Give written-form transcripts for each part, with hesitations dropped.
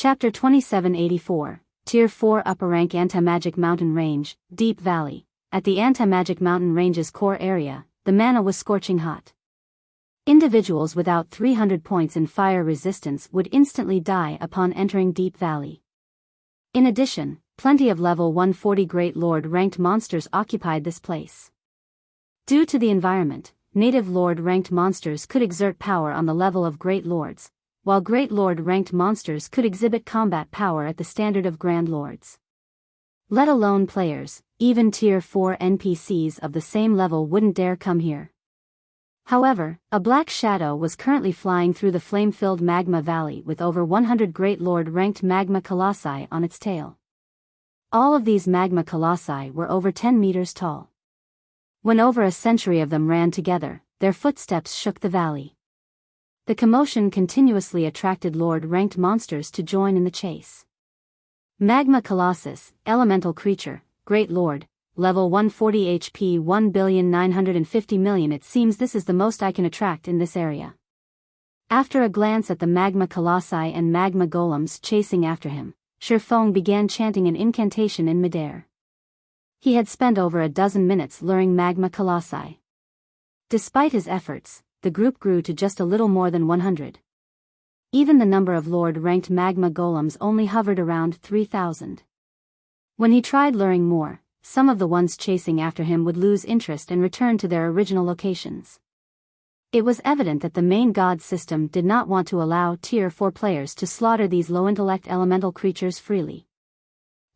Chapter 2784, Tier 4 Upper Rank Anti-Magic Mountain Range, Deep Valley. At the Anti-Magic Mountain Range's core area, the mana was scorching hot. Individuals without 300 points in fire resistance would instantly die upon entering Deep Valley. In addition, plenty of level 140 Great Lord ranked monsters occupied this place. Due to the environment, native Lord ranked monsters could exert power on the level of Great Lords, while Great Lord ranked monsters could exhibit combat power at the standard of Grand Lords. Let alone players, even Tier 4 NPCs of the same level wouldn't dare come here. However, a black shadow was currently flying through the flame-filled magma valley with over 100 Great Lord-ranked magma colossi on its tail. All of these magma colossi were over 10 meters tall. When over a century of them ran together, their footsteps shook the valley. The commotion continuously attracted Lord-ranked monsters to join in the chase. Magma Colossus, Elemental Creature, Great Lord, Level 140 HP 1,950,000,000. It seems this is the most I can attract in this area. After a glance at the magma colossi and magma golems chasing after him, Shifeng began chanting an incantation in midair. He had spent over a dozen minutes luring magma colossi. Despite his efforts, the group grew to just a little more than 100. Even the number of Lord-ranked magma golems only hovered around 3,000. When he tried luring more, some of the ones chasing after him would lose interest and return to their original locations. It was evident that the main god system did not want to allow Tier 4 players to slaughter these low-intellect elemental creatures freely.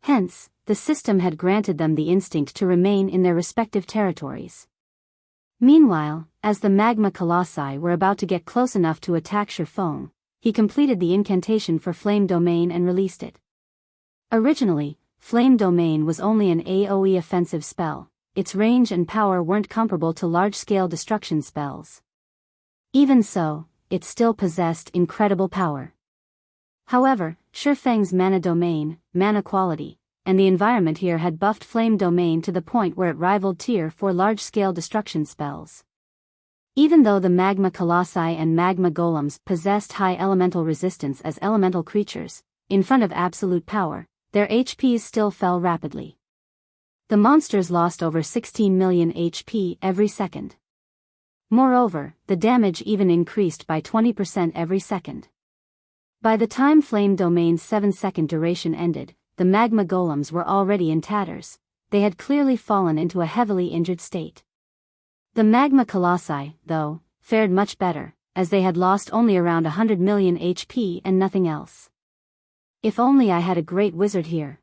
Hence, the system had granted them the instinct to remain in their respective territories. Meanwhile, as the magma colossi were about to get close enough to attack Shifeng, he completed the incantation for Flame Domain and released it. Originally, Flame Domain was only an AoE offensive spell. Its range and power weren't comparable to large-scale destruction spells. Even so, it still possessed incredible power. However, Shifeng's mana domain, mana quality, and the environment here had buffed Flame Domain to the point where it rivaled Tier 4 large-scale destruction spells. Even though the magma colossi and magma golems possessed high elemental resistance as elemental creatures, in front of absolute power, their HPs still fell rapidly. The monsters lost over 16 million HP every second. Moreover, the damage even increased by 20% every second. By the time Flame Domain's 7-second duration ended, the magma golems were already in tatters. They had clearly fallen into a heavily injured state. The magma colossi, though, fared much better, as they had lost only around 100 million HP and nothing else. If only I had a great wizard here.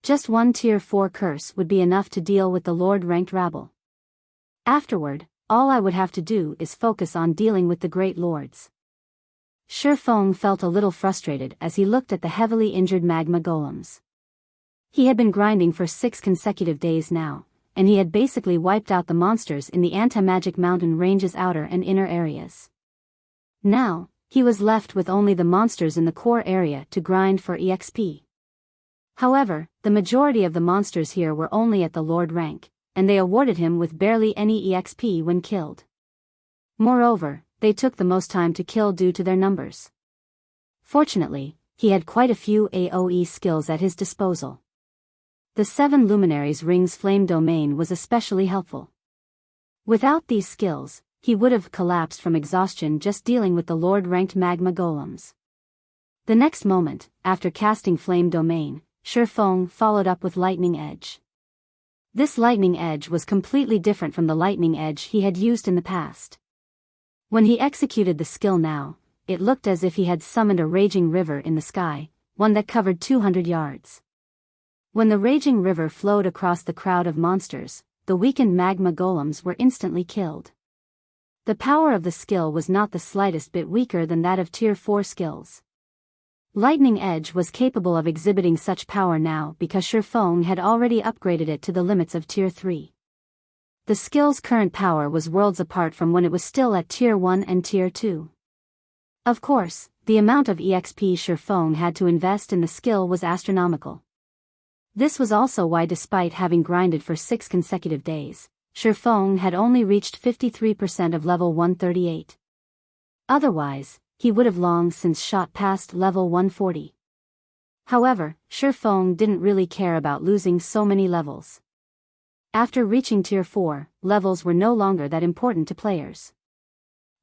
Just one Tier 4 curse would be enough to deal with the Lord-ranked rabble. Afterward, all I would have to do is focus on dealing with the Great Lords. Shifeng felt a little frustrated as he looked at the heavily injured magma golems. He had been grinding for 6 consecutive days now, and he had basically wiped out the monsters in the Anti-Magic Mountain Range's outer and inner areas. Now, he was left with only the monsters in the core area to grind for EXP. However, the majority of the monsters here were only at the Lord rank, and they awarded him with barely any EXP when killed. Moreover, they took the most time to kill due to their numbers. Fortunately, he had quite a few AoE skills at his disposal. The 7 Luminaries Ring's Flame Domain was especially helpful. Without these skills, he would have collapsed from exhaustion just dealing with the Lord-ranked magma golems. The next moment, after casting Flame Domain, Shifeng followed up with Lightning Edge. This Lightning Edge was completely different from the Lightning Edge he had used in the past. When he executed the skill now, it looked as if he had summoned a raging river in the sky, one that covered 200 yards. When the raging river flowed across the crowd of monsters, the weakened magma golems were instantly killed. The power of the skill was not the slightest bit weaker than that of Tier 4 skills. Lightning Edge was capable of exhibiting such power now because Shifeng had already upgraded it to the limits of Tier 3. The skill's current power was worlds apart from when it was still at Tier 1 and Tier 2. Of course, the amount of EXP Shifeng had to invest in the skill was astronomical. This was also why, despite having grinded for 6 consecutive days, Shifeng had only reached 53% of level 138. Otherwise, he would have long since shot past level 140. However, Shifeng didn't really care about losing so many levels. After reaching Tier 4, levels were no longer that important to players.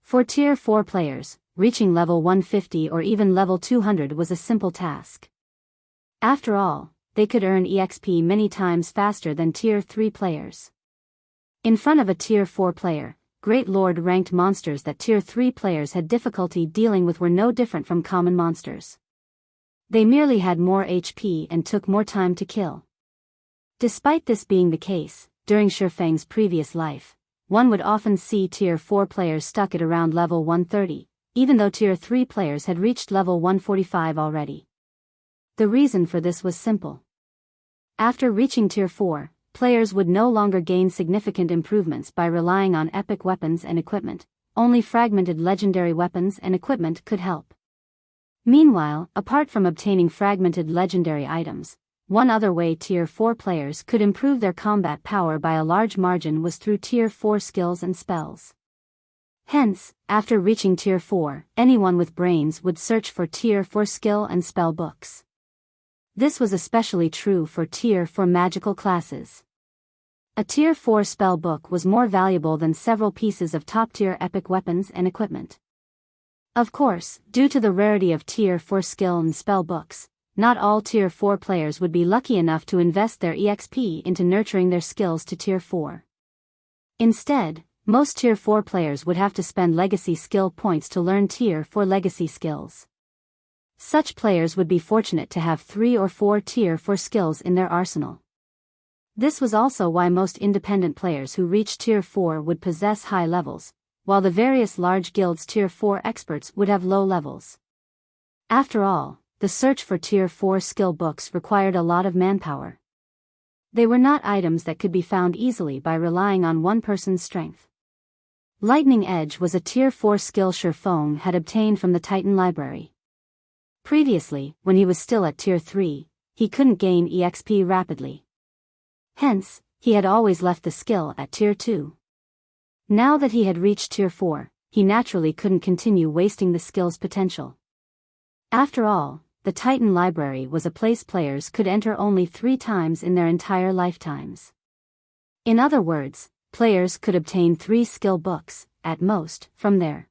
For Tier 4 players, reaching level 150 or even level 200 was a simple task. After all, they could earn EXP many times faster than Tier 3 players. In front of a Tier 4 player, Great Lord-ranked monsters that Tier 3 players had difficulty dealing with were no different from common monsters. They merely had more HP and took more time to kill. Despite this being the case, during Shifeng's previous life, one would often see Tier 4 players stuck at around level 130, even though Tier 3 players had reached level 145 already. The reason for this was simple. After reaching Tier 4, players would no longer gain significant improvements by relying on epic weapons and equipment, only fragmented legendary weapons and equipment could help. Meanwhile, apart from obtaining fragmented legendary items, one other way Tier 4 players could improve their combat power by a large margin was through Tier 4 skills and spells. Hence, after reaching Tier 4, anyone with brains would search for Tier 4 skill and spell books. This was especially true for Tier 4 magical classes. A Tier 4 spell book was more valuable than several pieces of top-tier epic weapons and equipment. Of course, due to the rarity of Tier 4 skill and spell books, not all Tier 4 players would be lucky enough to invest their EXP into nurturing their skills to Tier 4. Instead, most Tier 4 players would have to spend legacy skill points to learn Tier 4 legacy skills. Such players would be fortunate to have 3 or 4 Tier 4 skills in their arsenal. This was also why most independent players who reached Tier 4 would possess high levels, while the various large guilds' Tier 4 experts would have low levels. After all, the search for Tier 4 skill books required a lot of manpower. They were not items that could be found easily by relying on one person's strength. Lightning Edge was a Tier 4 skill Shifeng had obtained from the Titan Library. Previously, when he was still at Tier 3, he couldn't gain EXP rapidly. Hence, he had always left the skill at Tier 2. Now that he had reached Tier 4, he naturally couldn't continue wasting the skill's potential. After all, the Titan Library was a place players could enter only 3 times in their entire lifetimes. In other words, players could obtain 3 skill books, at most, from there.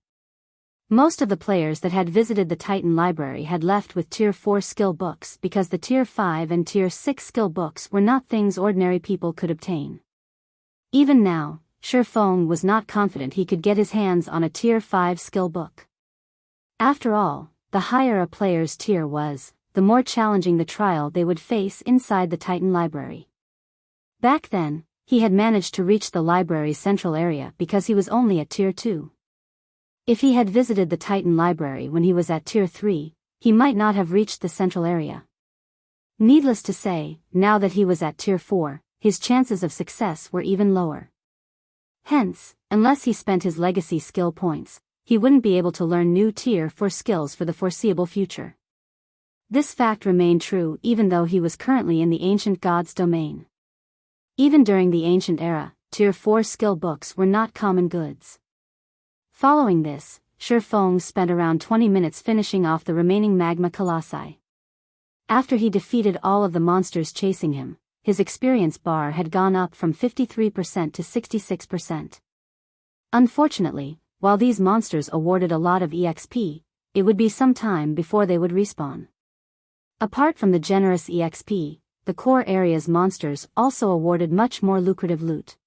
Most of the players that had visited the Titan Library had left with Tier 4 skill books because the Tier 5 and Tier 6 skill books were not things ordinary people could obtain. Even now, Shifeng was not confident he could get his hands on a Tier 5 skill book. After all, the higher a player's tier was, the more challenging the trial they would face inside the Titan Library. Back then, he had managed to reach the library's central area because he was only at Tier 2. If he had visited the Titan Library when he was at Tier 3, he might not have reached the central area. Needless to say, now that he was at Tier 4, his chances of success were even lower. Hence, unless he spent his legacy skill points, he wouldn't be able to learn new Tier 4 skills for the foreseeable future. This fact remained true even though he was currently in the ancient god's domain. Even during the ancient era, Tier 4 skill books were not common goods. Following this, Shifeng spent around 20 minutes finishing off the remaining magma colossi. After he defeated all of the monsters chasing him, his experience bar had gone up from 53% to 66%. Unfortunately, while these monsters awarded a lot of EXP, it would be some time before they would respawn. Apart from the generous EXP, the core area's monsters also awarded much more lucrative loot.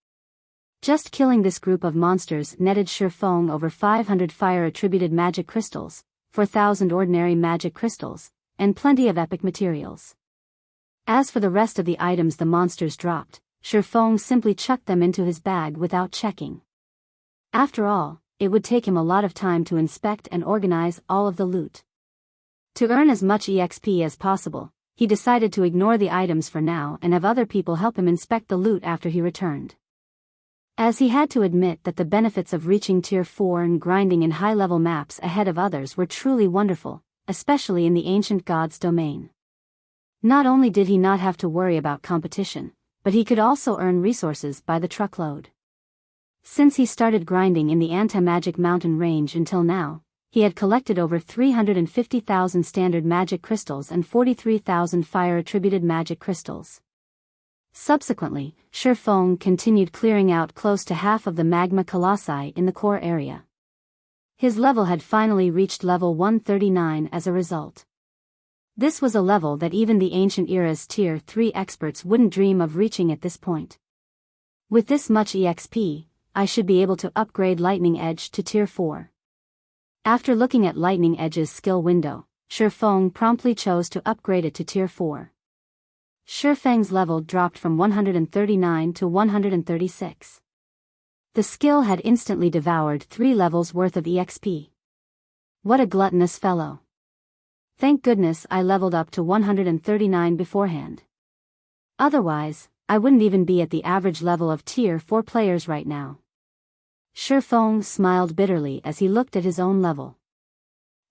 Just killing this group of monsters netted Shifeng over 500 fire-attributed magic crystals, 4,000 ordinary magic crystals, and plenty of epic materials. As for the rest of the items the monsters dropped, Shifeng simply chucked them into his bag without checking. After all, it would take him a lot of time to inspect and organize all of the loot. To earn as much EXP as possible, he decided to ignore the items for now and have other people help him inspect the loot after he returned. As he had to admit that the benefits of reaching Tier 4 and grinding in high-level maps ahead of others were truly wonderful, especially in the ancient god's domain. Not only did he not have to worry about competition, but he could also earn resources by the truckload. Since he started grinding in the Anti-Magic Mountain range until now, he had collected over 350,000 standard magic crystals and 43,000 fire-attributed magic crystals. Subsequently, Shifeng continued clearing out close to half of the magma colossi in the core area. His level had finally reached level 139 as a result. This was a level that even the ancient era's Tier 3 experts wouldn't dream of reaching at this point. With this much EXP, I should be able to upgrade Lightning Edge to Tier 4. After looking at Lightning Edge's skill window, Shifeng promptly chose to upgrade it to Tier 4. Shifeng's level dropped from 139 to 136. The skill had instantly devoured 3 levels worth of EXP. What a gluttonous fellow. Thank goodness I leveled up to 139 beforehand. Otherwise, I wouldn't even be at the average level of Tier 4 players right now. Shifeng smiled bitterly as he looked at his own level.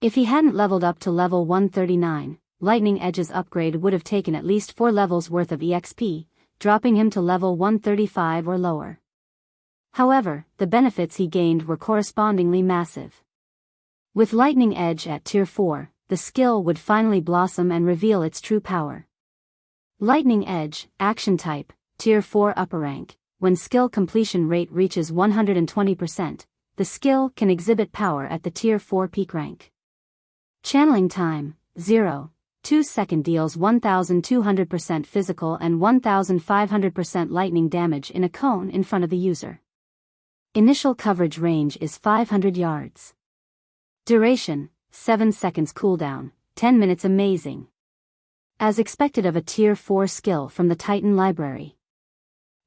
If he hadn't leveled up to level 139, Lightning Edge's upgrade would have taken at least 4 levels worth of EXP, dropping him to level 135 or lower. However, the benefits he gained were correspondingly massive. With Lightning Edge at Tier 4, the skill would finally blossom and reveal its true power. Lightning Edge, Action Type, Tier 4 Upper Rank. When skill completion rate reaches 120%, the skill can exhibit power at the Tier 4 peak rank. Channeling time, 0.2 second deals 1200% physical and 1500% lightning damage in a cone in front of the user. Initial coverage range is 500 yards. Duration, 7 seconds cooldown, 10 minutes amazing. As expected of a Tier 4 skill from the Titan Library.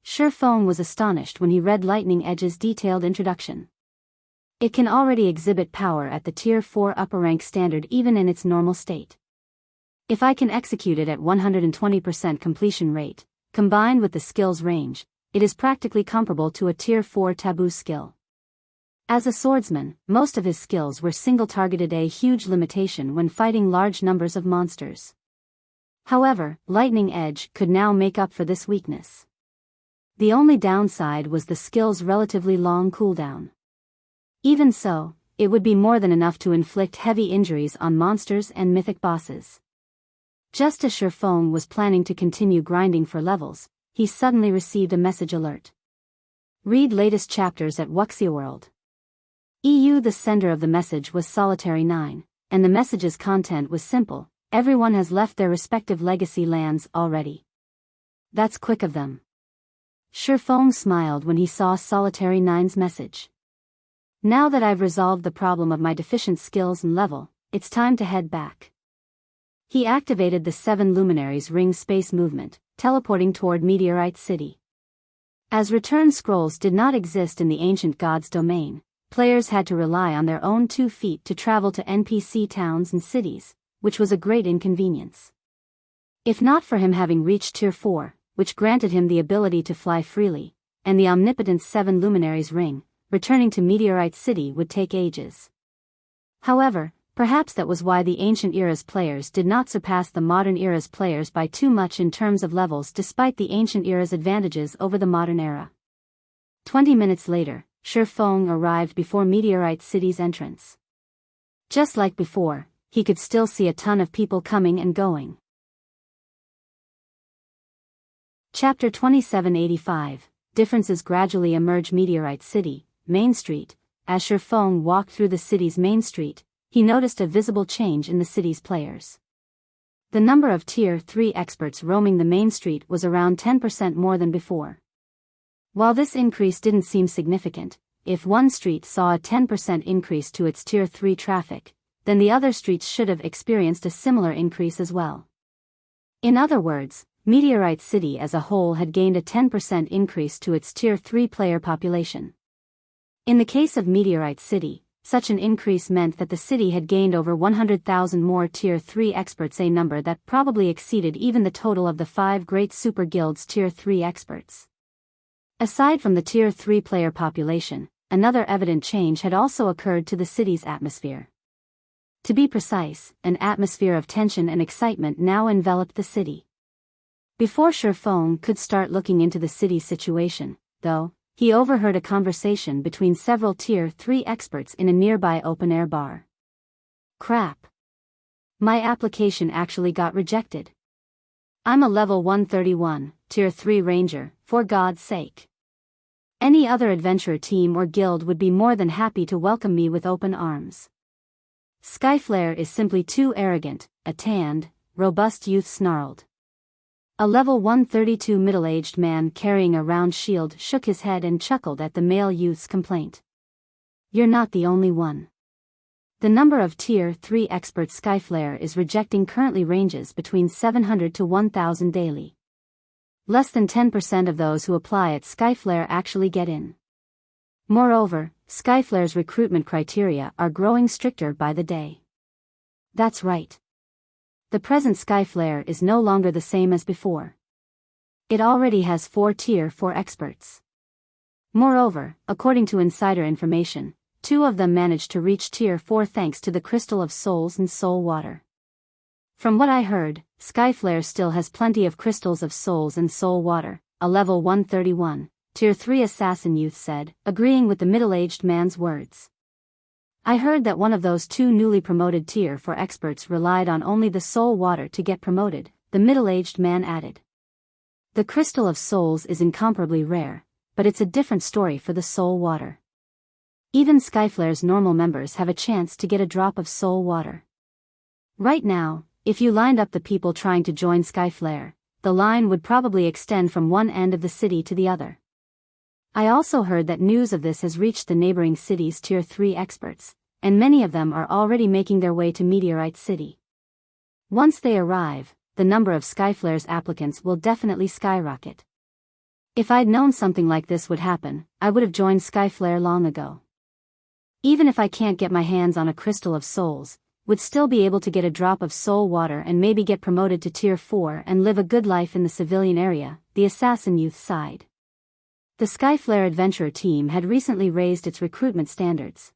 Shifeng was astonished when he read Lightning Edge's detailed introduction. It can already exhibit power at the Tier 4 upper rank standard even in its normal state. If I can execute it at 120% completion rate, combined with the skill's range, it is practically comparable to a Tier 4 taboo skill. As a swordsman, most of his skills were single-targeted, a huge limitation when fighting large numbers of monsters. However, Lightning Edge could now make up for this weakness. The only downside was the skill's relatively long cooldown. Even so, it would be more than enough to inflict heavy injuries on monsters and mythic bosses. Just as Shifeng was planning to continue grinding for levels, he suddenly received a message alert. Read latest chapters at Wuxia World. The sender of the message was Solitary 9, and the message's content was simple: everyone has left their respective legacy lands already. That's quick of them. Shifeng smiled when he saw Solitary 9's message. Now that I've resolved the problem of my deficient skills and level, it's time to head back. He activated the 7 Luminaries Ring space movement, teleporting toward Meteorite City. As return scrolls did not exist in the ancient god's domain, players had to rely on their own 2 feet to travel to NPC towns and cities, which was a great inconvenience. If not for him having reached Tier 4, which granted him the ability to fly freely, and the omnipotent 7 Luminaries Ring, returning to Meteorite City would take ages. However, perhaps that was why the ancient era's players did not surpass the modern era's players by too much in terms of levels, despite the ancient era's advantages over the modern era. 20 minutes later, Shifeng arrived before Meteorite City's entrance. Just like before, he could still see a ton of people coming and going. Chapter 2785, Differences gradually emerge. Meteorite City, Main Street. As Shifeng walked through the city's main street, he noticed a visible change in the city's players. The number of Tier 3 experts roaming the main street was around 10% more than before. While this increase didn't seem significant, if one street saw a 10% increase to its Tier 3 traffic, then the other streets should have experienced a similar increase as well. In other words, Meteorite City as a whole had gained a 10% increase to its Tier 3 player population. In the case of Meteorite City, such an increase meant that the city had gained over 100,000 more Tier 3 experts, a number that probably exceeded even the total of the 5 great super guilds' Tier 3 experts. Aside from the Tier 3 player population, another evident change had also occurred to the city's atmosphere. To be precise, an atmosphere of tension and excitement now enveloped the city. Before Shifeng could start looking into the city's situation, though, he overheard a conversation between several Tier 3 experts in a nearby open-air bar. Crap. My application actually got rejected. I'm a level 131, tier 3 ranger, for God's sake. Any other adventurer team or guild would be more than happy to welcome me with open arms. Skyflare is simply too arrogant, a tanned, robust youth snarled. A level 132 middle-aged man carrying a round shield shook his head and chuckled at the male youth's complaint. You're not the only one. The number of tier 3 experts Skyflare is rejecting currently ranges between 700 to 1,000 daily. Less than 10% of those who apply at Skyflare actually get in. Moreover, Skyflare's recruitment criteria are growing stricter by the day. That's right. The present Skyflare is no longer the same as before. It already has 4 tier 4 experts. Moreover, according to insider information, 2 of them managed to reach tier 4 thanks to the Crystal of Souls and Soul Water. From what I heard, Skyflare still has plenty of crystals of souls and soul water, a level 131, tier 3 assassin youth said, agreeing with the middle-aged man's words. I heard that one of those 2 newly promoted tier 4 experts relied on only the soul water to get promoted, the middle-aged man added. The Crystal of Souls is incomparably rare, but it's a different story for the soul water. Even Skyflare's normal members have a chance to get a drop of soul water. Right now, if you lined up the people trying to join Skyflare, the line would probably extend from one end of the city to the other. I also heard that news of this has reached the neighboring cities' tier 3 experts, and many of them are already making their way to Meteorite City. Once they arrive, the number of Skyflare's applicants will definitely skyrocket. If I'd known something like this would happen, I would have joined Skyflare long ago. Even if I can't get my hands on a Crystal of Souls, would still be able to get a drop of soul water and maybe get promoted to tier 4 and live a good life in the civilian area, the assassin youth sighed. The Skyflare adventurer team had recently raised its recruitment standards.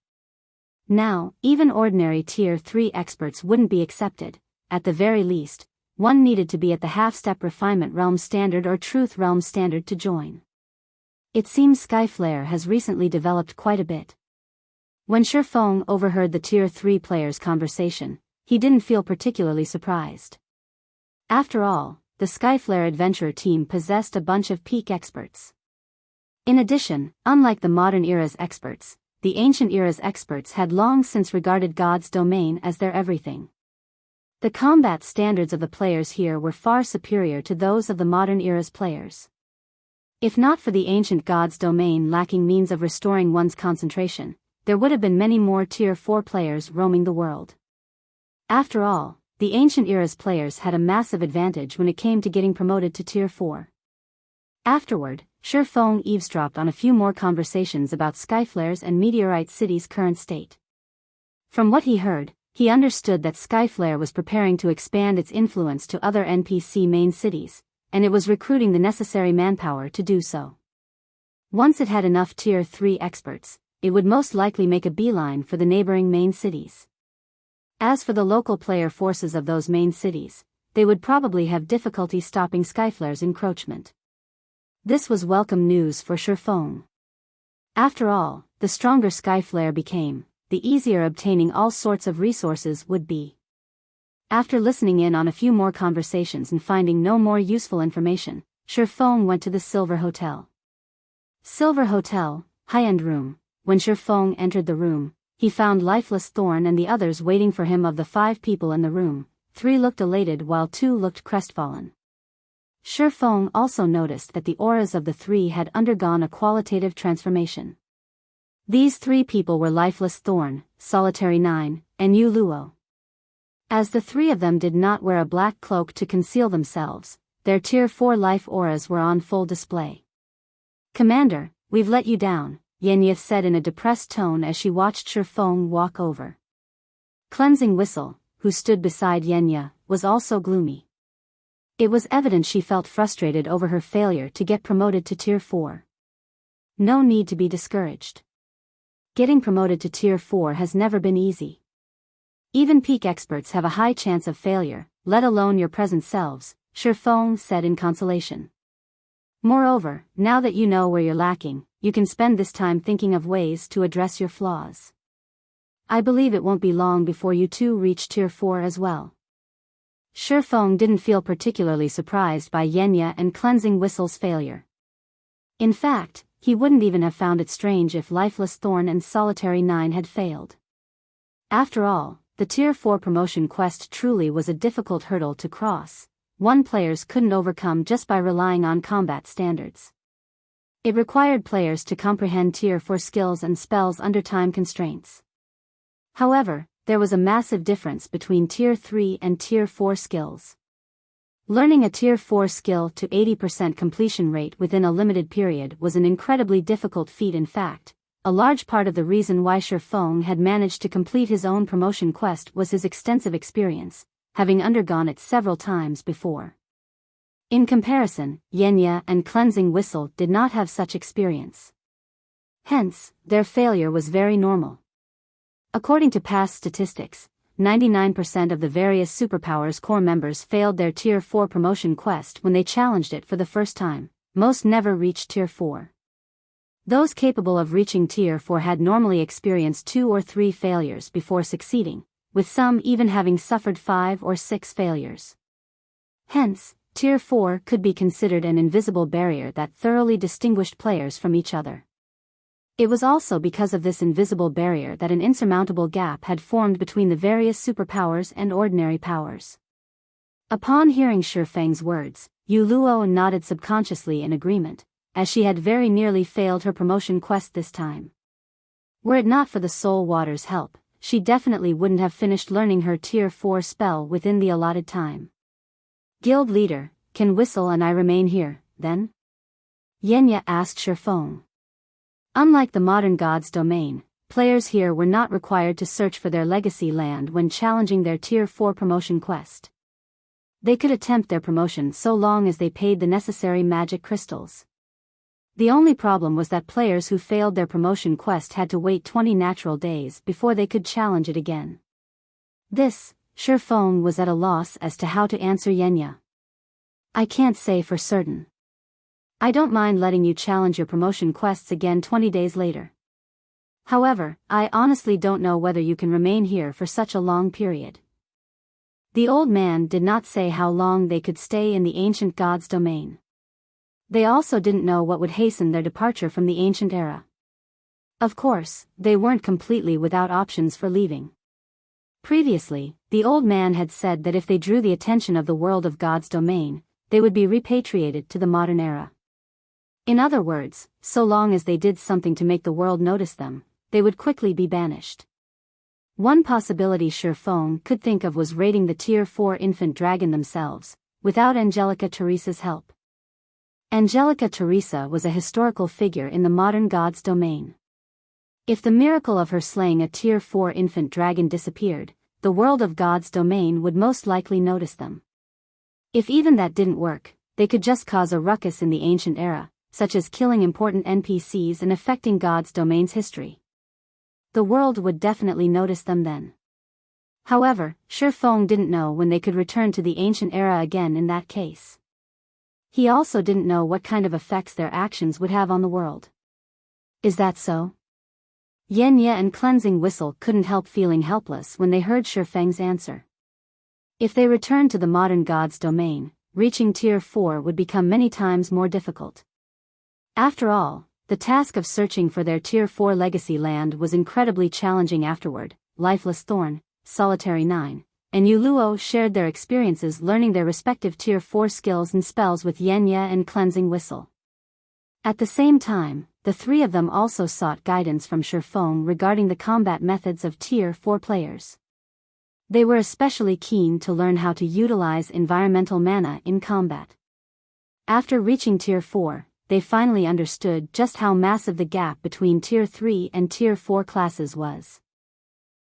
Now, even ordinary tier 3 experts wouldn't be accepted. At the very least, one needed to be at the half-step refinement realm standard or truth realm standard to join. It seems Skyflare has recently developed quite a bit. When Shifeng overheard the tier 3 players' conversation, he didn't feel particularly surprised. After all, the Skyflare adventurer team possessed a bunch of peak experts. In addition, unlike the modern era's experts, the ancient era's experts had long since regarded God's domain as their everything. The combat standards of the players here were far superior to those of the modern era's players. If not for the ancient God's domain lacking means of restoring one's concentration, there would have been many more tier 4 players roaming the world. After all, the ancient era's players had a massive advantage when it came to getting promoted to tier 4. Afterward, Shifeng eavesdropped on a few more conversations about Skyflare's and Meteorite City's current state. From what he heard, he understood that Skyflare was preparing to expand its influence to other NPC main cities, and it was recruiting the necessary manpower to do so. Once it had enough tier 3 experts, it would most likely make a beeline for the neighboring main cities. As for the local player forces of those main cities, they would probably have difficulty stopping Skyflare's encroachment. This was welcome news for Shifeng. After all, the stronger Skyflare became, the easier obtaining all sorts of resources would be. After listening in on a few more conversations and finding no more useful information, Shifeng went to the Silver Hotel. Silver Hotel, high-end room. When Shifeng entered the room, he found Lifeless Thorn and the others waiting for him. Of the 5 people in the room, 3 looked elated while 2 looked crestfallen. Shifeng also noticed that the auras of the 3 had undergone a qualitative transformation. These 3 people were Lifeless Thorn, Solitary 9, and Yu Luo. As the 3 of them did not wear a black cloak to conceal themselves, their tier 4 life auras were on full display. "Commander, we've let you down," Yenya said in a depressed tone as she watched Shifeng walk over. Cleansing Whistle, who stood beside Yenya, was also gloomy. It was evident she felt frustrated over her failure to get promoted to tier 4. No need to be discouraged. Getting promoted to tier 4 has never been easy. Even peak experts have a high chance of failure, let alone your present selves, Shifeng said in consolation. Moreover, now that you know where you're lacking, you can spend this time thinking of ways to address your flaws. I believe it won't be long before you two reach Tier 4 as well. Shifeng didn't feel particularly surprised by Yenya and Cleansing Whistle's failure. In fact, he wouldn't even have found it strange if Lifeless Thorn and Solitary 9 had failed. After all, the Tier 4 promotion quest truly was a difficult hurdle to cross, one players couldn't overcome just by relying on combat standards. It required players to comprehend Tier 4 skills and spells under time constraints. However, there was a massive difference between Tier 3 and Tier 4 skills. Learning a Tier 4 skill to 80% completion rate within a limited period was an incredibly difficult feat. In fact, a large part of the reason why Shifeng had managed to complete his own promotion quest was his extensive experience, having undergone it several times before. In comparison, Yenya and Cleansing Whistle did not have such experience. Hence, their failure was very normal. According to past statistics, 99% of the various superpowers core members failed their Tier 4 promotion quest when they challenged it for the first time. Most never reached Tier 4. Those capable of reaching Tier 4 had normally experienced 2 or 3 failures before succeeding, with some even having suffered 5 or 6 failures. Hence, Tier 4 could be considered an invisible barrier that thoroughly distinguished players from each other. It was also because of this invisible barrier that an insurmountable gap had formed between the various superpowers and ordinary powers. Upon hearing Shifeng's words, Yu Luo nodded subconsciously in agreement, as she had very nearly failed her promotion quest this time. Were it not for the Soul Water's help, she definitely wouldn't have finished learning her Tier 4 spell within the allotted time. Guild leader, can Whistle and I remain here, then? Yenya asked Shifeng. Unlike the modern God's Domain, players here were not required to search for their legacy land when challenging their Tier 4 promotion quest. They could attempt their promotion so long as they paid the necessary magic crystals. The only problem was that players who failed their promotion quest had to wait 20 natural days before they could challenge it again. This, Shifeng was at a loss as to how to answer Yenya. I can't say for certain. I don't mind letting you challenge your promotion quests again 20 days later. However, I honestly don't know whether you can remain here for such a long period. The old man did not say how long they could stay in the ancient God's domain. They also didn't know what would hasten their departure from the ancient era. Of course, they weren't completely without options for leaving. Previously, the old man had said that if they drew the attention of the world of God's domain, they would be repatriated to the modern era. In other words, so long as they did something to make the world notice them, they would quickly be banished. One possibility Shifeng could think of was raiding the Tier 4 infant dragon themselves, without Angelica Teresa's help. Angelica Teresa was a historical figure in the modern God's domain. If the miracle of her slaying a Tier 4 infant dragon disappeared, the world of God's domain would most likely notice them. If even that didn't work, they could just cause a ruckus in the ancient era, such as killing important NPCs and affecting God's domain's history. The world would definitely notice them then. However, Shifeng didn't know when they could return to the ancient era again in that case. He also didn't know what kind of effects their actions would have on the world. Is that so? Yenya and Cleansing Whistle couldn't help feeling helpless when they heard Shifeng's answer. If they returned to the modern God's domain, reaching Tier 4 would become many times more difficult. After all, the task of searching for their Tier 4 legacy land was incredibly challenging afterward. Lifeless Thorn, Solitary 9, and Yu Luo shared their experiences learning their respective Tier 4 skills and spells with Yenya and Cleansing Whistle. At the same time, the three of them also sought guidance from Shifeng regarding the combat methods of Tier 4 players. They were especially keen to learn how to utilize environmental mana in combat. After reaching Tier 4, they finally understood just how massive the gap between Tier 3 and Tier 4 classes was.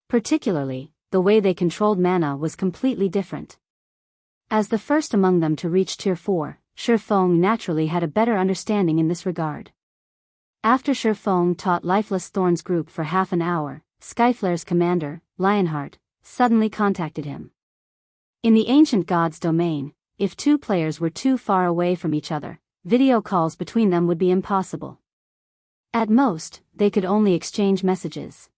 Particularly, the way they controlled mana was completely different. As the first among them to reach Tier 4, Shifeng naturally had a better understanding in this regard. After Shifeng taught Lifeless Thorn's group for half an hour, Skyflare's commander, Lionheart, suddenly contacted him. In the ancient God's domain, if two players were too far away from each other, video calls between them would be impossible. At most, they could only exchange messages.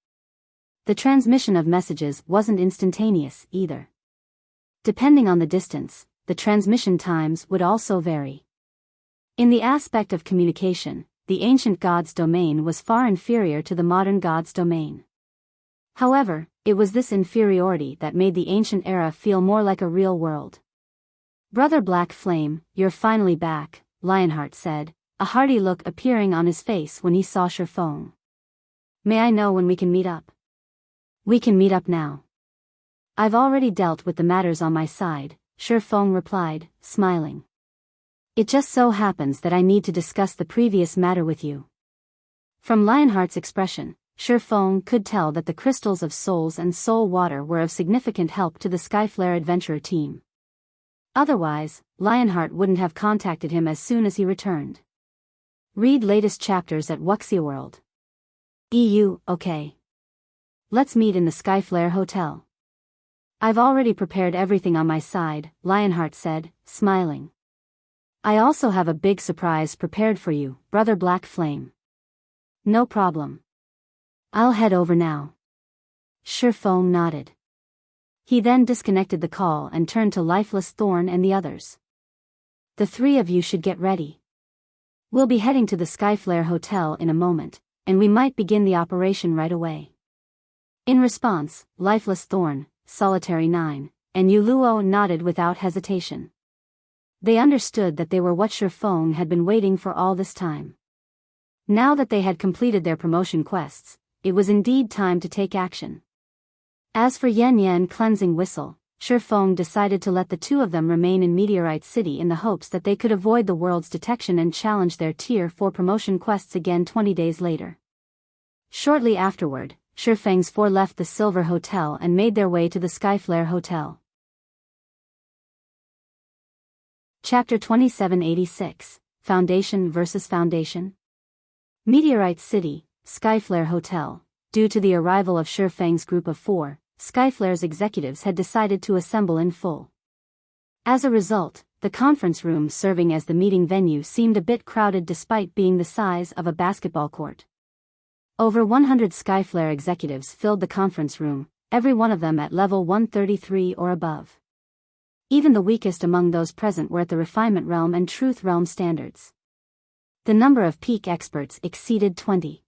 The transmission of messages wasn't instantaneous, either. Depending on the distance, the transmission times would also vary. In the aspect of communication, the ancient god's domain was far inferior to the modern god's domain. However, it was this inferiority that made the ancient era feel more like a real world. "Brother Black Flame, you're finally back," Lionheart said, a hearty look appearing on his face when he saw Shifeng. "May I know when we can meet up?" "We can meet up now. I've already dealt with the matters on my side," Shifeng replied, smiling. "It just so happens that I need to discuss the previous matter with you." From Lionheart's expression, Shifeng could tell that the crystals of souls and soul water were of significant help to the Skyflare adventurer team. Otherwise, Lionheart wouldn't have contacted him as soon as he returned. Read latest chapters at Wuxia World. Okay. Let's meet in the Skyflare Hotel. I've already prepared everything on my side, Lionheart said, smiling. I also have a big surprise prepared for you, Brother Black Flame. No problem. I'll head over now. Shifeng nodded. He then disconnected the call and turned to Lifeless Thorn and the others. The three of you should get ready. We'll be heading to the Skyflare Hotel in a moment, and we might begin the operation right away. In response, Lifeless Thorn, Solitary 9, and Yuluo nodded without hesitation. They understood that they were what Shifeng had been waiting for all this time. Now that they had completed their promotion quests, it was indeed time to take action. As for Yen Yen Cleansing Whistle, Shifeng decided to let the two of them remain in Meteorite City in the hopes that they could avoid the world's detection and challenge their Tier 4 promotion quests again 20 days later. Shortly afterward, Shifeng's four left the Silver Hotel and made their way to the Skyflare Hotel. Chapter 2786, Foundation vs. Foundation. Meteorite City, Skyflare Hotel. Due to the arrival of Shifeng's group of four, Skyflare's executives had decided to assemble in full. As a result, the conference room serving as the meeting venue seemed a bit crowded despite being the size of a basketball court. Over 100 Skyflare executives filled the conference room, every one of them at level 133 or above. Even the weakest among those present were at the Refinement Realm and Truth Realm standards. The number of peak experts exceeded 20.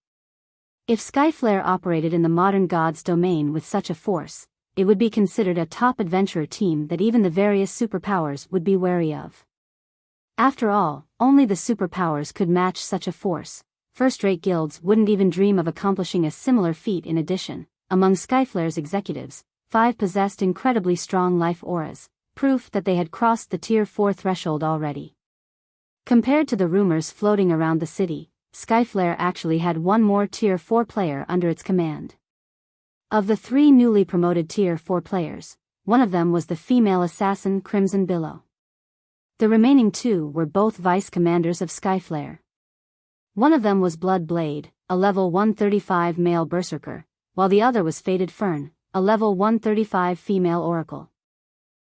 If Skyflare operated in the modern god's domain with such a force, it would be considered a top adventurer team that even the various superpowers would be wary of. After all, only the superpowers could match such a force. First-rate guilds wouldn't even dream of accomplishing a similar feat. In addition, among Skyflare's executives, 5 possessed incredibly strong life auras, proof that they had crossed the Tier 4 threshold already. Compared to the rumors floating around the city, Skyflare actually had one more Tier 4 player under its command. Of the 3 newly promoted Tier 4 players, one of them was the female assassin Crimson Billow. The remaining 2 were both vice-commanders of Skyflare. One of them was Blood Blade, a level 135 male berserker, while the other was Fated Fern, a level 135 female oracle.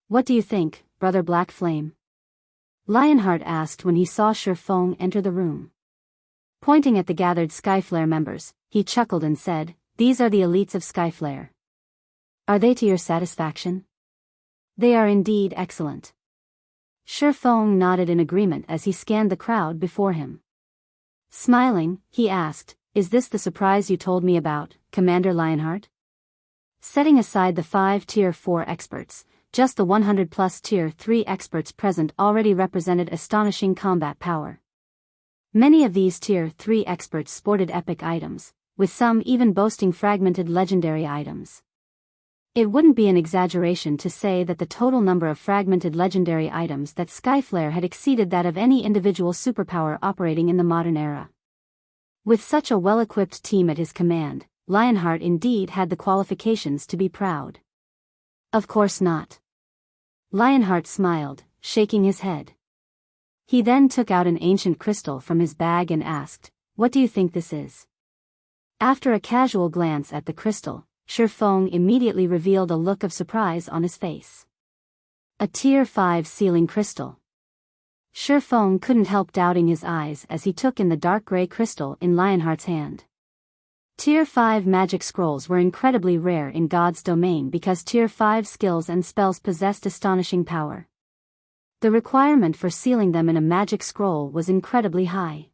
What do you think, Brother Black Flame? Lionheart asked when he saw Shifeng enter the room. Pointing at the gathered Skyflare members, he chuckled and said, "These are the elites of Skyflare. Are they to your satisfaction?" "They are indeed excellent." Shifeng nodded in agreement as he scanned the crowd before him. Smiling, he asked, "Is this the surprise you told me about, Commander Lionheart?" Setting aside the 5 Tier 4 experts, just the 100-plus Tier 3 experts present already represented astonishing combat power. Many of these Tier 3 experts sported epic items, with some even boasting fragmented legendary items. It wouldn't be an exaggeration to say that the total number of fragmented legendary items that Skyflare had exceeded that of any individual superpower operating in the modern era. With such a well-equipped team at his command, Lionheart indeed had the qualifications to be proud. Of course not. Lionheart smiled, shaking his head. He then took out an ancient crystal from his bag and asked, "What do you think this is?" After a casual glance at the crystal, Shifeng immediately revealed a look of surprise on his face. A Tier 5 sealing crystal. Shifeng couldn't help doubting his eyes as he took in the dark gray crystal in Lionheart's hand. Tier 5 magic scrolls were incredibly rare in God's domain because Tier 5 skills and spells possessed astonishing power. The requirement for sealing them in a magic scroll was incredibly high.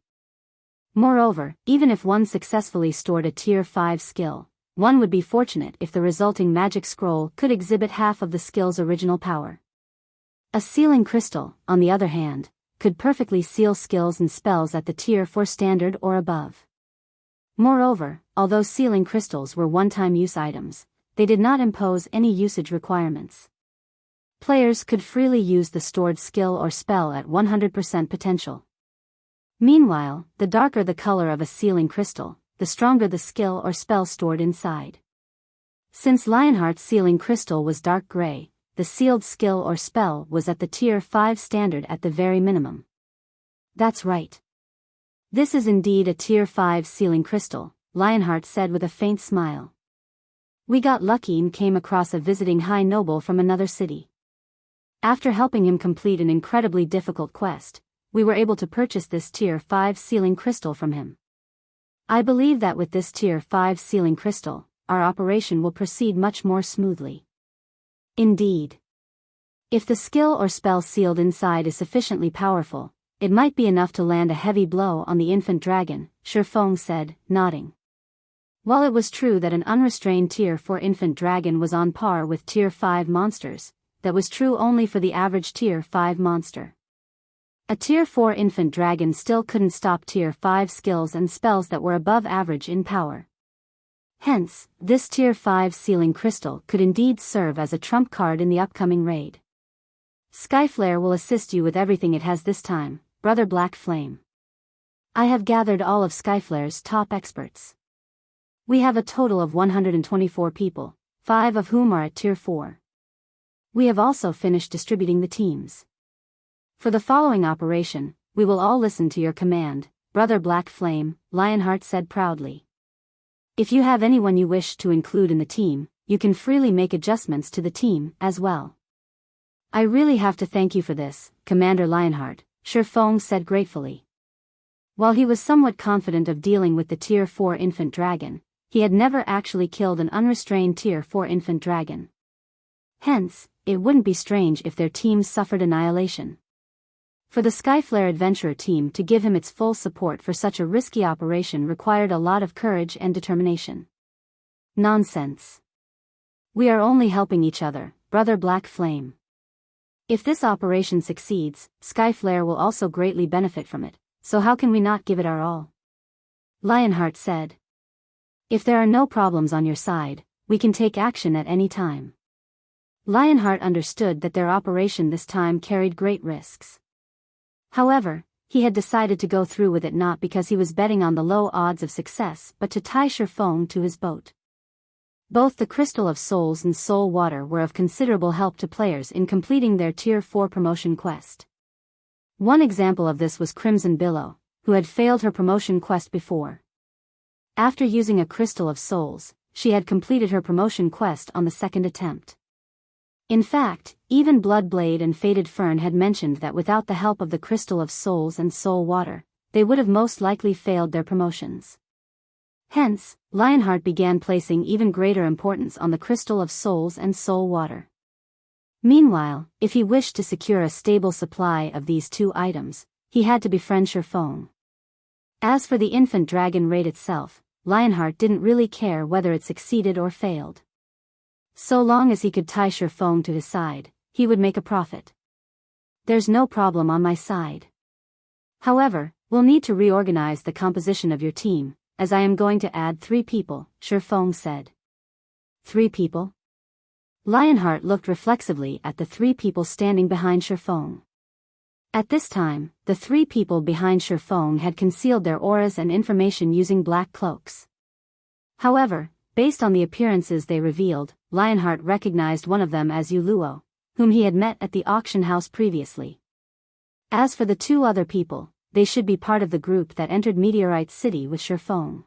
Moreover, even if one successfully stored a Tier 5 skill, one would be fortunate if the resulting magic scroll could exhibit half of the skill's original power. A sealing crystal, on the other hand, could perfectly seal skills and spells at the Tier 4 standard or above. Moreover, although sealing crystals were one-time use items, they did not impose any usage requirements. Players could freely use the stored skill or spell at 100% potential. Meanwhile, the darker the color of a sealing crystal, the stronger the skill or spell stored inside. Since Lionheart's sealing crystal was dark gray, the sealed skill or spell was at the Tier 5 standard at the very minimum. That's right. This is indeed a Tier 5 sealing crystal, Lionheart said with a faint smile. We got lucky and came across a visiting high noble from another city. After helping him complete an incredibly difficult quest, we were able to purchase this Tier 5 sealing crystal from him. I believe that with this Tier 5 sealing crystal, our operation will proceed much more smoothly. Indeed. If the skill or spell sealed inside is sufficiently powerful, it might be enough to land a heavy blow on the infant dragon, Shifeng said, nodding. While it was true that an unrestrained Tier 4 infant dragon was on par with Tier 5 monsters, that was true only for the average Tier 5 monster. A Tier 4 infant dragon still couldn't stop Tier 5 skills and spells that were above average in power. Hence, this Tier 5 sealing crystal could indeed serve as a trump card in the upcoming raid. Skyflare will assist you with everything it has this time, Brother Black Flame. I have gathered all of Skyflare's top experts. We have a total of 124 people, 5 of whom are at Tier 4. We have also finished distributing the teams. For the following operation, we will all listen to your command, Brother Black Flame, Lionheart said proudly. If you have anyone you wish to include in the team, you can freely make adjustments to the team as well. I really have to thank you for this, Commander Lionheart, Shifeng said gratefully. While he was somewhat confident of dealing with the Tier 4 infant dragon, he had never actually killed an unrestrained Tier 4 infant dragon. Hence, it wouldn't be strange if their teams suffered annihilation. For the Skyflare Adventurer team to give him its full support for such a risky operation required a lot of courage and determination. Nonsense. We are only helping each other, Brother Black Flame. If this operation succeeds, Skyflare will also greatly benefit from it, so how can we not give it our all? Lionheart said. If there are no problems on your side, we can take action at any time. Lionheart understood that their operation this time carried great risks. However, he had decided to go through with it not because he was betting on the low odds of success but to tie Shifeng to his boat. Both the Crystal of Souls and Soul Water were of considerable help to players in completing their Tier 4 promotion quest. One example of this was Crimson Billow, who had failed her promotion quest before. After using a Crystal of Souls, she had completed her promotion quest on the second attempt. In fact, even Bloodblade and Faded Fern had mentioned that without the help of the Crystal of Souls and Soul Water, they would have most likely failed their promotions. Hence, Lionheart began placing even greater importance on the Crystal of Souls and Soul Water. Meanwhile, if he wished to secure a stable supply of these two items, he had to befriend Shifeng. As for the infant dragon raid itself, Lionheart didn't really care whether it succeeded or failed. So long as he could tie Shifeng to his side, he would make a profit. There's no problem on my side. However, we'll need to reorganize the composition of your team, as I am going to add 3 people, Shifeng said. 3 people? Lionheart looked reflexively at the 3 people standing behind Shifeng. At this time, the 3 people behind Shifeng had concealed their auras and information using black cloaks. However, based on the appearances they revealed, Lionheart recognized one of them as Yuluo, whom he had met at the auction house previously. As for the 2 other people, they should be part of the group that entered Meteorite City with Shifeng.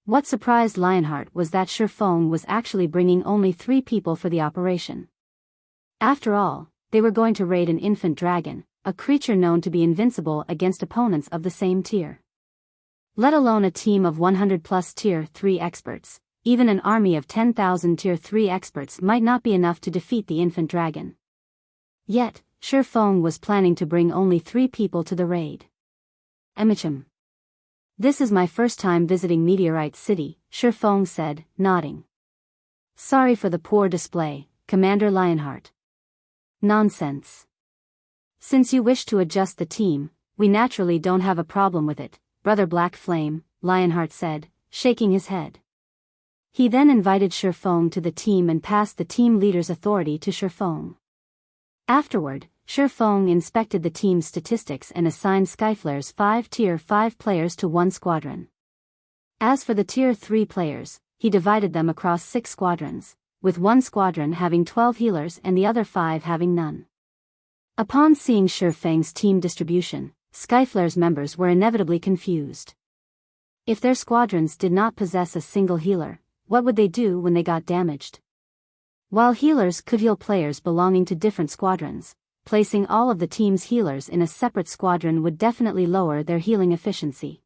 What surprised Lionheart was that Shifeng was actually bringing only 3 people for the operation. After all, they were going to raid an infant dragon, a creature known to be invincible against opponents of the same tier. Let alone a team of 100 plus Tier 3 experts, even an army of 10,000 Tier 3 experts might not be enough to defeat the infant dragon. Yet, Shi Feng was planning to bring only 3 people to the raid. Emichim. This is my first time visiting Meteorite City, Shi Feng said, nodding. Sorry for the poor display, Commander Lionheart. Nonsense. Since you wish to adjust the team, we naturally don't have a problem with it, Brother Black Flame, Lionheart said, shaking his head. He then invited Shi Feng to the team and passed the team leader's authority to Shi Feng. Afterward, Shi Feng inspected the team's statistics and assigned Skyflare's 5 Tier 5 players to 1 squadron. As for the Tier 3 players, he divided them across 6 squadrons, with 1 squadron having 12 healers and the other 5 having none. Upon seeing Shi Feng's team distribution, Skyflare's members were inevitably confused. If their squadrons did not possess a single healer, what would they do when they got damaged? While healers could heal players belonging to different squadrons, placing all of the team's healers in a separate squadron would definitely lower their healing efficiency.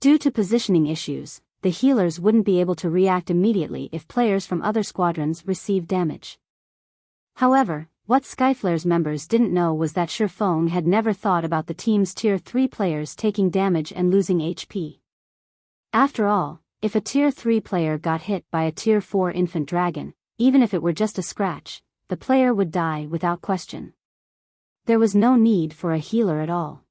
Due to positioning issues, the healers wouldn't be able to react immediately if players from other squadrons received damage. However, what Skyflare's members didn't know was that Shi Feng had never thought about the team's Tier 3 players taking damage and losing HP. After all, if a Tier 3 player got hit by a Tier 4 infant dragon, even if it were just a scratch, the player would die without question. There was no need for a healer at all.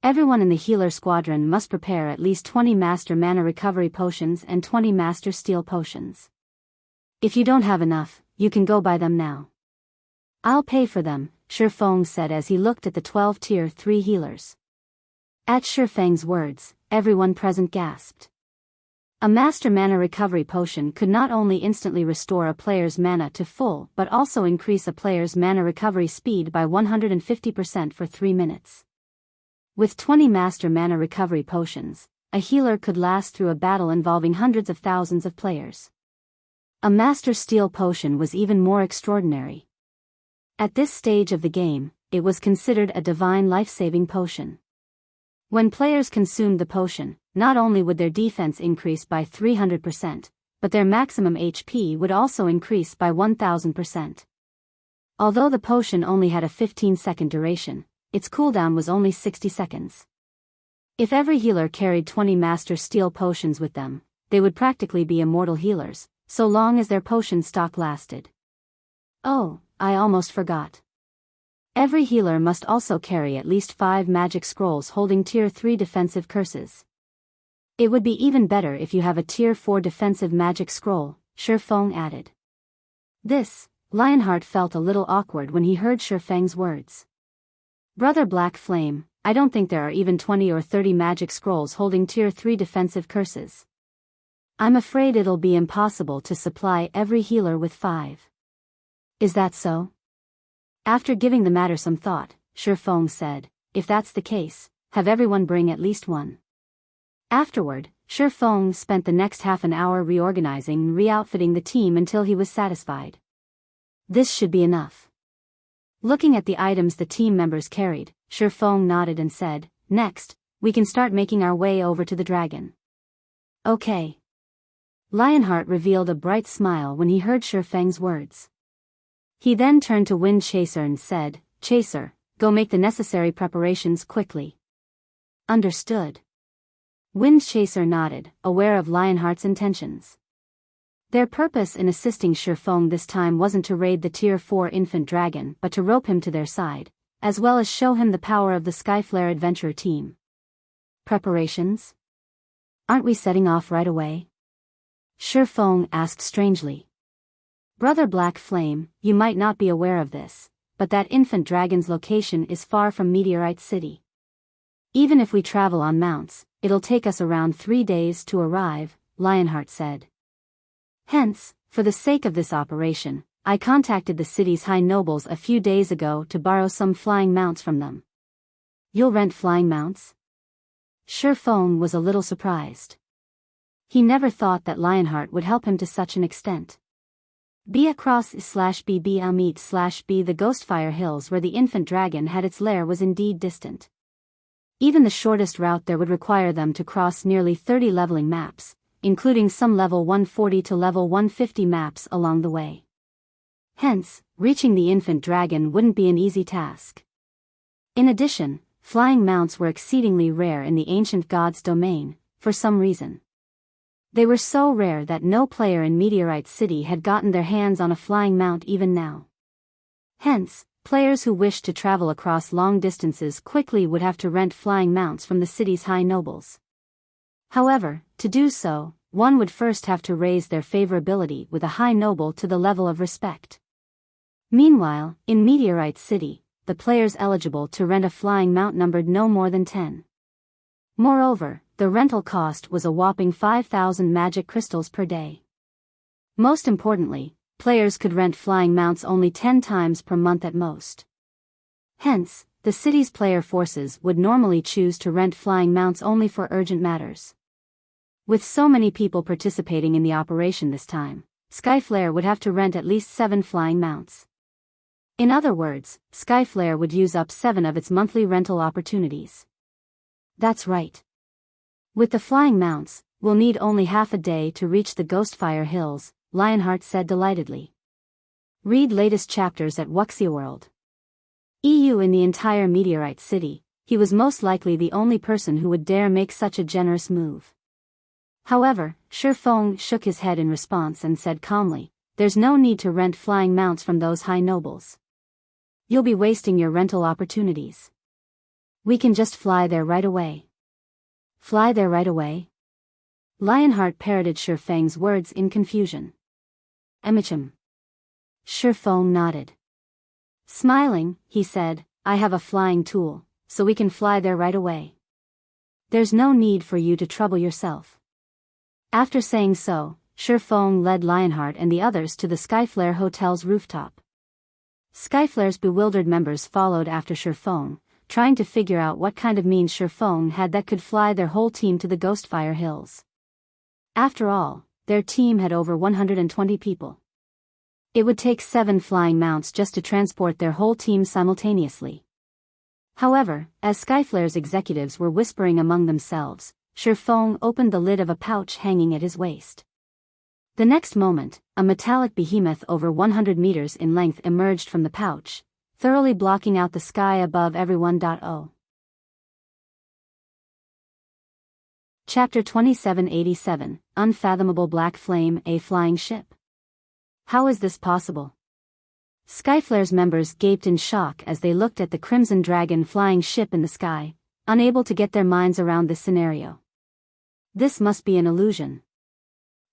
Everyone in the healer squadron must prepare at least 20 Master Mana Recovery Potions and 20 Master Steel Potions. If you don't have enough, you can go buy them now. I'll pay for them, Shi Feng said as he looked at the 12 Tier 3 healers. At Shi Feng's words, everyone present gasped. A Master Mana Recovery Potion could not only instantly restore a player's mana to full but also increase a player's mana recovery speed by 150% for 3 minutes. With 20 Master Mana Recovery Potions, a healer could last through a battle involving hundreds of thousands of players. A Master Steel Potion was even more extraordinary. At this stage of the game, it was considered a divine life-saving potion. When players consumed the potion, not only would their defense increase by 300%, but their maximum HP would also increase by 1000%. Although the potion only had a 15-second duration, its cooldown was only 60 seconds. If every healer carried 20 Master Steel Potions with them, they would practically be immortal healers, so long as their potion stock lasted. Oh, I almost forgot. Every healer must also carry at least 5 magic scrolls holding Tier 3 defensive curses. It would be even better if you have a Tier 4 defensive magic scroll, Shi Feng added. Lionheart felt a little awkward when he heard Shi Feng's words. Brother Black Flame, I don't think there are even 20 or 30 magic scrolls holding Tier 3 defensive curses. I'm afraid it'll be impossible to supply every healer with 5. Is that so? After giving the matter some thought, Shi Feng said, if that's the case, have everyone bring at least 1. Afterward, Shi Feng spent the next half an hour reorganizing and re-outfitting the team until he was satisfied. This should be enough. Looking at the items the team members carried, Shi Feng nodded and said, next, we can start making our way over to the dragon. Okay. Lionheart revealed a bright smile when he heard Shi Feng's words. He then turned to Wind Chaser and said, Chaser, go make the necessary preparations quickly. Understood. Wind Chaser nodded, aware of Lionheart's intentions. Their purpose in assisting Shi Feng this time wasn't to raid the Tier 4 infant dragon but to rope him to their side, as well as show him the power of the Skyflare adventure team. Preparations? Aren't we setting off right away? Shi Feng asked strangely. Brother Black Flame, you might not be aware of this, but that infant dragon's location is far from Meteorite City. Even if we travel on mounts, it'll take us around 3 days to arrive, Lionheart said. Hence, for the sake of this operation, I contacted the city's high nobles a few days ago to borrow some flying mounts from them. You'll rent flying mounts? Shi Feng was a little surprised. He never thought that Lionheart would help him to such an extent. B/B/B the Ghostfire Hills where the infant dragon had its lair was indeed distant. Even the shortest route there would require them to cross nearly 30 leveling maps, including some level 140 to level 150 maps along the way. Hence, reaching the infant dragon wouldn't be an easy task. In addition, flying mounts were exceedingly rare in the ancient god's domain, for some reason. They were so rare that no player in Meteorite City had gotten their hands on a flying mount even now. Hence, players who wished to travel across long distances quickly would have to rent flying mounts from the city's high nobles. However, to do so, one would first have to raise their favorability with a high noble to the level of respect. Meanwhile, in Meteorite City, the players eligible to rent a flying mount numbered no more than 10. Moreover, the rental cost was a whopping 5,000 magic crystals per day. Most importantly, players could rent flying mounts only 10 times per month at most. Hence, the city's player forces would normally choose to rent flying mounts only for urgent matters. With so many people participating in the operation this time, Skyflare would have to rent at least 7 flying mounts. In other words, Skyflare would use up 7 of its monthly rental opportunities. That's right. With the flying mounts, we'll need only half a day to reach the Ghostfire Hills, Lionheart said delightedly. Read latest chapters at Wuxia World. EU. In the entire Meteorite City, he was most likely the only person who would dare make such a generous move. However, Shifeng shook his head in response and said calmly, "There's no need to rent flying mounts from those high nobles. You'll be wasting your rental opportunities. We can just fly there right away." Fly there right away? Lionheart parroted Shifeng's words in confusion. Emichim. Shifeng nodded. Smiling, he said, "I have a flying tool, so we can fly there right away. There's no need for you to trouble yourself." After saying so, Shifeng led Lionheart and the others to the Skyflare Hotel's rooftop. Skyflare's bewildered members followed after Shifeng, trying to figure out what kind of means Shifeng had that could fly their whole team to the Ghostfire Hills. After all, their team had over 120 people. It would take 7 flying mounts just to transport their whole team simultaneously. However, as Skyflare's executives were whispering among themselves, Shifeng opened the lid of a pouch hanging at his waist. The next moment, a metallic behemoth over 100 meters in length emerged from the pouch, thoroughly blocking out the sky above everyone. Chapter 2787, Unfathomable Black Flame, a Flying Ship. How is this possible? Skyflare's members gaped in shock as they looked at the Crimson Dragon flying ship in the sky, unable to get their minds around this scenario. This must be an illusion.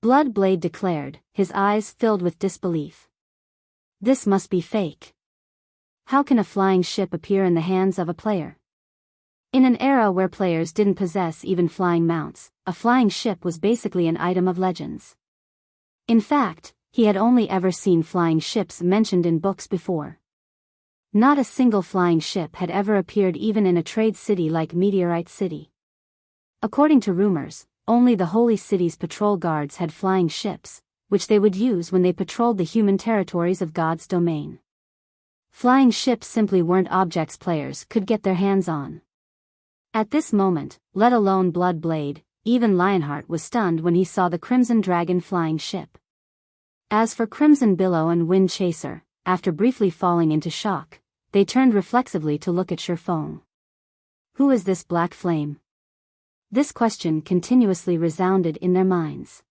Bloodblade declared, his eyes filled with disbelief. This must be fake. How can a flying ship appear in the hands of a player? In an era where players didn't possess even flying mounts, a flying ship was basically an item of legends. In fact, he had only ever seen flying ships mentioned in books before. Not a single flying ship had ever appeared even in a trade city like Meteorite City. According to rumors, only the Holy City's patrol guards had flying ships, which they would use when they patrolled the human territories of God's domain. Flying ships simply weren't objects players could get their hands on. At this moment, let alone Bloodblade, even Lionheart was stunned when he saw the Crimson Dragon flying ship. As for Crimson Billow and Wind Chaser, after briefly falling into shock, they turned reflexively to look at Shifeng. Who is this black flame? This question continuously resounded in their minds.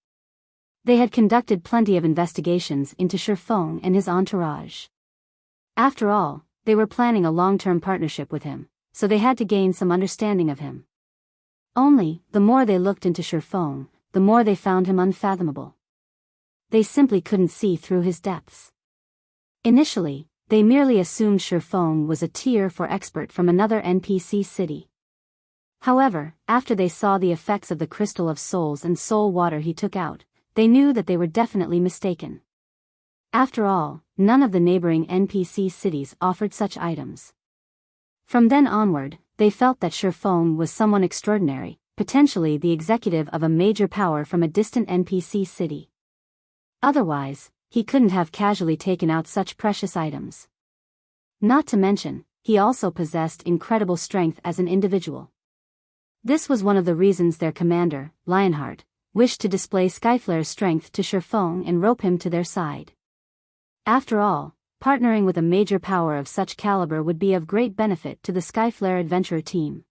They had conducted plenty of investigations into Shifeng and his entourage. After all, they were planning a long-term partnership with him, so they had to gain some understanding of him. Only, the more they looked into Shifeng, the more they found him unfathomable. They simply couldn't see through his depths. Initially, they merely assumed Shifeng was a tier 4 expert from another NPC city. However, after they saw the effects of the Crystal of Souls and soul water he took out, they knew that they were definitely mistaken. After all, none of the neighboring NPC cities offered such items. From then onward, they felt that Shifeng was someone extraordinary, potentially the executive of a major power from a distant NPC city. Otherwise, he couldn't have casually taken out such precious items. Not to mention, he also possessed incredible strength as an individual. This was one of the reasons their commander, Lionheart, wished to display Skyflare's strength to Shifeng and rope him to their side. After all, partnering with a major power of such caliber would be of great benefit to the Skyflare adventurer team.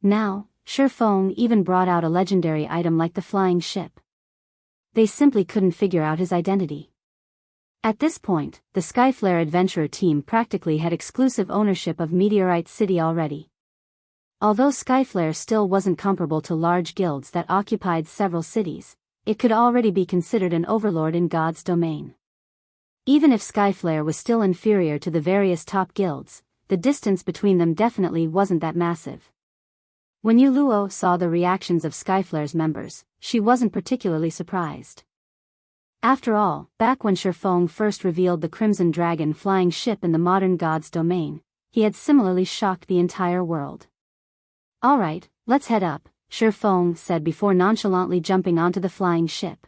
Now, Shifeng even brought out a legendary item like the flying ship. They simply couldn't figure out his identity. At this point, the Skyflare adventurer team practically had exclusive ownership of Meteorite City already. Although Skyflare still wasn't comparable to large guilds that occupied several cities, it could already be considered an overlord in God's domain. Even if Skyflare was still inferior to the various top guilds, the distance between them definitely wasn't that massive. When Yu Luo saw the reactions of Skyflare's members, she wasn't particularly surprised. After all, back when Shifeng first revealed the Crimson Dragon flying ship in the modern God's domain, he had similarly shocked the entire world. "Alright, let's head up," Shifeng said before nonchalantly jumping onto the flying ship.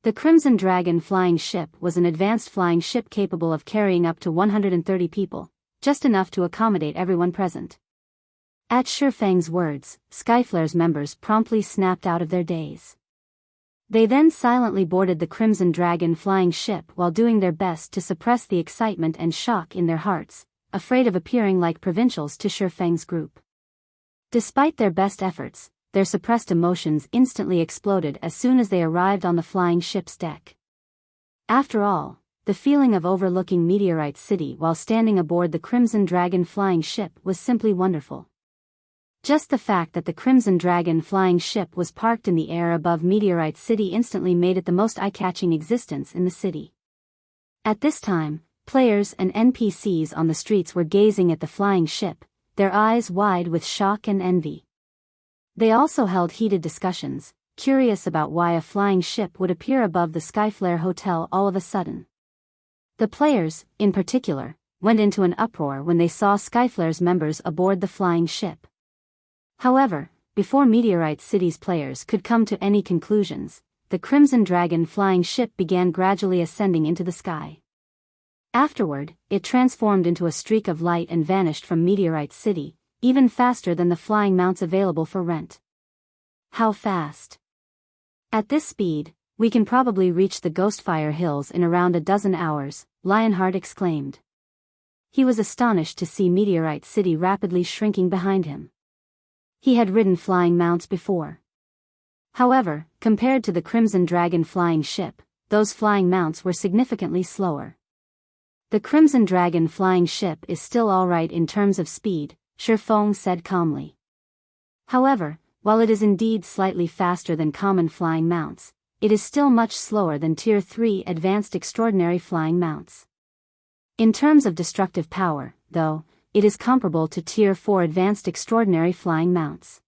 The Crimson Dragon flying ship was an advanced flying ship capable of carrying up to 130 people, just enough to accommodate everyone present. At Shifeng's words, Skyflare's members promptly snapped out of their daze. They then silently boarded the Crimson Dragon flying ship while doing their best to suppress the excitement and shock in their hearts, afraid of appearing like provincials to Shifeng's group. Despite their best efforts, their suppressed emotions instantly exploded as soon as they arrived on the flying ship's deck. After all, the feeling of overlooking Meteorite City while standing aboard the Crimson Dragon flying ship was simply wonderful. Just the fact that the Crimson Dragon flying ship was parked in the air above Meteorite City instantly made it the most eye-catching existence in the city. At this time, players and NPCs on the streets were gazing at the flying ship, their eyes wide with shock and envy. They also held heated discussions, curious about why a flying ship would appear above the Skyflare Hotel all of a sudden. The players, in particular, went into an uproar when they saw Skyflare's members aboard the flying ship. However, before Meteorite City's players could come to any conclusions, the Crimson Dragon flying ship began gradually ascending into the sky. Afterward, it transformed into a streak of light and vanished from Meteorite City, even faster than the flying mounts available for rent. How fast? At this speed, we can probably reach the Ghostfire Hills in around a dozen hours, Lionheart exclaimed. He was astonished to see Meteorite City rapidly shrinking behind him. He had ridden flying mounts before. However, compared to the Crimson Dragon flying ship, those flying mounts were significantly slower. The Crimson Dragon flying ship is still alright in terms of speed, Shifeng said calmly. However, while it is indeed slightly faster than common flying mounts, it is still much slower than Tier 3 advanced extraordinary flying mounts. In terms of destructive power, though, it is comparable to Tier 4 advanced extraordinary flying mounts.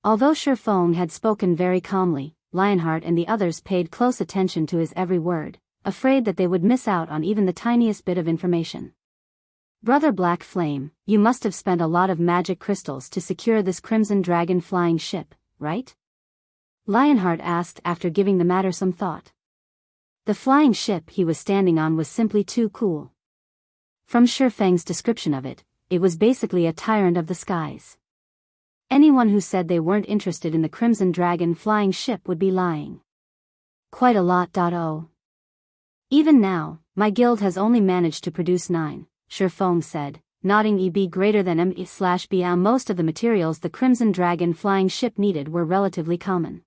Although Shifeng had spoken very calmly, Lionheart and the others paid close attention to his every word, afraid that they would miss out on even the tiniest bit of information. "Brother Black Flame, you must have spent a lot of magic crystals to secure this Crimson Dragon flying ship, right?" Lionheart asked after giving the matter some thought. The flying ship he was standing on was simply too cool. From Shifeng's description of it, it was basically a tyrant of the skies. Anyone who said they weren't interested in the Crimson Dragon flying ship would be lying. Quite a lot. Even now, my guild has only managed to produce 9, Shifeng said, nodding EB greater than M/Biyao. Most of the materials the Crimson Dragon flying ship needed were relatively common.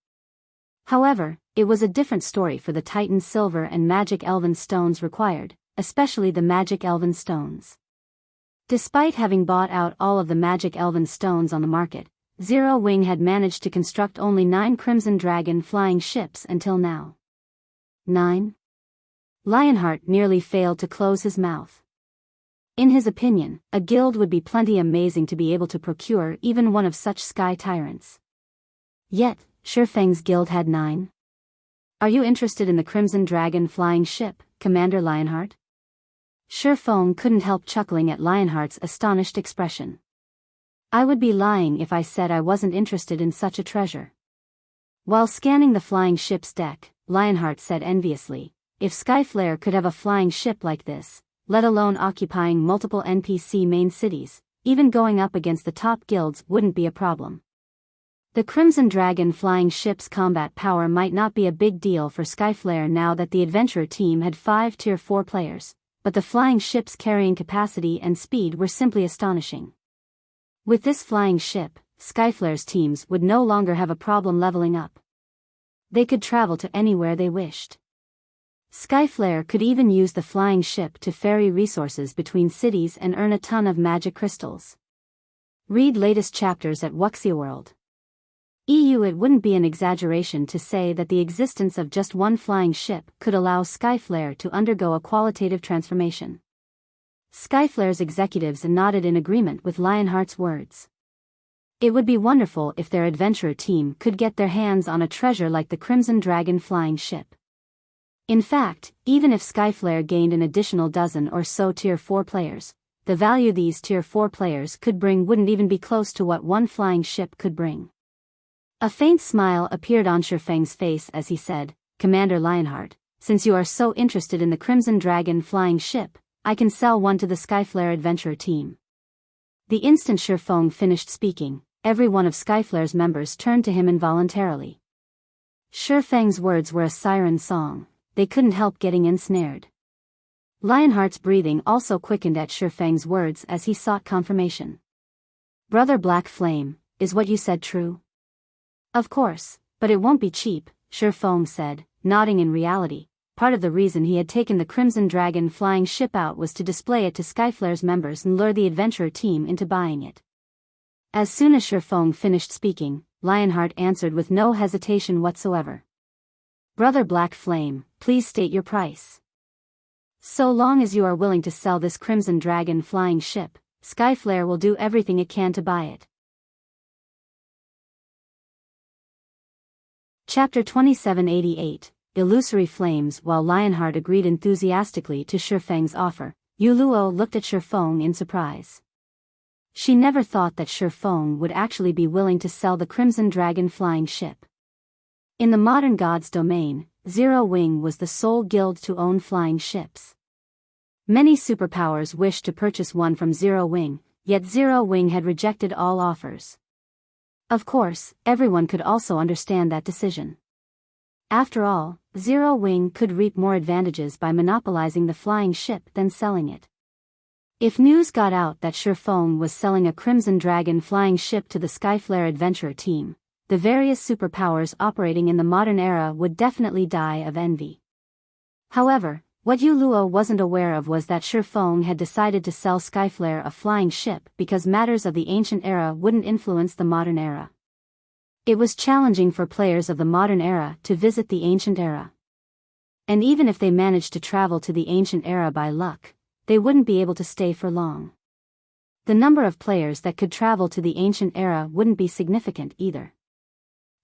However, it was a different story for the Titan Silver and Magic Elven stones required, especially the Magic Elven stones. Despite having bought out all of the Magic Elven stones on the market, Zero Wing had managed to construct only 9 Crimson Dragon flying ships until now. 9? Lionheart nearly failed to close his mouth. In his opinion, a guild would be plenty amazing to be able to procure even one of such sky tyrants. Yet, Shifeng's guild had 9. "Are you interested in the Crimson Dragon flying ship, Commander Lionheart?" Shifeng couldn't help chuckling at Lionheart's astonished expression. "I would be lying if I said I wasn't interested in such a treasure." While scanning the flying ship's deck, Lionheart said enviously, "If Skyflare could have a flying ship like this, let alone occupying multiple NPC main cities, even going up against the top guilds wouldn't be a problem. The Crimson Dragon flying ship's combat power might not be a big deal for Skyflare now that the adventurer team had 5 Tier 4 players, but the flying ship's carrying capacity and speed were simply astonishing. With this flying ship, Skyflare's teams would no longer have a problem leveling up. They could travel to anywhere they wished. Skyflare could even use the flying ship to ferry resources between cities and earn a ton of magic crystals. Read latest chapters at Wuxia World. It wouldn't be an exaggeration to say that the existence of just one flying ship could allow Skyflare to undergo a qualitative transformation. Skyflare's executives nodded in agreement with Lionheart's words. It would be wonderful if their adventurer team could get their hands on a treasure like the Crimson Dragon flying ship. In fact, even if Skyflare gained an additional dozen or so Tier 4 players, the value these Tier 4 players could bring wouldn't even be close to what one flying ship could bring. A faint smile appeared on Shifeng's face as he said, "Commander Lionheart, since you are so interested in the Crimson Dragon flying ship, I can sell one to the Skyflare adventurer team." The instant Shifeng finished speaking, every one of Skyflare's members turned to him involuntarily. Shifeng's words were a siren song, they couldn't help getting ensnared. Lionheart's breathing also quickened at Shifeng's words as he sought confirmation. "Brother Black Flame, is what you said true?" "Of course, but it won't be cheap," Shifeng said, nodding. In reality, part of the reason he had taken the Crimson Dragon flying ship out was to display it to Skyflare's members and lure the adventurer team into buying it. As soon as Shifeng finished speaking, Lionheart answered with no hesitation whatsoever. "Brother Black Flame, please state your price." "So long as you are willing to sell this Crimson Dragon flying ship, Skyflare will do everything it can to buy it." Chapter 2788, Illusory Flames. While Lionheart agreed enthusiastically to Shifeng's offer, Yuluo looked at Shifeng in surprise. She never thought that Shifeng would actually be willing to sell the Crimson Dragon flying ship. In the modern God's domain, Zero Wing was the sole guild to own flying ships. Many superpowers wished to purchase one from Zero Wing, yet Zero Wing had rejected all offers. Of course, everyone could also understand that decision. After all, Zero Wing could reap more advantages by monopolizing the flying ship than selling it. If news got out that Shifeng was selling a Crimson Dragon flying ship to the Skyflare adventurer team, the various superpowers operating in the modern era would definitely die of envy. However, what Yuluo wasn't aware of was that Shifeng had decided to sell Skyflare a flying ship because matters of the ancient era wouldn't influence the modern era. It was challenging for players of the modern era to visit the ancient era. And even if they managed to travel to the ancient era by luck, they wouldn't be able to stay for long. The number of players that could travel to the ancient era wouldn't be significant either.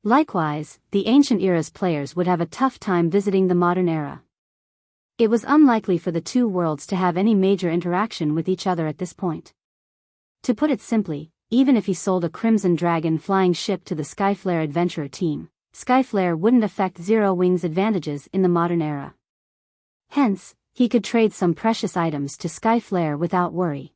Likewise, the ancient era's players would have a tough time visiting the modern era. It was unlikely for the two worlds to have any major interaction with each other at this point. To put it simply, even if he sold a Crimson Dragon flying ship to the Skyflare adventurer team, Skyflare wouldn't affect Zero Wing's advantages in the modern era. Hence, he could trade some precious items to Skyflare without worry.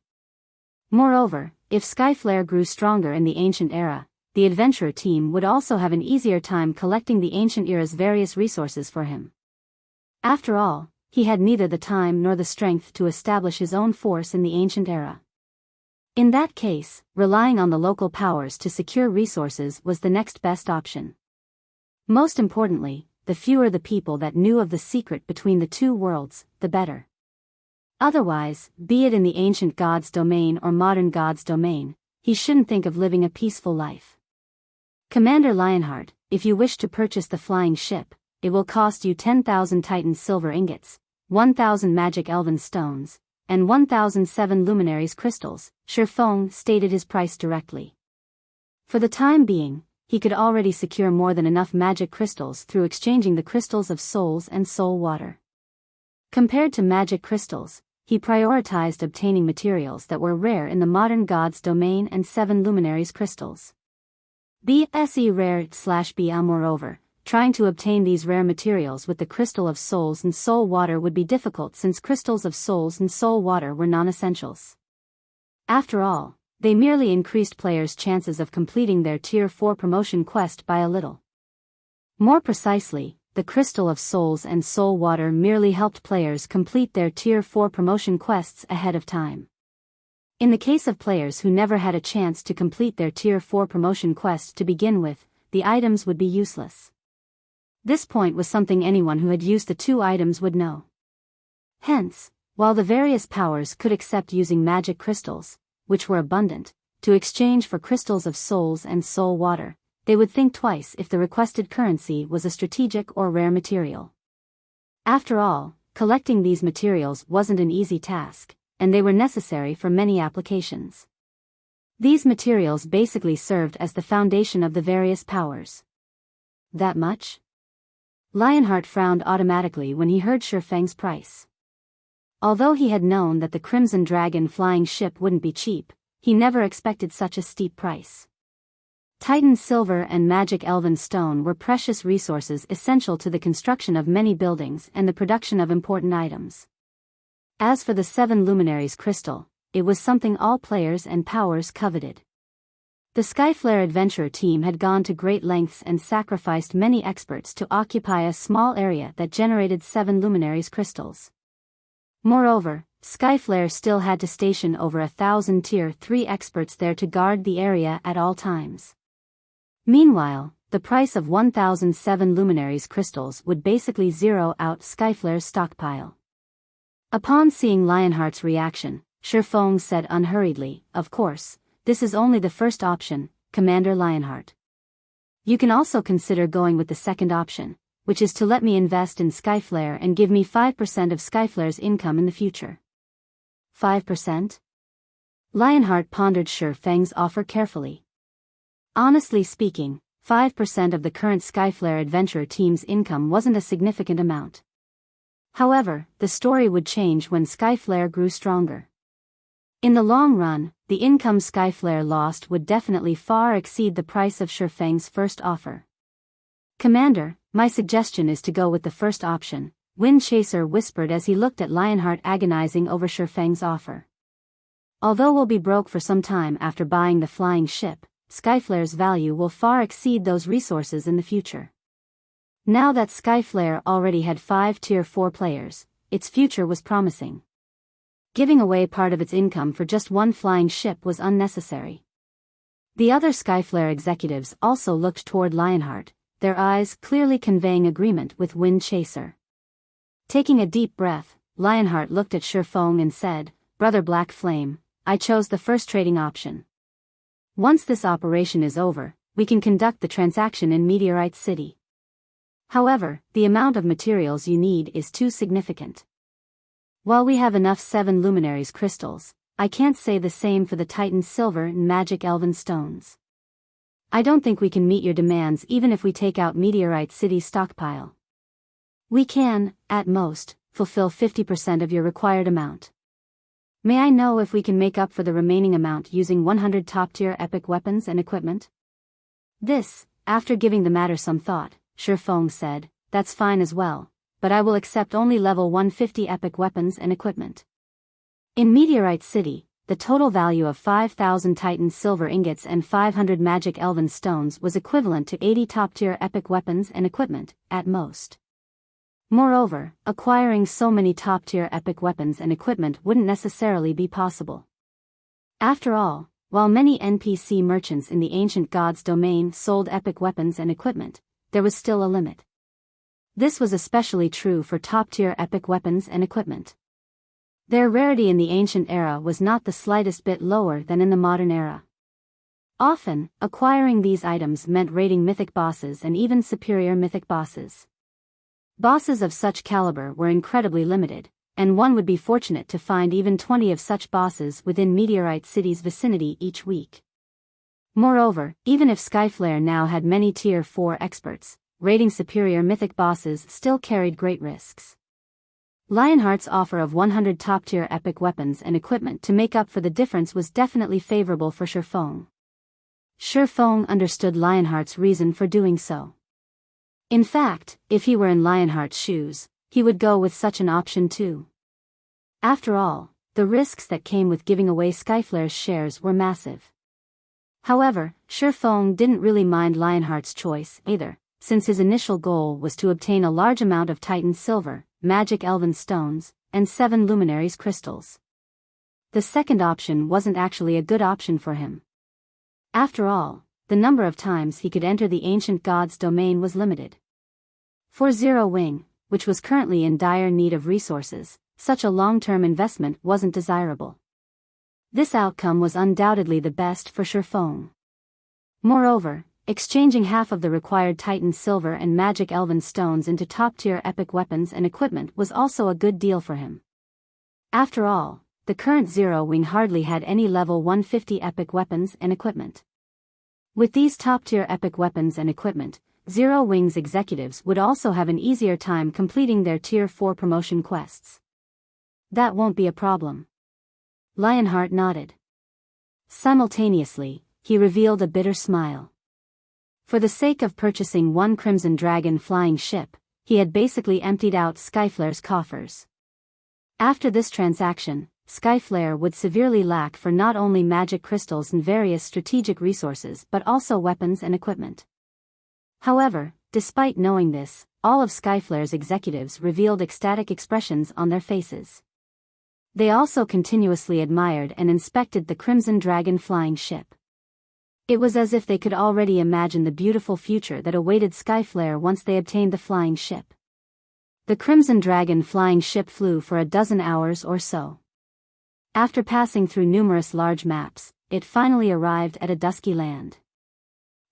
Moreover, if Skyflare grew stronger in the ancient era, the adventurer team would also have an easier time collecting the ancient era's various resources for him. After all, he had neither the time nor the strength to establish his own force in the ancient era. In that case, relying on the local powers to secure resources was the next best option. Most importantly, the fewer the people that knew of the secret between the two worlds, the better. Otherwise, be it in the ancient God's domain or modern God's domain, he shouldn't think of living a peaceful life. "Commander Lionheart, if you wish to purchase the flying ship, it will cost you 10,000 Titan silver ingots, 1,000 magic elven stones, and 1,007 luminaries crystals," Shifeng stated his price directly. For the time being, he could already secure more than enough magic crystals through exchanging the crystals of souls and soul water. Compared to magic crystals, he prioritized obtaining materials that were rare in the modern God's domain and 7 luminaries crystals. BSE rare/Biyao. Moreover, trying to obtain these rare materials with the crystal of souls and soul water would be difficult since crystals of souls and soul water were non-essentials. After all, they merely increased players' chances of completing their Tier 4 promotion quest by a little. More precisely, the Crystal of Souls and Soul Water merely helped players complete their Tier 4 promotion quests ahead of time. In the case of players who never had a chance to complete their Tier 4 promotion quest to begin with, the items would be useless. This point was something anyone who had used the two items would know. Hence, while the various powers could accept using magic crystals, which were abundant, to exchange for crystals of souls and soul water, they would think twice if the requested currency was a strategic or rare material. After all, collecting these materials wasn't an easy task, and they were necessary for many applications. These materials basically served as the foundation of the various powers. That much? Lionheart frowned automatically when he heard Shifeng's price. Although he had known that the Crimson Dragon flying ship wouldn't be cheap, he never expected such a steep price. Titan silver and magic elven stone were precious resources essential to the construction of many buildings and the production of important items. As for the 7 luminaries crystal, it was something all players and powers coveted. The Skyflare adventurer team had gone to great lengths and sacrificed many experts to occupy a small area that generated 7 luminaries crystals. Moreover, Skyflare still had to station over 1,000 Tier 3 experts there to guard the area at all times. Meanwhile, the price of 1,007 luminaries crystals would basically zero out Skyflare's stockpile. Upon seeing Lionheart's reaction, Shifeng said unhurriedly, "Of course, this is only the first option, Commander Lionheart. You can also consider going with the second option, which is to let me invest in Skyflare and give me 5% of Skyflare's income in the future." 5%? Lionheart pondered Shifeng's offer carefully. Honestly speaking, 5% of the current Skyflare adventurer team's income wasn't a significant amount. However, the story would change when Skyflare grew stronger. In the long run, the income Skyflare lost would definitely far exceed the price of Shifeng's first offer. "Commander, my suggestion is to go with the first option," Wind Chaser whispered as he looked at Lionheart agonizing over Shifeng's offer. "Although we'll be broke for some time after buying the flying ship, Skyflare's value will far exceed those resources in the future." Now that Skyflare already had 5 Tier 4 players, its future was promising. Giving away part of its income for just one flying ship was unnecessary. The other Skyflare executives also looked toward Lionheart, their eyes clearly conveying agreement with Wind Chaser. Taking a deep breath, Lionheart looked at Shifeng and said, "Brother Black Flame, I chose the first trading option. Once this operation is over, we can conduct the transaction in Meteorite City. However, the amount of materials you need is too significant. While we have enough 7 luminaries crystals, I can't say the same for the Titan silver and magic elven stones. I don't think we can meet your demands even if we take out Meteorite City's stockpile. We can, at most, fulfill 50% of your required amount. May I know if we can make up for the remaining amount using 100 top-tier epic weapons and equipment?" This, after giving the matter some thought, Shifeng said, "That's fine as well, but I will accept only level 150 epic weapons and equipment. In Meteorite City, the total value of 5,000 Titan silver ingots and 500 magic elven stones was equivalent to 80 top-tier epic weapons and equipment, at most. Moreover, acquiring so many top-tier epic weapons and equipment wouldn't necessarily be possible. After all, while many NPC merchants in the ancient gods' domain sold epic weapons and equipment, there was still a limit. This was especially true for top-tier epic weapons and equipment. Their rarity in the ancient era was not the slightest bit lower than in the modern era. Often, acquiring these items meant raiding mythic bosses and even superior mythic bosses. Bosses of such caliber were incredibly limited, and one would be fortunate to find even 20 of such bosses within Meteorite City's vicinity each week. Moreover, even if Skyflare now had many Tier 4 experts, raiding superior mythic bosses still carried great risks. Lionheart's offer of 100 top-tier epic weapons and equipment to make up for the difference was definitely favorable for Shifeng. Shifeng understood Lionheart's reason for doing so. In fact, if he were in Lionheart's shoes, he would go with such an option too. After all, the risks that came with giving away Skyflare's shares were massive. However, Shifeng didn't really mind Lionheart's choice either, since his initial goal was to obtain a large amount of Titan silver, magic elven stones, and 7 luminaries crystals. The second option wasn't actually a good option for him. After all, the number of times he could enter the ancient god's domain was limited. For Zero Wing, which was currently in dire need of resources, such a long-term investment wasn't desirable. This outcome was undoubtedly the best for Shifeng. Moreover, exchanging half of the required Titan silver and magic elven stones into top-tier epic weapons and equipment was also a good deal for him. After all, the current Zero Wing hardly had any level 150 epic weapons and equipment. With these top-tier epic weapons and equipment, Zero Wing's executives would also have an easier time completing their Tier 4 promotion quests. That won't be a problem. Lionheart nodded. Simultaneously, he revealed a bitter smile. For the sake of purchasing one Crimson Dragon flying ship, he had basically emptied out Skyflare's coffers. After this transaction, Skyflare would severely lack for not only magic crystals and various strategic resources but also weapons and equipment. However, despite knowing this, all of Skyflare's executives revealed ecstatic expressions on their faces. They also continuously admired and inspected the Crimson Dragon flying ship. It was as if they could already imagine the beautiful future that awaited Skyflare once they obtained the flying ship. The Crimson Dragon flying ship flew for a dozen hours or so. After passing through numerous large maps, it finally arrived at a dusky land.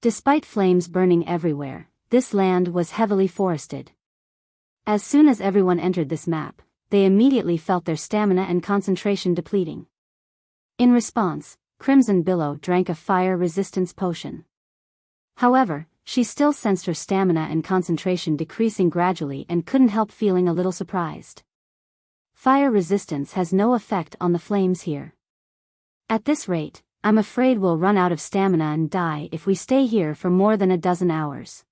Despite flames burning everywhere, this land was heavily forested. As soon as everyone entered this map, they immediately felt their stamina and concentration depleting. In response, Crimson Billow drank a fire resistance potion. However, she still sensed her stamina and concentration decreasing gradually and couldn't help feeling a little surprised. Fire resistance has no effect on the flames here. At this rate, I'm afraid we'll run out of stamina and die if we stay here for more than a dozen hours.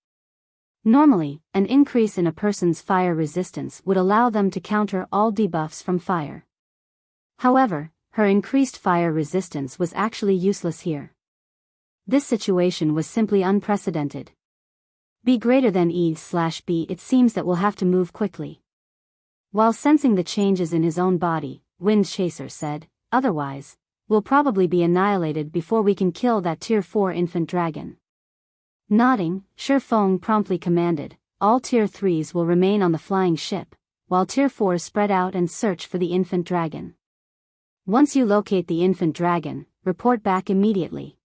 Normally, an increase in a person's fire resistance would allow them to counter all debuffs from fire. However, her increased fire resistance was actually useless here. This situation was simply unprecedented. B greater than E/B. It seems that we'll have to move quickly. While sensing the changes in his own body, Wind Chaser said, otherwise, we'll probably be annihilated before we can kill that Tier 4 infant dragon. Nodding, Shifeng promptly commanded, all Tier 3s will remain on the flying ship, while Tier 4s spread out and search for the infant dragon. Once you locate the infant dragon, report back immediately.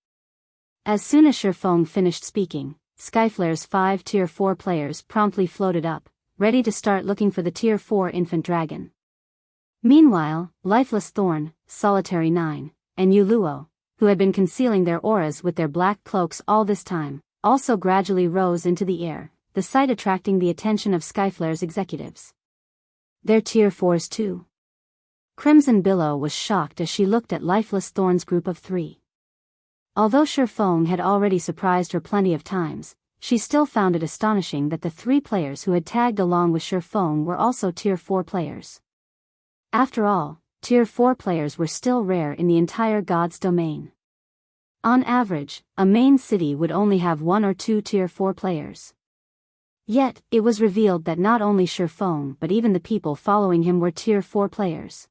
As soon as Shifeng finished speaking, Skyflare's 5 Tier 4 players promptly floated up, ready to start looking for the Tier 4 infant dragon. Meanwhile, Lifeless Thorn, Solitary 9, and Yuluo, who had been concealing their auras with their black cloaks all this time, also gradually rose into the air, the sight attracting the attention of Skyflare's executives. They're Tier 4s too. Crimson Billow was shocked as she looked at Lifeless Thorn's group of 3. Although Shifeng had already surprised her plenty of times, she still found it astonishing that the 3 players who had tagged along with Shifeng were also Tier 4 players. After all, Tier 4 players were still rare in the entire God's domain. On average, a main city would only have 1 or 2 Tier 4 players. Yet, it was revealed that not only Shifeng but even the people following him were Tier 4 players.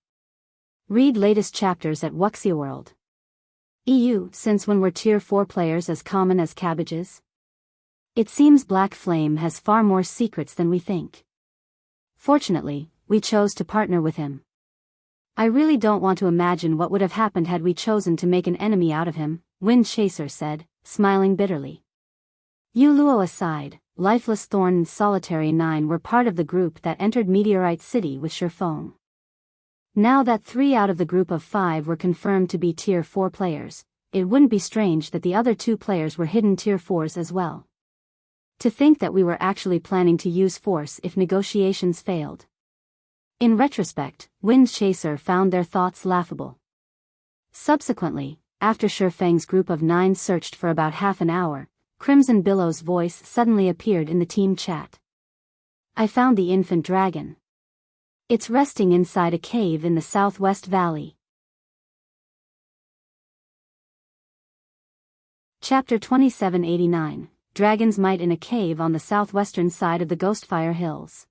Read latest chapters at Wuxia World. EU. Since when were Tier 4 players as common as cabbages? It seems Black Flame has far more secrets than we think. Fortunately, we chose to partner with him. I really don't want to imagine what would have happened had we chosen to make an enemy out of him, Wind Chaser said, smiling bitterly. Yuluo aside, Lifeless Thorn and Solitary 9 were part of the group that entered Meteorite City with Shifeng. Now that 3 out of the group of 5 were confirmed to be Tier 4 players, it wouldn't be strange that the other 2 players were hidden Tier 4s as well. To think that we were actually planning to use force if negotiations failed. In retrospect, Wind Chaser found their thoughts laughable. Subsequently, after Shifeng's group of 9 searched for about half an hour, Crimson Billow's voice suddenly appeared in the team chat. I found the infant dragon. It's resting inside a cave in the southwest valley. Chapter 2789, Dragon's Might in a Cave on the southwestern side of the Ghostfire Hills.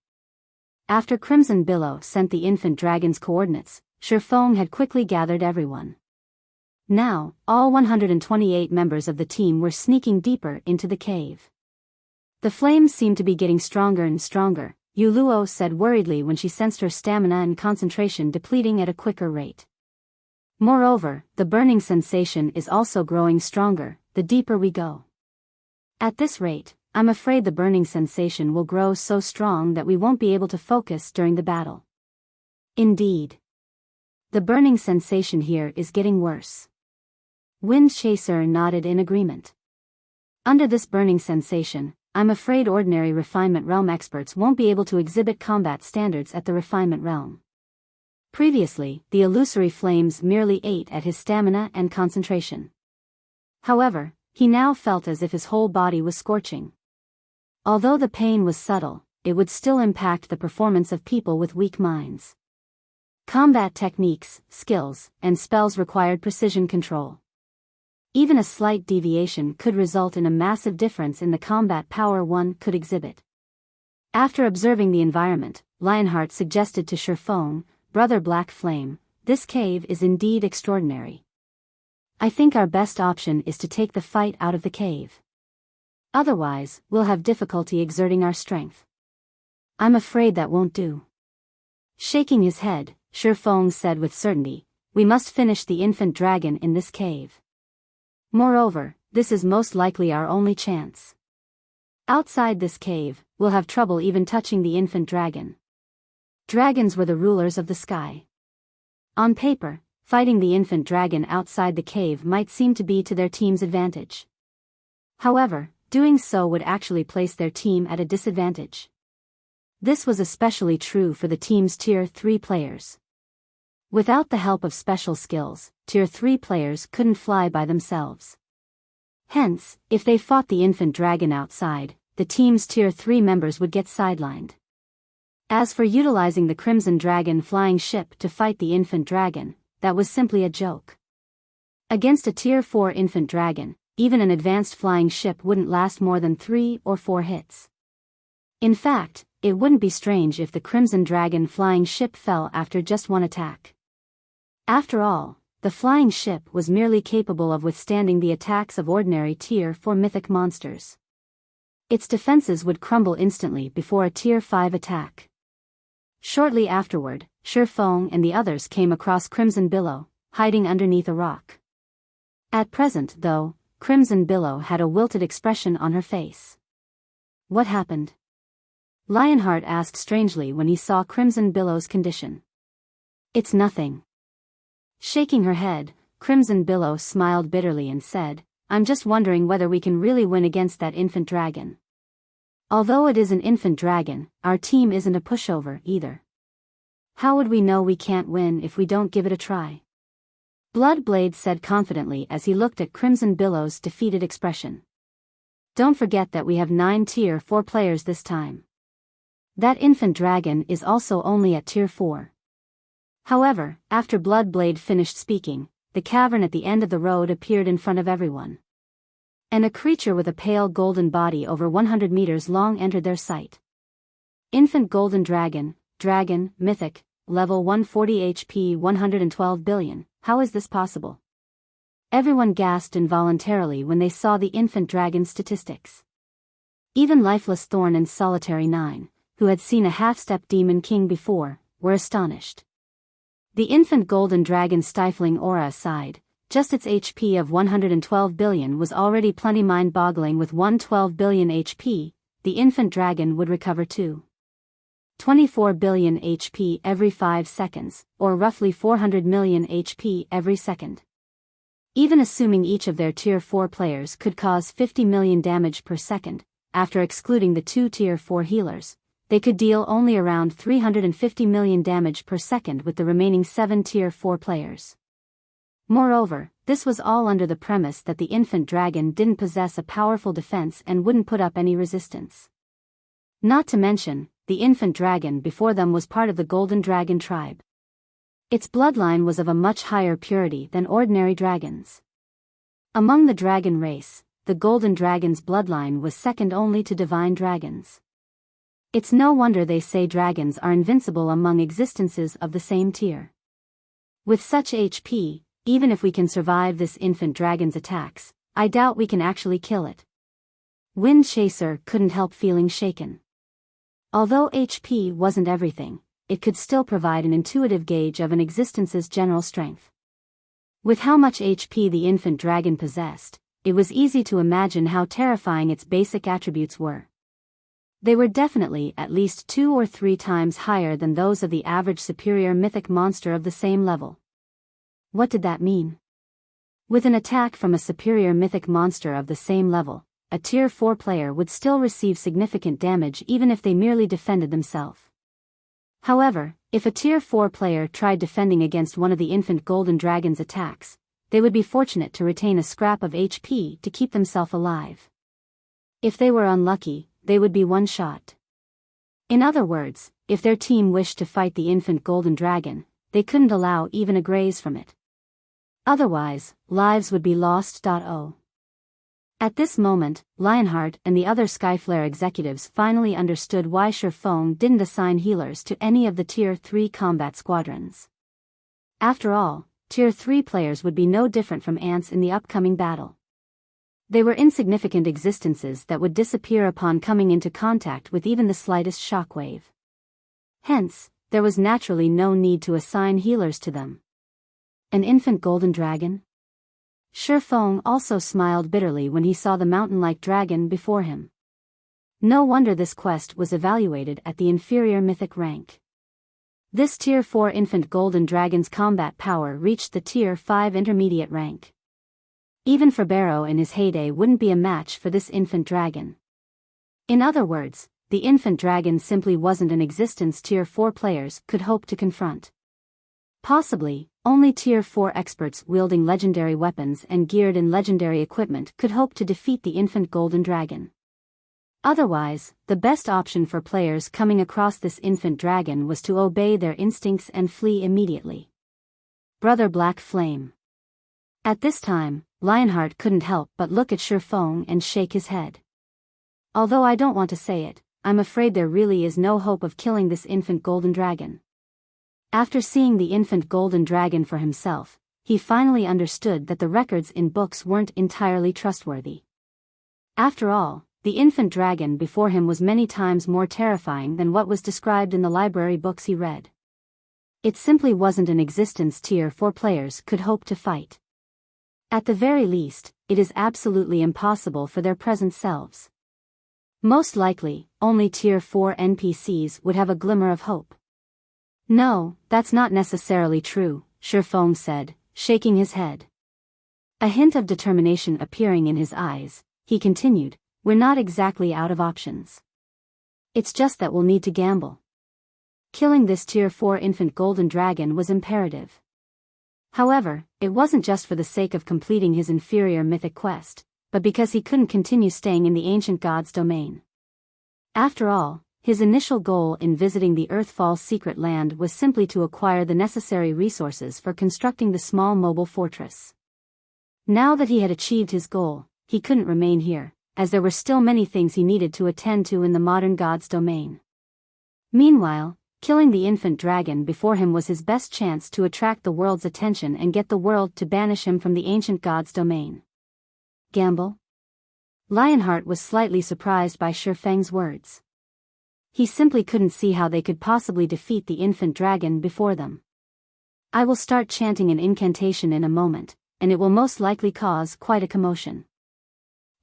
After Crimson Billow sent the infant dragon's coordinates, Shifeng had quickly gathered everyone. Now, all 128 members of the team were sneaking deeper into the cave. The flames seemed to be getting stronger and stronger, Yuluo said worriedly when she sensed her stamina and concentration depleting at a quicker rate. Moreover, the burning sensation is also growing stronger, the deeper we go. At this rate, I'm afraid the burning sensation will grow so strong that we won't be able to focus during the battle. Indeed. The burning sensation here is getting worse. Wind Chaser nodded in agreement. Under this burning sensation, I'm afraid ordinary Refinement Realm experts won't be able to exhibit combat standards at the Refinement Realm. Previously, the illusory flames merely ate at his stamina and concentration. However, he now felt as if his whole body was scorching. Although the pain was subtle, it would still impact the performance of people with weak minds. Combat techniques, skills, and spells required precision control. Even a slight deviation could result in a massive difference in the combat power one could exhibit. After observing the environment, Lionheart suggested to Shifeng, "Brother Black Flame, this cave is indeed extraordinary. I think our best option is to take the fight out of the cave. Otherwise, we'll have difficulty exerting our strength." "I'm afraid that won't do." Shaking his head, Shifeng said with certainty, "We must finish the infant dragon in this cave. Moreover, this is most likely our only chance. Outside this cave, we'll have trouble even touching the infant dragon." Dragons were the rulers of the sky. On paper, fighting the infant dragon outside the cave might seem to be to their team's advantage. However, doing so would actually place their team at a disadvantage. This was especially true for the team's Tier 3 players. Without the help of special skills, Tier 3 players couldn't fly by themselves. Hence, if they fought the infant dragon outside, the team's Tier 3 members would get sidelined. As for utilizing the Crimson Dragon flying ship to fight the infant dragon, that was simply a joke. Against a Tier 4 infant dragon, even an advanced flying ship wouldn't last more than 3 or 4 hits. In fact, it wouldn't be strange if the Crimson Dragon flying ship fell after just one attack. After all, the flying ship was merely capable of withstanding the attacks of ordinary Tier 4 mythic monsters. Its defenses would crumble instantly before a Tier 5 attack. Shortly afterward, Shifeng and the others came across Crimson Billow, hiding underneath a rock. At present, though, Crimson Billow had a wilted expression on her face. "What happened?" Lionheart asked strangely when he saw Crimson Billow's condition. "It's nothing." Shaking her head, Crimson Billow smiled bitterly and said, "I'm just wondering whether we can really win against that infant dragon. Although it is an infant dragon, our team isn't a pushover either. How would we know we can't win if we don't give it a try?" Bloodblade said confidently as he looked at Crimson Billow's defeated expression. "Don't forget that we have 9 Tier 4 players this time. That infant dragon is also only at Tier 4. However, after Bloodblade finished speaking, the cavern at the end of the road appeared in front of everyone. And a creature with a pale golden body over 100 meters long entered their sight. Infant Golden Dragon, Dragon, Mythic, Level 140 HP 112 billion, how is this possible? Everyone gasped involuntarily when they saw the infant dragon statistics. Even Lifeless Thorn and Solitary 9, who had seen a half-step Demon King before, were astonished. The infant golden dragon's stifling aura aside, just its HP of 112 billion was already plenty mind-boggling. With 112 billion HP, the infant dragon would recover 24 billion HP every 5 seconds, or roughly 400 million HP every second. Even assuming each of their Tier 4 players could cause 50 million damage per second, after excluding the 2 Tier 4 healers, they could deal only around 350 million damage per second with the remaining 7 Tier 4 players. Moreover, this was all under the premise that the infant dragon didn't possess a powerful defense and wouldn't put up any resistance. Not to mention, the infant dragon before them was part of the Golden Dragon tribe. Its bloodline was of a much higher purity than ordinary dragons. Among the dragon race, the Golden Dragon's bloodline was second only to divine dragons. It's no wonder they say dragons are invincible among existences of the same tier. With such HP, even if we can survive this infant dragon's attacks, I doubt we can actually kill it. Wind Chaser couldn't help feeling shaken. Although HP wasn't everything, it could still provide an intuitive gauge of an existence's general strength. With how much HP the infant dragon possessed, it was easy to imagine how terrifying its basic attributes were. They were definitely at least 2 or 3 times higher than those of the average superior mythic monster of the same level. What did that mean? With an attack from a superior mythic monster of the same level, a Tier 4 player would still receive significant damage even if they merely defended themselves. However, if a Tier 4 player tried defending against one of the infant golden dragon's attacks, they would be fortunate to retain a scrap of HP to keep themselves alive. If they were unlucky, they would be one-shot. In other words, if their team wished to fight the infant golden dragon, they couldn't allow even a graze from it. Otherwise, lives would be lost. At this moment, Lionheart and the other Skyflare executives finally understood why Shifeng didn't assign healers to any of the Tier 3 combat squadrons. After all, Tier 3 players would be no different from ants in the upcoming battle. They were insignificant existences that would disappear upon coming into contact with even the slightest shockwave. Hence, there was naturally no need to assign healers to them. An infant golden dragon? Shifeng also smiled bitterly when he saw the mountain-like dragon before him. No wonder this quest was evaluated at the inferior mythic rank. This Tier 4 infant golden dragon's combat power reached the Tier 5 intermediate rank. Even for Biyao in his heyday wouldn't be a match for this infant dragon. In other words, the infant dragon simply wasn't an existence Tier 4 players could hope to confront. Possibly, only Tier 4 experts wielding legendary weapons and geared in legendary equipment could hope to defeat the infant golden dragon. Otherwise, the best option for players coming across this infant dragon was to obey their instincts and flee immediately. Brother Black Flame. At this time, Lionheart couldn't help but look at Shifeng and shake his head. Although I don't want to say it, I'm afraid there really is no hope of killing this infant golden dragon. After seeing the infant golden dragon for himself, he finally understood that the records in books weren't entirely trustworthy. After all, the infant dragon before him was many times more terrifying than what was described in the library books he read. It simply wasn't an existence Tier 4 players could hope to fight. At the very least, it is absolutely impossible for their present selves. Most likely, only Tier 4 NPCs would have a glimmer of hope. No, that's not necessarily true, Shifeng said, shaking his head. A hint of determination appearing in his eyes, he continued, we're not exactly out of options. It's just that we'll need to gamble. Killing this Tier 4 infant golden dragon was imperative. However, it wasn't just for the sake of completing his inferior mythic quest, but because he couldn't continue staying in the ancient god's domain. After all, his initial goal in visiting the Earthfall's secret land was simply to acquire the necessary resources for constructing the small mobile fortress. Now that he had achieved his goal, he couldn't remain here, as there were still many things he needed to attend to in the modern god's domain. Meanwhile, killing the infant dragon before him was his best chance to attract the world's attention and get the world to banish him from the ancient god's domain. Gamble? Lionheart was slightly surprised by Shifeng's words. He simply couldn't see how they could possibly defeat the infant dragon before them. I will start chanting an incantation in a moment, and it will most likely cause quite a commotion.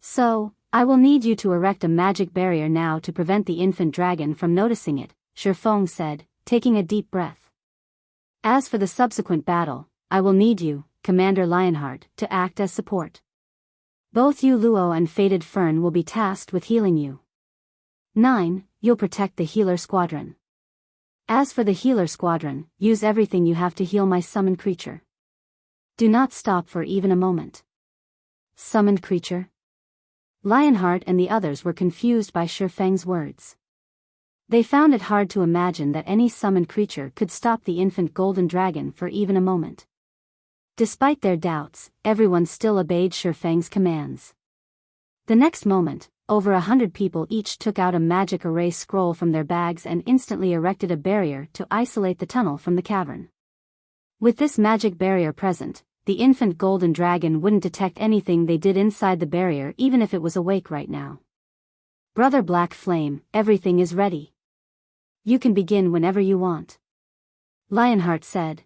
So, I will need you to erect a magic barrier now to prevent the infant dragon from noticing it, Shifeng said, taking a deep breath. As for the subsequent battle, I will need you, Commander Lionheart, to act as support. Both you Luo and Faded Fern will be tasked with healing you. 9. You'll protect the healer squadron. As for the healer squadron, use everything you have to heal my summoned creature. Do not stop for even a moment. Summoned creature? Lionheart and the others were confused by Shifeng's words. They found it hard to imagine that any summoned creature could stop the infant golden dragon for even a moment. Despite their doubts, everyone still obeyed Shifeng's commands. The next moment, over 100 people each took out a magic array scroll from their bags and instantly erected a barrier to isolate the tunnel from the cavern. With this magic barrier present, the infant golden dragon wouldn't detect anything they did inside the barrier even if it was awake right now. Brother Black Flame, everything is ready. You can begin whenever you want. Lionheart said.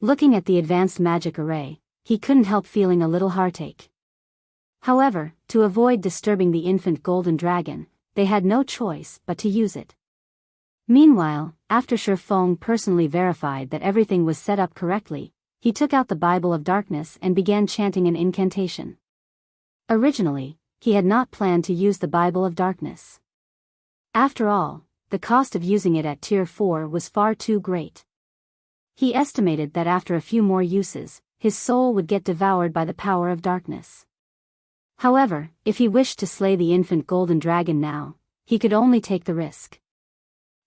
Looking at the advanced magic array, he couldn't help feeling a little heartache. However, to avoid disturbing the infant golden dragon, they had no choice but to use it. Meanwhile, after Shifeng personally verified that everything was set up correctly, he took out the Bible of Darkness and began chanting an incantation. Originally, he had not planned to use the Bible of Darkness. After all, the cost of using it at Tier 4 was far too great. He estimated that after a few more uses, his soul would get devoured by the power of darkness. However, if he wished to slay the infant golden dragon now, he could only take the risk.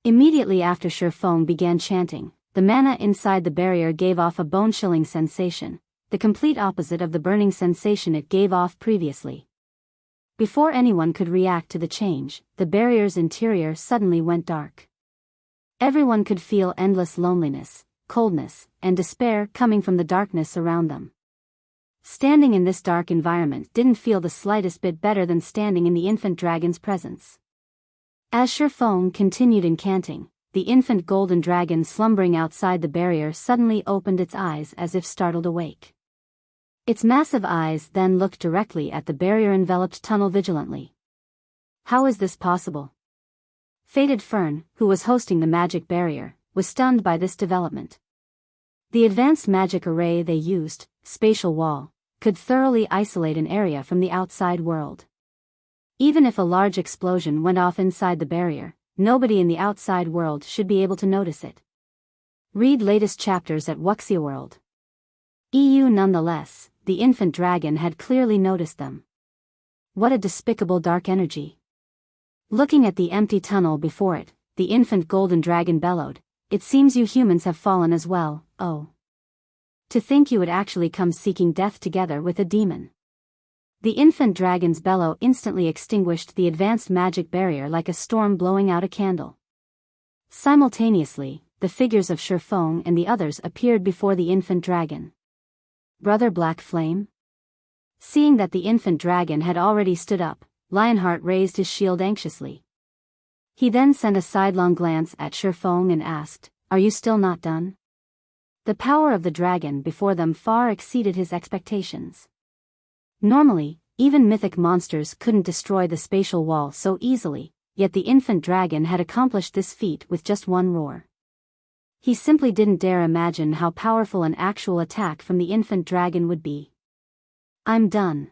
Immediately after Shifeng began chanting, the mana inside the barrier gave off a bone-chilling sensation, the complete opposite of the burning sensation it gave off previously. Before anyone could react to the change, the barrier's interior suddenly went dark. Everyone could feel endless loneliness, coldness, and despair coming from the darkness around them. Standing in this dark environment didn't feel the slightest bit better than standing in the infant dragon's presence. As Shifeng continued incanting, the infant golden dragon slumbering outside the barrier suddenly opened its eyes as if startled awake. Its massive eyes then looked directly at the barrier-enveloped tunnel vigilantly. How is this possible? Fated Fern, who was hosting the magic barrier, was stunned by this development. The advanced magic array they used, Spatial Wall, could thoroughly isolate an area from the outside world. Even if a large explosion went off inside the barrier, nobody in the outside world should be able to notice it. Read latest chapters at Wuxia World. EU. Nonetheless, the infant dragon had clearly noticed them. What a despicable dark energy. Looking at the empty tunnel before it, the infant golden dragon bellowed, "It seems you humans have fallen as well, oh. To think you would actually come seeking death together with a demon." The infant dragon's bellow instantly extinguished the advanced magic barrier like a storm blowing out a candle. Simultaneously, the figures of Shifeng and the others appeared before the infant dragon. Brother Black Flame? Seeing that the infant dragon had already stood up, Lionheart raised his shield anxiously. He then sent a sidelong glance at Shifeng and asked, "Are you still not done?" The power of the dragon before them far exceeded his expectations. Normally, even mythic monsters couldn't destroy the spatial wall so easily, yet the infant dragon had accomplished this feat with just one roar. He simply didn't dare imagine how powerful an actual attack from the infant dragon would be. "I'm done.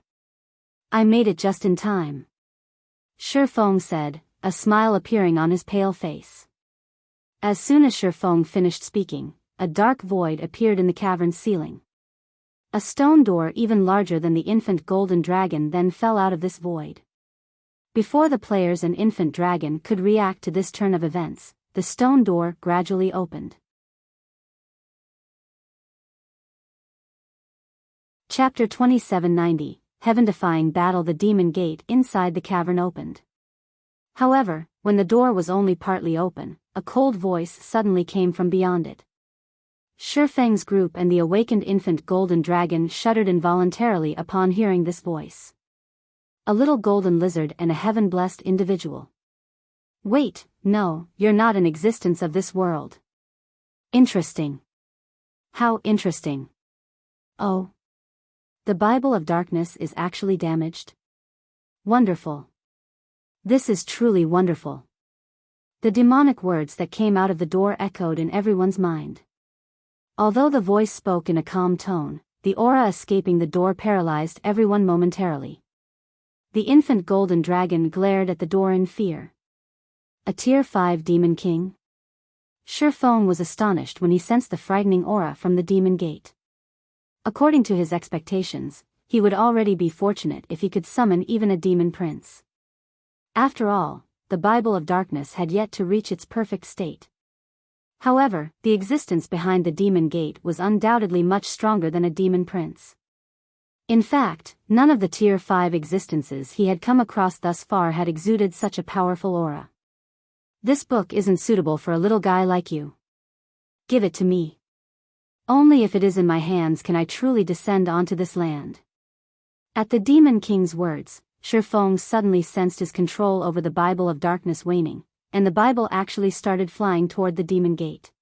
I made it just in time," Shifeng said, a smile appearing on his pale face. As soon as Shifeng finished speaking, a dark void appeared in the cavern's ceiling. A stone door even larger than the infant golden dragon then fell out of this void. Before the players and infant dragon could react to this turn of events, the stone door gradually opened. Chapter 2790, Heaven-defying battle. The demon gate inside the cavern opened. However, when the door was only partly open, a cold voice suddenly came from beyond it. Shifeng's group and the awakened infant golden dragon shuddered involuntarily upon hearing this voice. A little golden lizard and a heaven-blessed individual. "Wait, no, you're not an existence of this world." "Interesting." "How interesting." "Oh. The Bible of Darkness is actually damaged?" "Wonderful. This is truly wonderful." The demonic words that came out of the door echoed in everyone's mind. Although the voice spoke in a calm tone, the aura escaping the door paralyzed everyone momentarily. The infant golden dragon glared at the door in fear. A Tier 5 Demon King? Shifeng was astonished when he sensed the frightening aura from the demon gate. According to his expectations, he would already be fortunate if he could summon even a demon prince. After all, the Bible of Darkness had yet to reach its perfect state. However, the existence behind the demon gate was undoubtedly much stronger than a demon prince. In fact, none of the Tier 5 existences he had come across thus far had exuded such a powerful aura. This book isn't suitable for a little guy like you. Give it to me. Only if it is in my hands can I truly descend onto this land. At the Demon King's words, Shifeng suddenly sensed his control over the Bible of Darkness waning, and the Bible actually started flying toward the demon gate.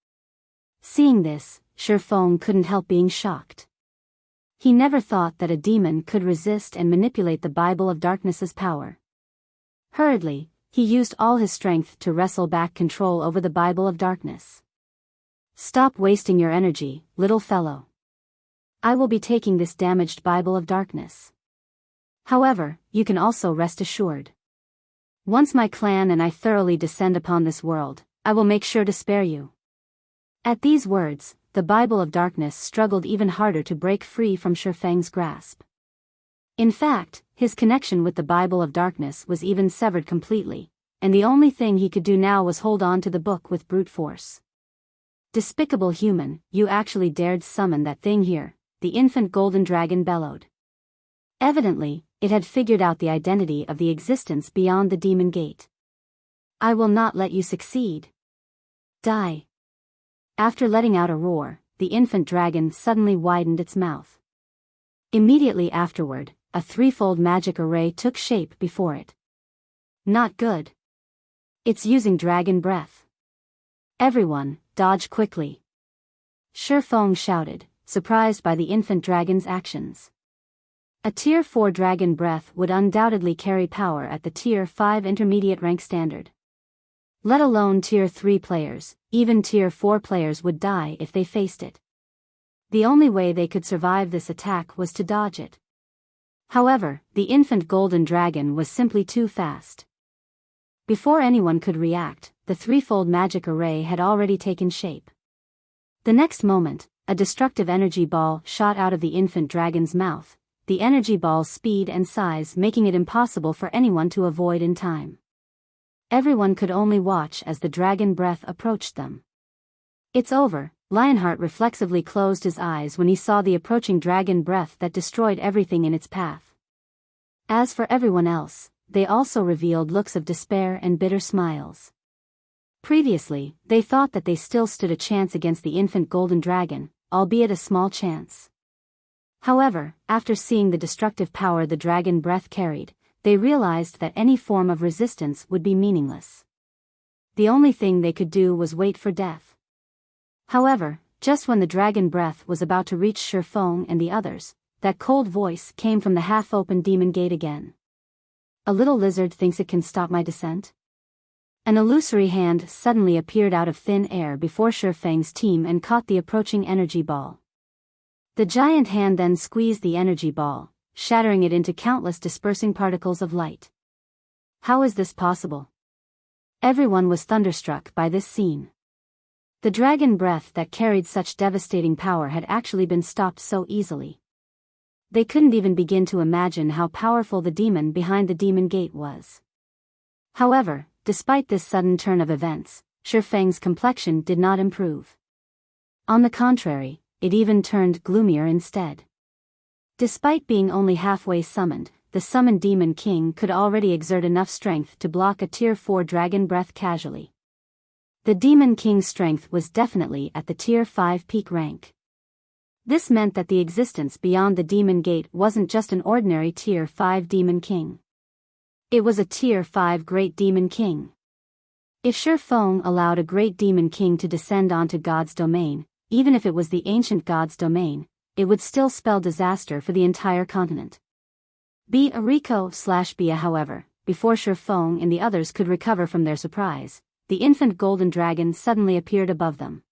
Seeing this, Shifeng couldn't help being shocked. He never thought that a demon could resist and manipulate the Bible of Darkness's power. Hurriedly, he used all his strength to wrestle back control over the Bible of Darkness. Stop wasting your energy, little fellow. I will be taking this damaged Bible of Darkness. However, you can also rest assured. Once my clan and I thoroughly descend upon this world, I will make sure to spare you. At these words, the Bible of Darkness struggled even harder to break free from Shifeng's grasp. In fact, his connection with the Bible of Darkness was even severed completely, and the only thing he could do now was hold on to the book with brute force. Despicable human, you actually dared summon that thing here, the infant golden dragon bellowed. Evidently, it had figured out the identity of the existence beyond the demon gate. I will not let you succeed. Die. After letting out a roar, the infant dragon suddenly widened its mouth. Immediately afterward, a threefold magic array took shape before it. Not good. It's using dragon breath. Everyone, dodge quickly. Shifeng shouted, surprised by the infant dragon's actions. A Tier 4 dragon breath would undoubtedly carry power at the Tier 5 intermediate rank standard. Let alone Tier 3 players, even Tier 4 players would die if they faced it. The only way they could survive this attack was to dodge it. However, the infant golden dragon was simply too fast. Before anyone could react, the threefold magic array had already taken shape. The next moment, a destructive energy ball shot out of the infant dragon's mouth, the energy ball's speed and size making it impossible for anyone to avoid in time. Everyone could only watch as the dragon breath approached them. It's over. Lionheart reflexively closed his eyes when he saw the approaching dragon breath that destroyed everything in its path. As for everyone else, they also revealed looks of despair and bitter smiles. Previously, they thought that they still stood a chance against the infant golden dragon, albeit a small chance. However, after seeing the destructive power the dragon breath carried, they realized that any form of resistance would be meaningless. The only thing they could do was wait for death. However, just when the dragon breath was about to reach Shifeng and the others, that cold voice came from the half-open demon gate again. A little lizard thinks it can stop my descent? An illusory hand suddenly appeared out of thin air before Shifeng's team and caught the approaching energy ball. The giant hand then squeezed the energy ball, shattering it into countless dispersing particles of light. How is this possible? Everyone was thunderstruck by this scene. The dragon breath that carried such devastating power had actually been stopped so easily. They couldn't even begin to imagine how powerful the demon behind the demon gate was. However, despite this sudden turn of events, Shifeng's complexion did not improve. On the contrary, it even turned gloomier instead. Despite being only halfway summoned, the summoned Demon King could already exert enough strength to block a Tier 4 dragon breath casually. The Demon King's strength was definitely at the Tier 5 peak rank. This meant that the existence beyond the Demon Gate wasn't just an ordinary Tier 5 Demon King. It was a Tier 5 Great Demon King. If Shifeng allowed a Great Demon King to descend onto God's domain, even if it was the ancient God's domain, it would still spell disaster for the entire continent. Biyao however, before Shifeng and the others could recover from their surprise, the infant golden dragon suddenly appeared above them.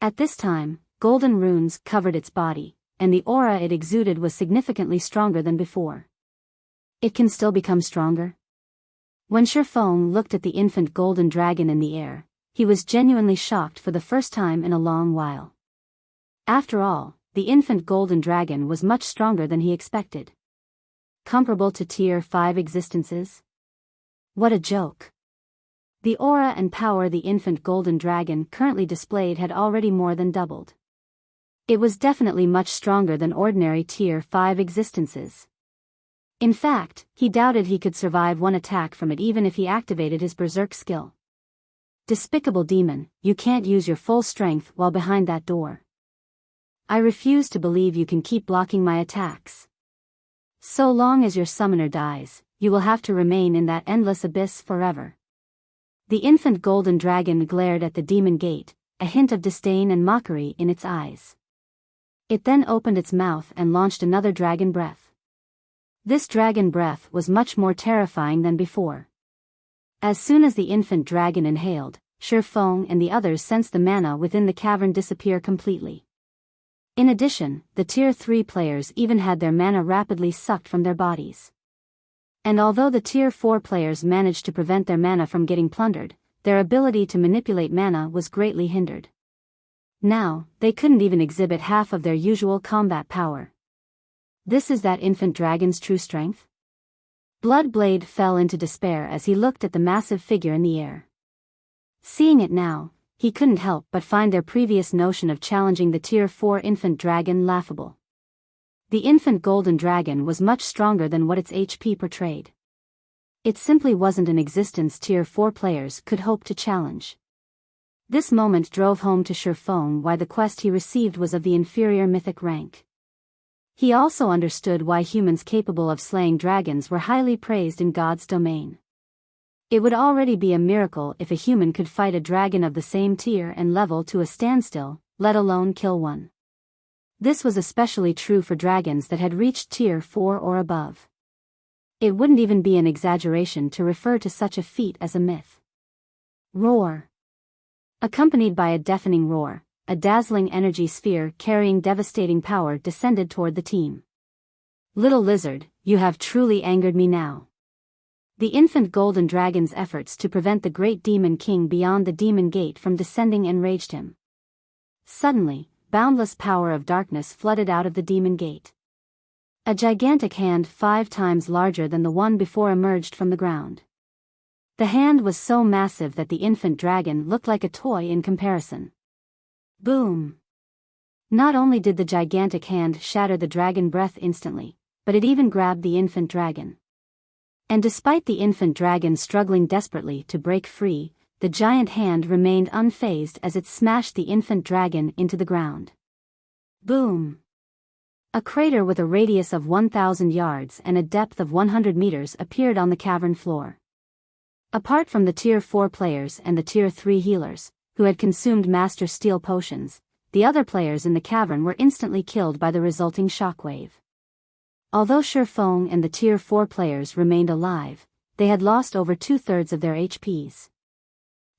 At this time, golden runes covered its body, and the aura it exuded was significantly stronger than before. It can still become stronger? When Shifeng looked at the infant golden dragon in the air, he was genuinely shocked for the first time in a long while. After all, the infant golden dragon was much stronger than he expected. Comparable to Tier 5 existences? What a joke. The aura and power the infant golden dragon currently displayed had already more than doubled. It was definitely much stronger than ordinary Tier 5 existences. In fact, he doubted he could survive one attack from it even if he activated his berserk skill. Despicable demon, you can't use your full strength while behind that door. I refuse to believe you can keep blocking my attacks. So long as your summoner dies, you will have to remain in that endless abyss forever. The infant golden dragon glared at the demon gate, a hint of disdain and mockery in its eyes. It then opened its mouth and launched another dragon breath. This dragon breath was much more terrifying than before. As soon as the infant dragon inhaled, Shifeng and the others sensed the mana within the cavern disappear completely. In addition, the Tier 3 players even had their mana rapidly sucked from their bodies. And although the Tier 4 players managed to prevent their mana from getting plundered, their ability to manipulate mana was greatly hindered. Now, they couldn't even exhibit half of their usual combat power. This is that infant dragon's true strength? Bloodblade fell into despair as he looked at the massive figure in the air. Seeing it now, he couldn't help but find their previous notion of challenging the Tier 4 infant dragon laughable. The infant golden dragon was much stronger than what its HP portrayed. It simply wasn't an existence Tier 4 players could hope to challenge. This moment drove home to Shifeng why the quest he received was of the inferior mythic rank. He also understood why humans capable of slaying dragons were highly praised in God's domain. It would already be a miracle if a human could fight a dragon of the same tier and level to a standstill, let alone kill one. This was especially true for dragons that had reached Tier 4 or above. It wouldn't even be an exaggeration to refer to such a feat as a myth. Roar. Accompanied by a deafening roar, a dazzling energy sphere carrying devastating power descended toward the team. Little lizard, you have truly angered me now. The infant golden dragon's efforts to prevent the great demon king beyond the demon gate from descending enraged him. Suddenly, boundless power of darkness flooded out of the demon gate. A gigantic hand 5 times larger than the one before emerged from the ground. The hand was so massive that the infant dragon looked like a toy in comparison. Boom! Not only did the gigantic hand shatter the dragon breath instantly, but it even grabbed the infant dragon. And despite the infant dragon struggling desperately to break free, the giant hand remained unfazed as it smashed the infant dragon into the ground. Boom! A crater with a radius of 1,000 yards and a depth of 100 meters appeared on the cavern floor. Apart from the Tier 4 players and the Tier 3 healers, who had consumed Master Steel potions, the other players in the cavern were instantly killed by the resulting shockwave. Although Shifeng and the Tier 4 players remained alive, they had lost over 2/3 of their HPs.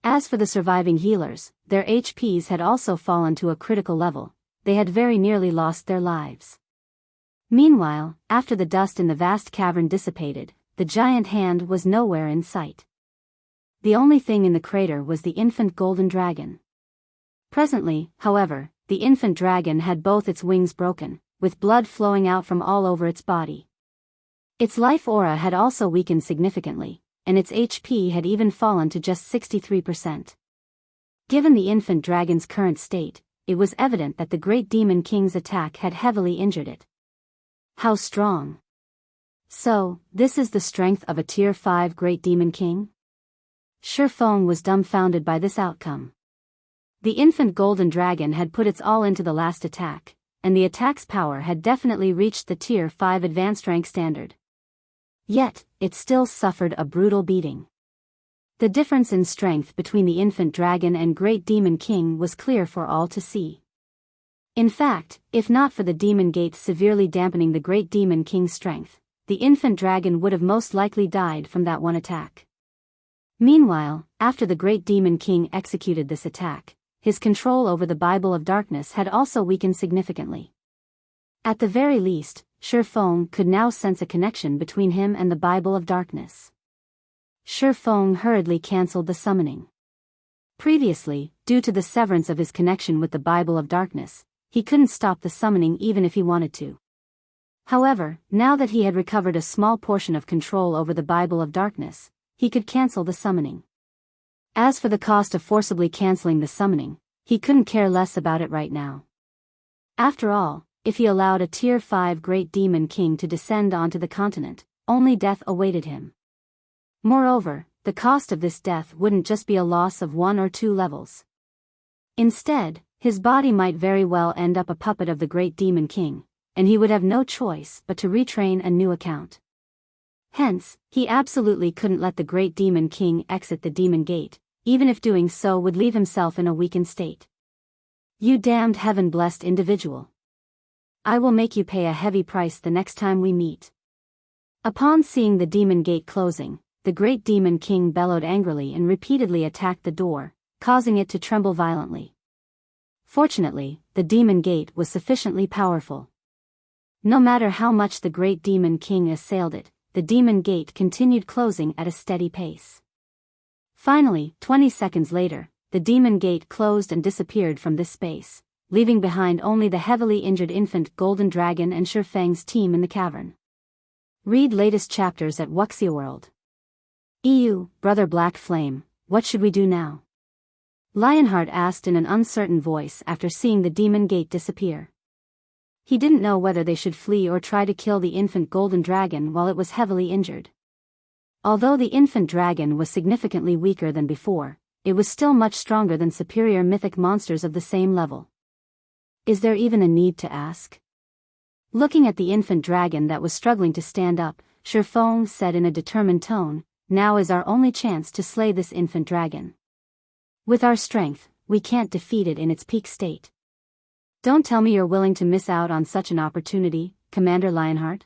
As for the surviving healers, their HPs had also fallen to a critical level, they had very nearly lost their lives. Meanwhile, after the dust in the vast cavern dissipated, the giant hand was nowhere in sight. The only thing in the crater was the infant golden dragon. Presently, however, the infant dragon had both its wings broken, with blood flowing out from all over its body. Its life aura had also weakened significantly, and its HP had even fallen to just 63%. Given the infant dragon's current state, it was evident that the great demon king's attack had heavily injured it. How strong! So, this is the strength of a Tier 5 great demon king? Shifeng was dumbfounded by this outcome. The infant golden dragon had put its all into the last attack, and the attack's power had definitely reached the Tier 5 advanced rank standard. Yet, it still suffered a brutal beating. The difference in strength between the infant dragon and great demon king was clear for all to see. In fact, if not for the demon gate severely dampening the great demon king's strength, the infant dragon would have most likely died from that one attack. Meanwhile, after the great demon king executed this attack, his control over the Bible of Darkness had also weakened significantly. At the very least, Shifeng could now sense a connection between him and the Bible of Darkness. Shifeng hurriedly cancelled the summoning. Previously, due to the severance of his connection with the Bible of Darkness, he couldn't stop the summoning even if he wanted to. However, now that he had recovered a small portion of control over the Bible of Darkness, he could cancel the summoning. As for the cost of forcibly canceling the summoning, he couldn't care less about it right now. After all, if he allowed a Tier 5 Great Demon King to descend onto the continent, only death awaited him. Moreover, the cost of this death wouldn't just be a loss of 1 or 2 levels. Instead, his body might very well end up a puppet of the Great Demon King, and he would have no choice but to retrain a new account. Hence, he absolutely couldn't let the Great Demon King exit the Demon Gate, even if doing so would leave himself in a weakened state. You damned heaven-blessed individual. I will make you pay a heavy price the next time we meet. Upon seeing the Demon Gate closing, the Great Demon King bellowed angrily and repeatedly attacked the door, causing it to tremble violently. Fortunately, the Demon Gate was sufficiently powerful. No matter how much the Great Demon King assailed it, the Demon Gate continued closing at a steady pace. Finally, 20 seconds later, the Demon Gate closed and disappeared from this space, leaving behind only the heavily injured infant Golden Dragon and Shifeng's team in the cavern. Read latest chapters at Wuxia World. Brother Black Flame, what should we do now? Lionheart asked in an uncertain voice after seeing the Demon Gate disappear. He didn't know whether they should flee or try to kill the infant Golden Dragon while it was heavily injured. Although the infant dragon was significantly weaker than before, it was still much stronger than superior mythic monsters of the same level. Is there even a need to ask? Looking at the infant dragon that was struggling to stand up, Shifeng said in a determined tone, "Now is our only chance to slay this infant dragon. With our strength, we can't defeat it in its peak state." Don't tell me you're willing to miss out on such an opportunity, Commander Lionheart.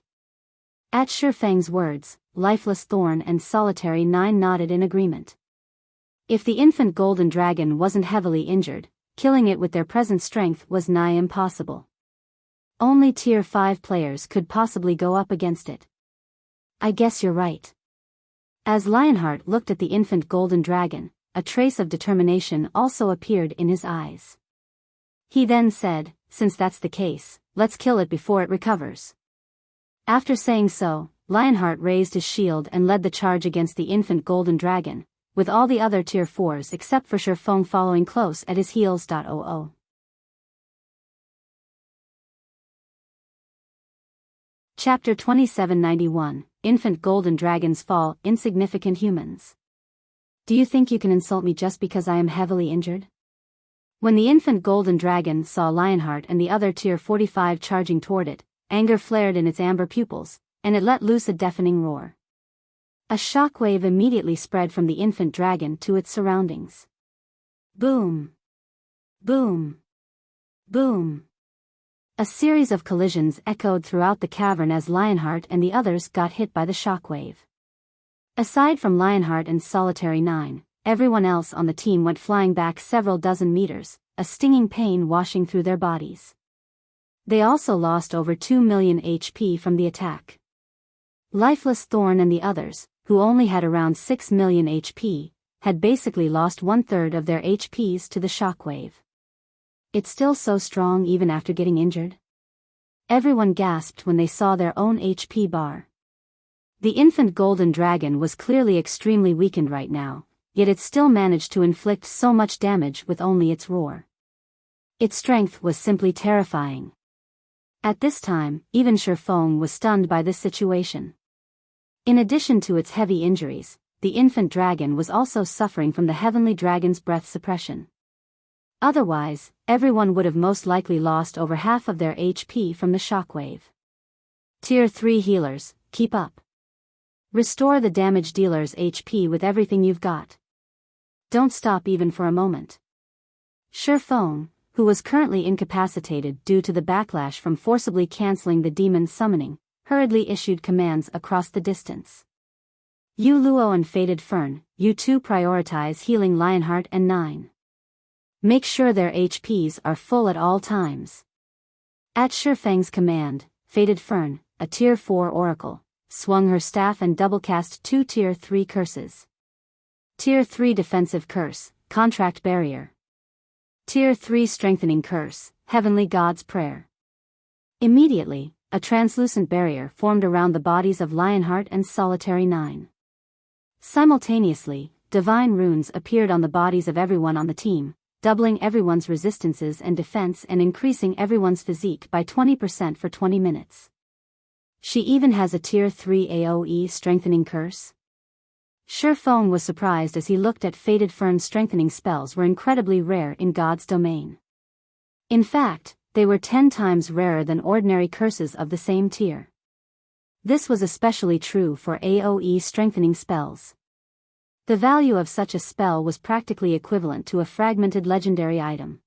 At Shifeng's words, Lifeless Thorn and Solitary 9 nodded in agreement. If the infant Golden Dragon wasn't heavily injured, killing it with their present strength was nigh impossible. Only Tier 5 players could possibly go up against it. I guess you're right. As Lionheart looked at the infant Golden Dragon, a trace of determination also appeared in his eyes. He then said, "Since that's the case, let's kill it before it recovers." After saying so, Lionheart raised his shield and led the charge against the infant Golden Dragon, with all the other Tier 4s except for Shifeng following close at his heels. Chapter 2791, Infant Golden Dragon's Fall, Insignificant Humans. Do you think you can insult me just because I am heavily injured? When the infant Golden Dragon saw Lionheart and the other Tier 45 charging toward it, anger flared in its amber pupils, and it let loose a deafening roar. A shockwave immediately spread from the infant dragon to its surroundings. Boom! Boom! Boom! A series of collisions echoed throughout the cavern as Lionheart and the others got hit by the shockwave. Aside from Lionheart and Solitary 9, everyone else on the team went flying back several dozen meters, a stinging pain washing through their bodies. They also lost over 2 million HP from the attack. Lifeless Thorn and the others, who only had around 6 million HP, had basically lost 1/3 of their HPs to the shockwave. It's still so strong even after getting injured? Everyone gasped when they saw their own HP bar. The infant Golden Dragon was clearly extremely weakened right now, yet it still managed to inflict so much damage with only its roar. Its strength was simply terrifying. At this time, even Shifeng was stunned by this situation. In addition to its heavy injuries, the infant dragon was also suffering from the heavenly dragon's breath suppression. Otherwise, everyone would have most likely lost over half of their HP from the shockwave. Tier 3 healers, keep up. Restore the damage dealer's HP with everything you've got. Don't stop even for a moment. Shifeng, who was currently incapacitated due to the backlash from forcibly canceling the demon's summoning, hurriedly issued commands across the distance. You Luo and Faded Fern, you two prioritize healing Lionheart and 9. Make sure their HPs are full at all times. At Shifeng's command, Faded Fern, a Tier 4 oracle, swung her staff and double-cast 2 Tier 3 curses. Tier 3 Defensive Curse, Contract Barrier. Tier 3 Strengthening Curse, Heavenly God's Prayer. Immediately, a translucent barrier formed around the bodies of Lionheart and Solitary 9. Simultaneously, divine runes appeared on the bodies of everyone on the team, doubling everyone's resistances and defense and increasing everyone's physique by 20% for 20 minutes. She even has a Tier 3 AoE strengthening curse? Shifeng was surprised as he looked at Fated Fern's strengthening spells were incredibly rare in God's domain. In fact, they were 10 times rarer than ordinary curses of the same tier. This was especially true for AoE strengthening spells. The value of such a spell was practically equivalent to a fragmented legendary item.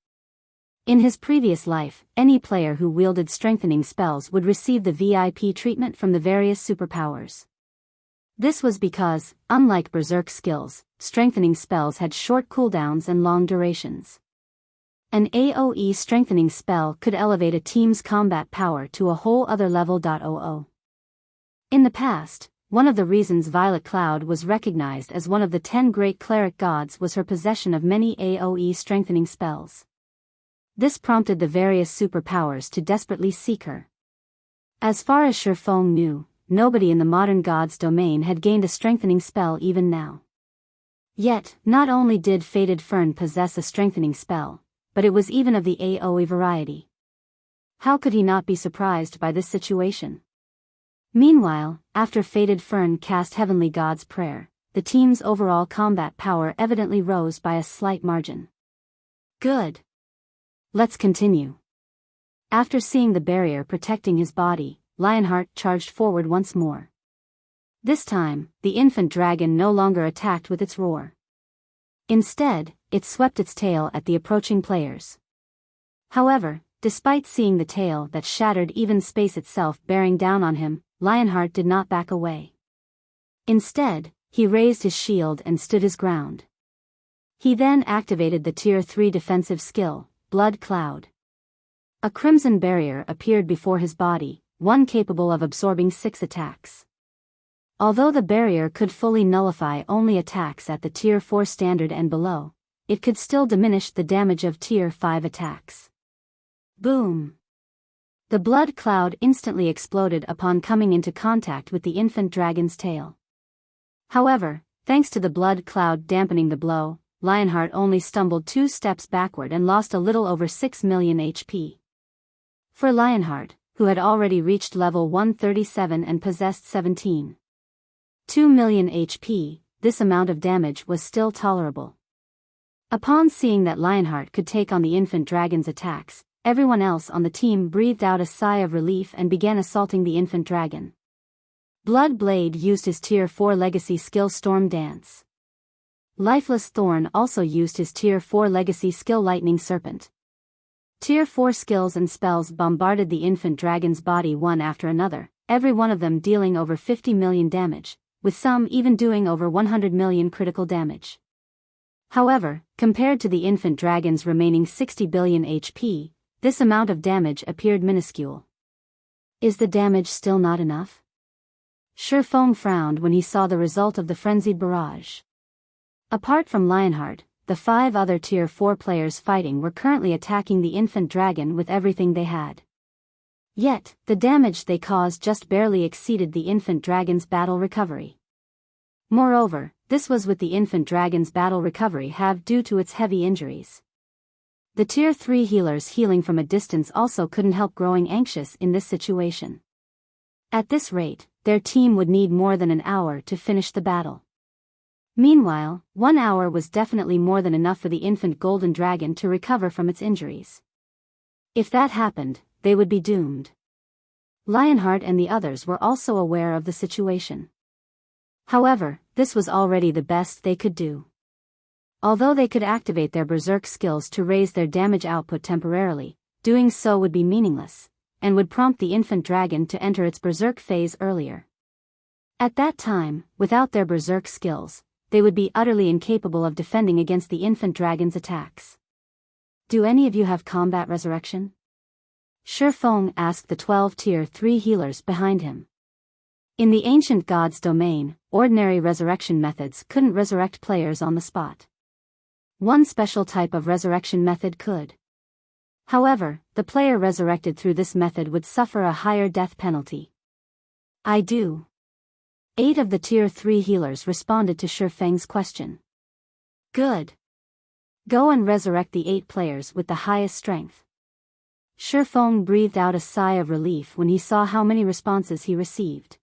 In his previous life, any player who wielded strengthening spells would receive the VIP treatment from the various superpowers. This was because, unlike berserk skills, strengthening spells had short cooldowns and long durations. An AoE strengthening spell could elevate a team's combat power to a whole other level. In the past, one of the reasons Violet Cloud was recognized as one of the 10 great cleric gods was her possession of many AoE strengthening spells. This prompted the various superpowers to desperately seek her. As far as Shifeng knew, nobody in the modern god's domain had gained a strengthening spell even now. Yet, not only did Fated Fern possess a strengthening spell, but it was even of the AoE variety. How could he not be surprised by this situation? Meanwhile, after Fated Fern cast Heavenly God's Prayer, the team's overall combat power evidently rose by a slight margin. Good. Let's continue. After seeing the barrier protecting his body, Lionheart charged forward once more. This time, the infant dragon no longer attacked with its roar. Instead, it swept its tail at the approaching players. However, despite seeing the tail that shattered even space itself bearing down on him, Lionheart did not back away. Instead, he raised his shield and stood his ground. He then activated the Tier 3 defensive skill, Blood Cloud. A crimson barrier appeared before his body, one capable of absorbing 6 attacks. Although the barrier could fully nullify only attacks at the Tier 4 standard and below, it could still diminish the damage of Tier 5 attacks. Boom! The blood cloud instantly exploded upon coming into contact with the infant dragon's tail. However, thanks to the blood cloud dampening the blow, Lionheart only stumbled 2 steps backward and lost a little over 6 million HP. For Lionheart, who had already reached level 137 and possessed 17.2 million HP, this amount of damage was still tolerable. Upon seeing that Lionheart could take on the infant dragon's attacks, everyone else on the team breathed out a sigh of relief and began assaulting the infant dragon. Blood Blade used his Tier 4 legacy skill Storm Dance. Lifeless Thorn also used his Tier 4 legacy skill Lightning Serpent. Tier 4 skills and spells bombarded the infant dragon's body one after another, every one of them dealing over 50 million damage, with some even doing over 100 million critical damage. However, compared to the infant dragon's remaining 60 billion HP, this amount of damage appeared minuscule. Is the damage still not enough? Shifeng frowned when he saw the result of the frenzied barrage. Apart from Lionheart, the 5 other Tier 4 players fighting were currently attacking the infant dragon with everything they had. Yet, the damage they caused just barely exceeded the infant dragon's battle recovery. Moreover, this was with the infant dragon's battle recovery halved due to its heavy injuries. The Tier 3 healers healing from a distance also couldn't help growing anxious in this situation. At this rate, their team would need more than an hour to finish the battle. Meanwhile, 1 hour was definitely more than enough for the infant golden dragon to recover from its injuries. If that happened, they would be doomed. Lionheart and the others were also aware of the situation. However, this was already the best they could do. Although they could activate their berserk skills to raise their damage output temporarily, doing so would be meaningless, and would prompt the infant dragon to enter its berserk phase earlier. At that time, without their berserk skills, they would be utterly incapable of defending against the infant dragon's attacks. Do any of you have combat resurrection? Shifeng asked the 12 Tier 3 healers behind him. In the ancient god's domain, ordinary resurrection methods couldn't resurrect players on the spot. One special type of resurrection method could. However, the player resurrected through this method would suffer a higher death penalty. I do. 8 of the Tier 3 healers responded to Shifeng's question. Good. Go and resurrect the 8 players with the highest strength. Shifeng breathed out a sigh of relief when he saw how many responses he received.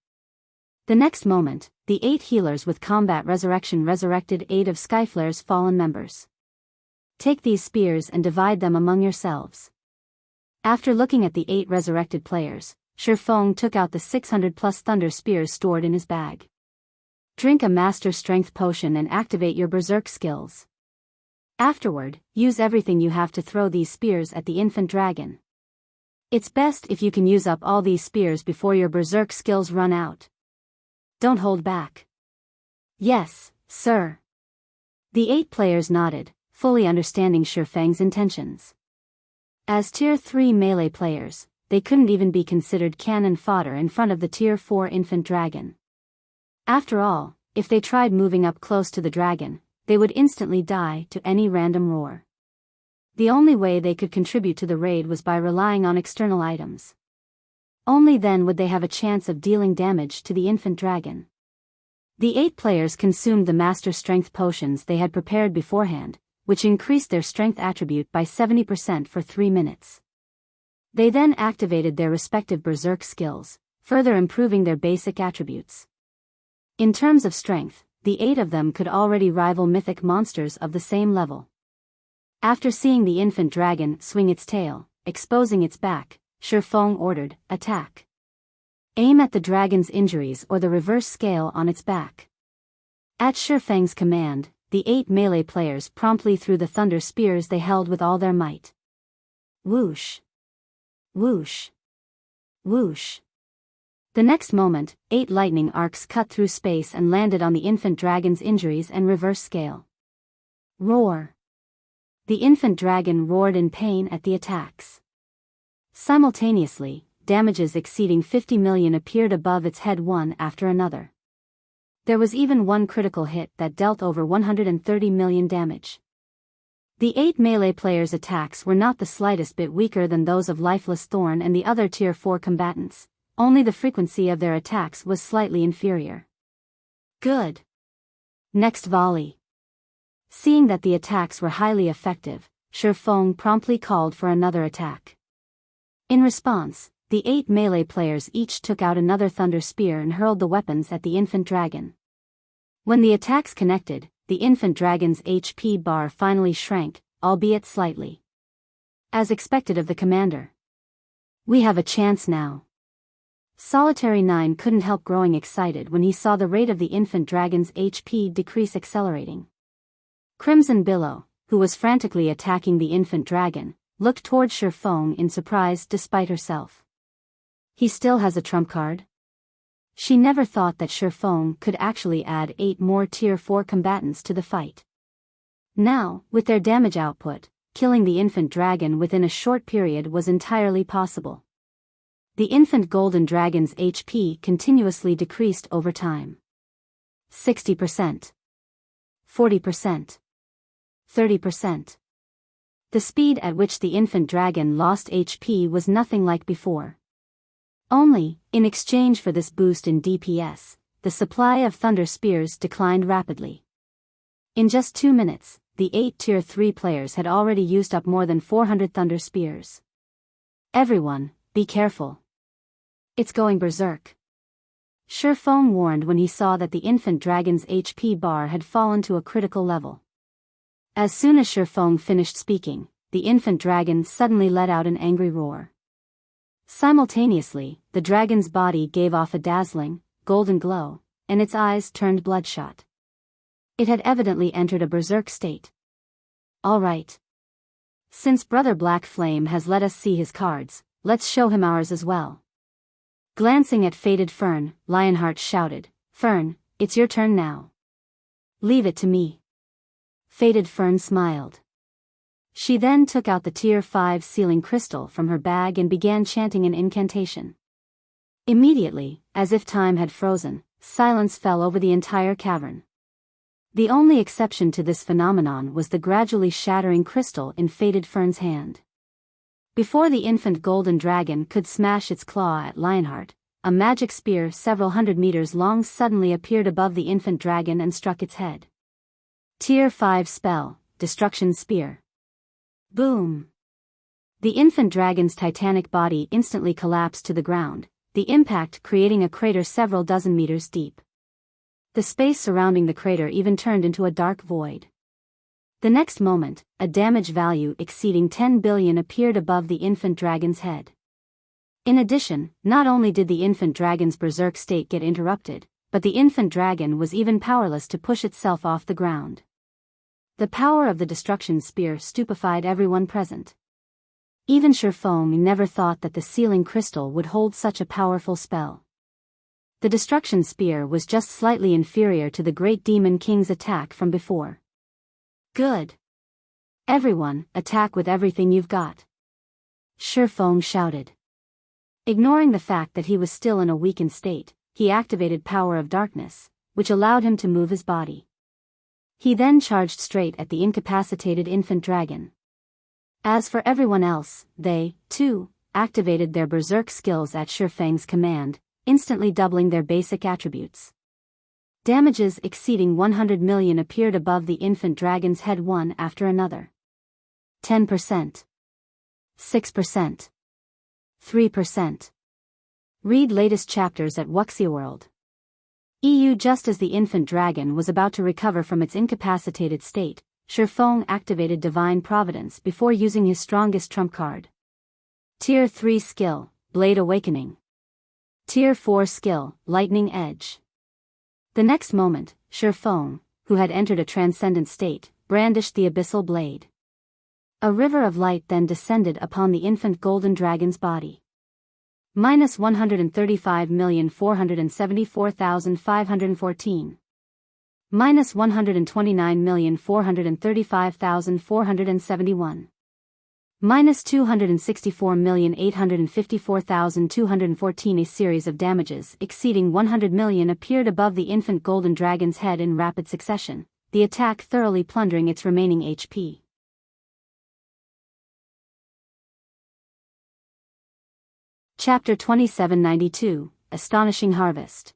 The next moment, the 8 healers with combat resurrection resurrected 8 of Skyflare's fallen members. Take these spears and divide them among yourselves. After looking at the 8 resurrected players, Shifeng took out the 600+ thunder spears stored in his bag. Drink a master strength potion and activate your berserk skills. Afterward, use everything you have to throw these spears at the infant dragon. It's best if you can use up all these spears before your berserk skills run out. Don't hold back. Yes, sir. The 8 players nodded, fully understanding Shifeng's intentions. As Tier 3 melee players, they couldn't even be considered cannon fodder in front of the Tier 4 infant dragon. After all, if they tried moving up close to the dragon, they would instantly die to any random roar. The only way they could contribute to the raid was by relying on external items. Only then would they have a chance of dealing damage to the infant dragon. The 8 players consumed the master strength potions they had prepared beforehand, which increased their strength attribute by 70% for 3 minutes. They then activated their respective berserk skills, further improving their basic attributes. In terms of strength, the 8 of them could already rival mythic monsters of the same level. After seeing the infant dragon swing its tail, exposing its back, Shifeng ordered, attack. Aim at the dragon's injuries or the reverse scale on its back. At Shifeng's command, the 8 melee players promptly threw the thunder spears they held with all their might. Whoosh! Whoosh! Whoosh! The next moment, 8 lightning arcs cut through space and landed on the infant dragon's injuries and reverse scale. Roar! The infant dragon roared in pain at the attacks. Simultaneously, damages exceeding 50 million appeared above its head one after another. There was even one critical hit that dealt over 130 million damage. The 8 melee players' attacks were not the slightest bit weaker than those of Lifeless Thorn and the other Tier 4 combatants, only the frequency of their attacks was slightly inferior. Good. Next volley. Seeing that the attacks were highly effective, Shifeng promptly called for another attack. In response, the 8 melee players each took out another thunder spear and hurled the weapons at the infant dragon. When the attacks connected, the infant dragon's HP bar finally shrank, albeit slightly. As expected of the commander. We have a chance now. Solitary 9 couldn't help growing excited when he saw the rate of the infant dragon's HP decrease accelerating. Crimson Billow, who was frantically attacking the infant dragon, looked toward Shifeng in surprise despite herself. He still has a trump card? She never thought that Shifeng could actually add 8 more Tier 4 combatants to the fight. Now, with their damage output, killing the infant dragon within a short period was entirely possible. The infant golden dragon's HP continuously decreased over time. 60%. 40%. 30%. The speed at which the infant dragon lost HP was nothing like before. Only, in exchange for this boost in DPS, the supply of thunder spears declined rapidly. In just 2 minutes, the 8 Tier 3 players had already used up more than 400 thunder spears. Everyone, be careful. It's going berserk. Shifeng warned when he saw that the infant dragon's HP bar had fallen to a critical level. As soon as Shifeng finished speaking, the infant dragon suddenly let out an angry roar. Simultaneously, the dragon's body gave off a dazzling, golden glow, and its eyes turned bloodshot. It had evidently entered a berserk state. All right. Since Brother Black Flame has let us see his cards, let's show him ours as well. Glancing at Faded Fern, Lionheart shouted, "Fern, it's your turn now. Leave it to me." Faded Fern smiled. She then took out the Tier 5 sealing crystal from her bag and began chanting an incantation. Immediately, as if time had frozen, silence fell over the entire cavern. The only exception to this phenomenon was the gradually shattering crystal in Faded Fern's hand. Before the infant golden dragon could smash its claw at Lionheart, a magic spear several hundred meters long suddenly appeared above the infant dragon and struck its head. Tier 5 spell, Destruction Spear. Boom! The infant dragon's titanic body instantly collapsed to the ground, the impact creating a crater several dozen meters deep. The space surrounding the crater even turned into a dark void. The next moment, a damage value exceeding 10 billion appeared above the infant dragon's head. In addition, not only did the infant dragon's berserk state get interrupted, but the infant dragon was even powerless to push itself off the ground. The power of the destruction spear stupefied everyone present. Even Shifeng never thought that the sealing crystal would hold such a powerful spell. The destruction spear was just slightly inferior to the Great Demon King's attack from before. Good. Everyone, attack with everything you've got. Shifeng shouted. Ignoring the fact that he was still in a weakened state, he activated Power of Darkness, which allowed him to move his body. He then charged straight at the incapacitated infant dragon. As for everyone else, they, too, activated their berserk skills at Shifeng's command, instantly doubling their basic attributes. Damages exceeding 100 million appeared above the infant dragon's head one after another. 10%. 6%. 3%. Read latest chapters at Wuxia World. EU. Just as the infant dragon was about to recover from its incapacitated state, Shifeng activated Divine Providence before using his strongest trump card. Tier 3 skill, Blade Awakening. Tier 4 skill, Lightning Edge. The next moment, Shifeng, who had entered a transcendent state, brandished the abyssal blade. A river of light then descended upon the infant golden dragon's body. Minus 135,474,514. Minus 129,435,471. Minus 264,854,214. A series of damages exceeding 100 million appeared above the infant golden dragon's head in rapid succession, the attack thoroughly plundering its remaining HP. Chapter 2792, Astonishing Harvest.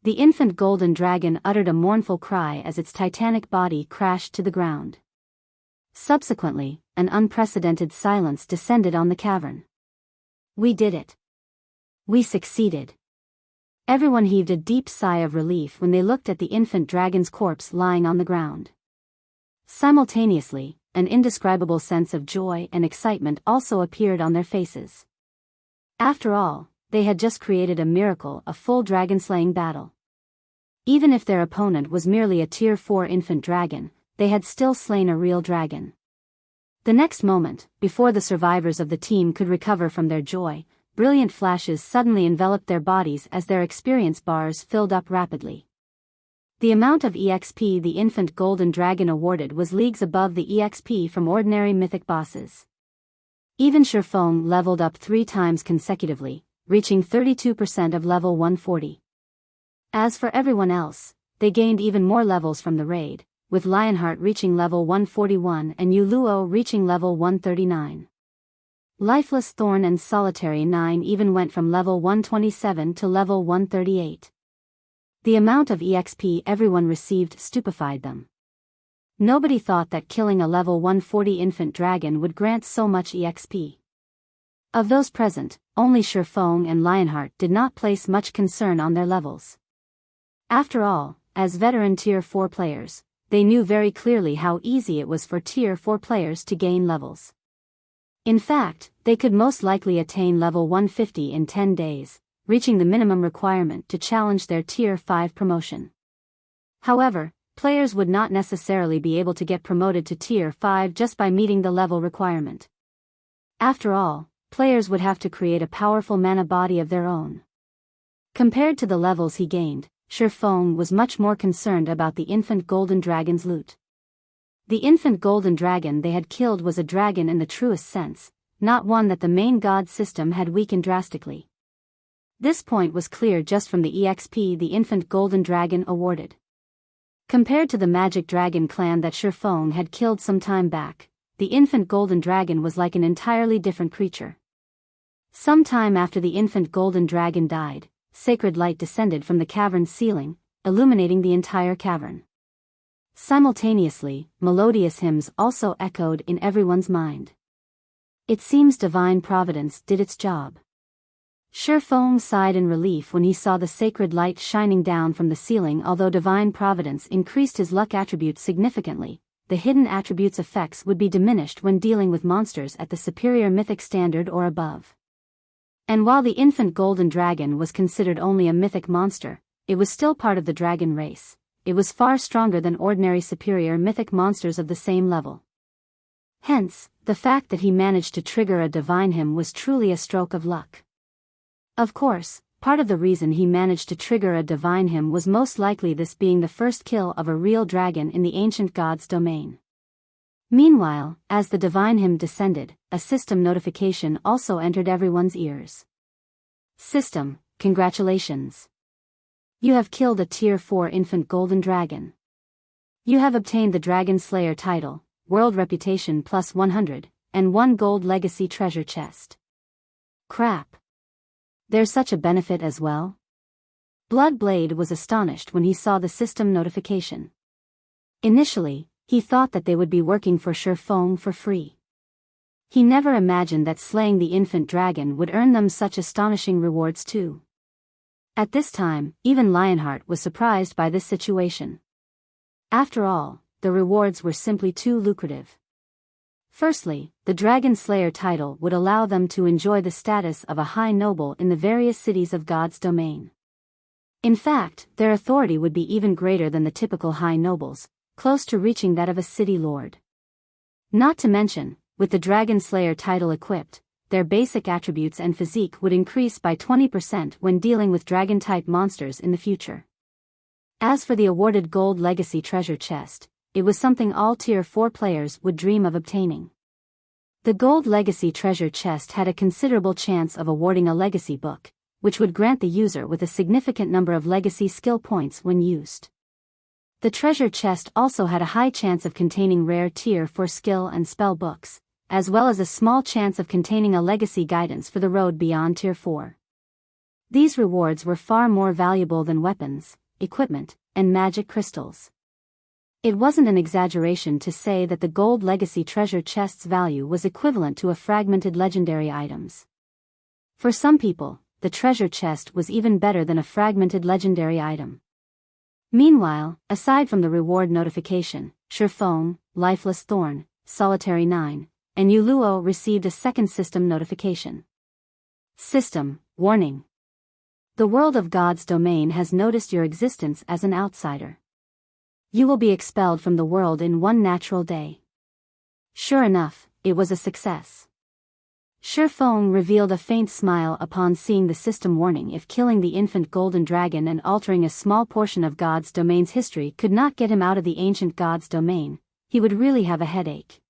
The infant golden dragon uttered a mournful cry as its titanic body crashed to the ground. Subsequently, an unprecedented silence descended on the cavern. We did it. We succeeded. Everyone heaved a deep sigh of relief when they looked at the infant dragon's corpse lying on the ground. Simultaneously, an indescribable sense of joy and excitement also appeared on their faces. After all, they had just created a miracle, a full dragon-slaying battle. Even if their opponent was merely a Tier 4 infant dragon, they had still slain a real dragon. The next moment, before the survivors of the team could recover from their joy, brilliant flashes suddenly enveloped their bodies as their experience bars filled up rapidly. The amount of EXP the infant golden dragon awarded was leagues above the EXP from ordinary mythic bosses. Even Shifeng leveled up 3 times consecutively, reaching 32% of level 140. As for everyone else, they gained even more levels from the raid, with Lionheart reaching level 141 and Yuluo reaching level 139. Lifeless Thorn and Solitary 9 even went from level 127 to level 138. The amount of EXP everyone received stupefied them. Nobody thought that killing a level 140 infant dragon would grant so much EXP. Of those present, only Shifeng and Lionheart did not place much concern on their levels. After all, as veteran Tier 4 players, they knew very clearly how easy it was for Tier 4 players to gain levels. In fact, they could most likely attain level 150 in 10 days, reaching the minimum requirement to challenge their Tier 5 promotion. However, players would not necessarily be able to get promoted to Tier 5 just by meeting the level requirement. After all, players would have to create a powerful mana body of their own. Compared to the levels he gained, Shifeng was much more concerned about the infant golden dragon's loot. The infant golden dragon they had killed was a dragon in the truest sense, not one that the main god system had weakened drastically. This point was clear just from the EXP the infant golden dragon awarded. Compared to the magic dragon clan that Shifeng had killed some time back, the infant golden dragon was like an entirely different creature. Some time after the infant golden dragon died, sacred light descended from the cavern's ceiling, illuminating the entire cavern. Simultaneously, melodious hymns also echoed in everyone's mind. It seems divine providence did its job. Shifeng sighed in relief when he saw the sacred light shining down from the ceiling. Although divine providence increased his luck attributes significantly, the hidden attributes' effects would be diminished when dealing with monsters at the superior mythic standard or above. And while the infant golden dragon was considered only a mythic monster, it was still part of the dragon race. It was far stronger than ordinary superior mythic monsters of the same level. Hence, the fact that he managed to trigger a divine hymn was truly a stroke of luck. Of course, part of the reason he managed to trigger a divine hymn was most likely this being the first kill of a real dragon in the ancient god's domain. Meanwhile, as the divine hymn descended, a system notification also entered everyone's ears. System, congratulations. You have killed a Tier 4 infant golden dragon. You have obtained the Dragon Slayer title, world reputation plus 100, and 1 gold legacy treasure chest. Crap. There's such a benefit as well? Bloodblade was astonished when he saw the system notification. Initially, he thought that they would be working for Shifeng for free. He never imagined that slaying the infant dragon would earn them such astonishing rewards too. At this time, even Lionheart was surprised by this situation. After all, the rewards were simply too lucrative. Firstly, the Dragon Slayer title would allow them to enjoy the status of a high noble in the various cities of God's domain. In fact, their authority would be even greater than the typical high nobles, close to reaching that of a city lord. Not to mention, with the Dragon Slayer title equipped, their basic attributes and physique would increase by 20% when dealing with dragon-type monsters in the future. As for the awarded gold legacy treasure chest, it was something all Tier 4 players would dream of obtaining. The gold legacy treasure chest had a considerable chance of awarding a legacy book, which would grant the user with a significant number of legacy skill points when used. The treasure chest also had a high chance of containing rare Tier 4 skill and spell books, as well as a small chance of containing a legacy guidance for the road beyond Tier 4. These rewards were far more valuable than weapons, equipment, and magic crystals. It wasn't an exaggeration to say that the gold legacy treasure chest's value was equivalent to a fragmented legendary items. For some people, the treasure chest was even better than a fragmented legendary item. Meanwhile, aside from the reward notification, Shifeng, Lifeless Thorn, Solitary 9, and Yuluo received a second system notification. System, warning. The world of God's domain has noticed your existence as an outsider. You will be expelled from the world in 1 natural day. Sure enough, it was a success. Shifeng revealed a faint smile upon seeing the system warning. If killing the infant golden dragon and altering a small portion of God's domain's history could not get him out of the ancient God's domain, he would really have a headache.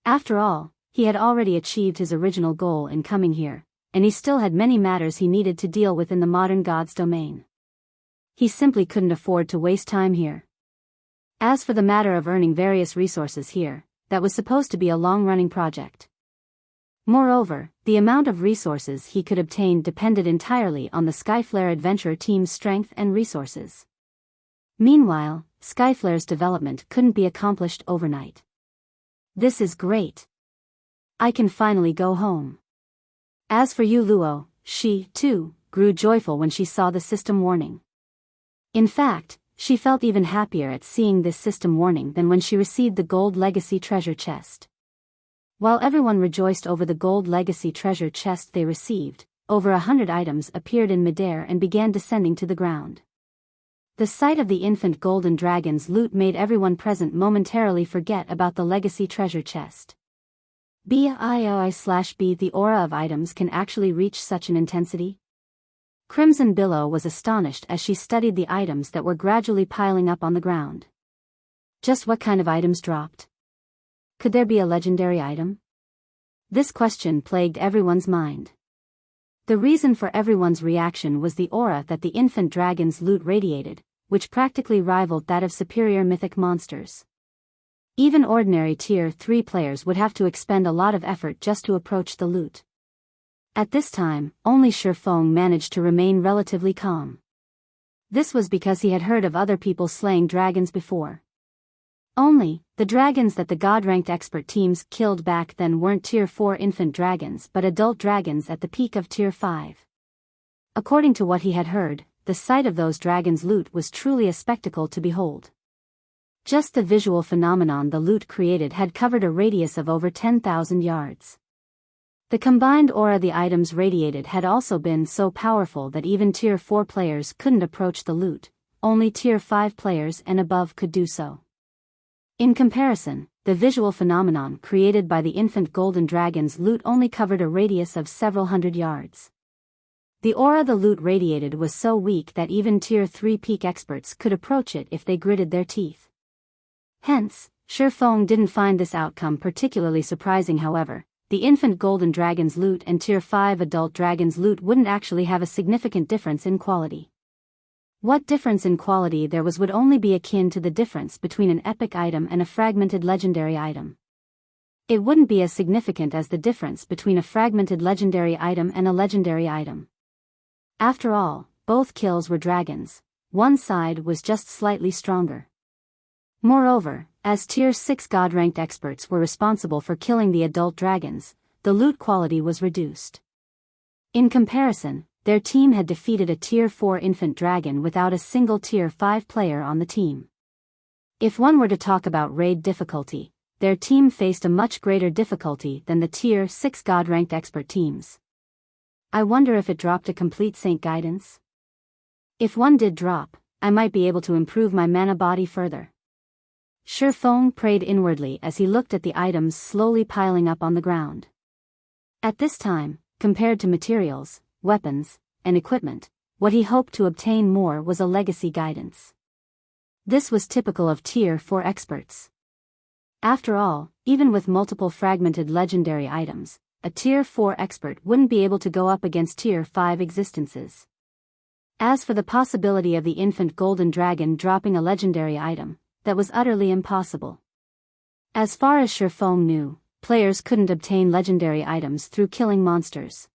After all, he had already achieved his original goal in coming here, and he still had many matters he needed to deal with in the modern God's domain. He simply couldn't afford to waste time here. As for the matter of earning various resources here, that was supposed to be a long-running project. Moreover, the amount of resources he could obtain depended entirely on the Skyflare Adventure team's strength and resources. Meanwhile, Skyflare's development couldn't be accomplished overnight. This is great. I can finally go home. As for Yuluo, she, too, grew joyful when she saw the system warning. In fact, she felt even happier at seeing this system warning than when she received the gold legacy treasure chest. While everyone rejoiced over the gold legacy treasure chest they received, over 100 items appeared in midair and began descending to the ground. The sight of the infant golden dragon's loot made everyone present momentarily forget about the legacy treasure chest. Biyao/B. The aura of items can actually reach such an intensity? Crimson Billow was astonished as she studied the items that were gradually piling up on the ground. Just what kind of items dropped? Could there be a legendary item? This question plagued everyone's mind. The reason for everyone's reaction was the aura that the infant dragon's loot radiated, which practically rivaled that of superior mythic monsters. Even ordinary Tier 3 players would have to expend a lot of effort just to approach the loot. At this time, only Shifeng managed to remain relatively calm. This was because he had heard of other people slaying dragons before. Only, the dragons that the God-ranked expert teams killed back then weren't Tier 4 infant dragons but adult dragons at the peak of Tier 5. According to what he had heard, the sight of those dragons' loot was truly a spectacle to behold. Just the visual phenomenon the loot created had covered a radius of over 10,000 yards. The combined aura the items radiated had also been so powerful that even Tier 4 players couldn't approach the loot, only Tier 5 players and above could do so. In comparison, the visual phenomenon created by the infant golden dragon's loot only covered a radius of several hundred yards. The aura the loot radiated was so weak that even Tier 3 peak experts could approach it if they gritted their teeth. Hence, Shifeng didn't find this outcome particularly surprising. However, the infant golden dragon's loot and Tier 5 adult dragon's loot wouldn't actually have a significant difference in quality. What difference in quality there was would only be akin to the difference between an epic item and a fragmented legendary item. It wouldn't be as significant as the difference between a fragmented legendary item and a legendary item. After all, both kills were dragons, one side was just slightly stronger. Moreover, as Tier 6 God-ranked experts were responsible for killing the adult dragons, the loot quality was reduced. In comparison, their team had defeated a Tier 4 infant dragon without a single Tier 5 player on the team. If one were to talk about raid difficulty, their team faced a much greater difficulty than the Tier 6 God-ranked expert teams. I wonder if it dropped a complete Saint guidance? If one did drop, I might be able to improve my mana body further. Shifeng prayed inwardly as he looked at the items slowly piling up on the ground. At this time, compared to materials, weapons, and equipment, what he hoped to obtain more was a legacy guidance. This was typical of Tier 4 experts. After all, even with multiple fragmented legendary items, a Tier 4 expert wouldn't be able to go up against Tier 5 existences. As for the possibility of the infant golden dragon dropping a legendary item, that was utterly impossible. As far as Shifeng knew, players couldn't obtain legendary items through killing monsters.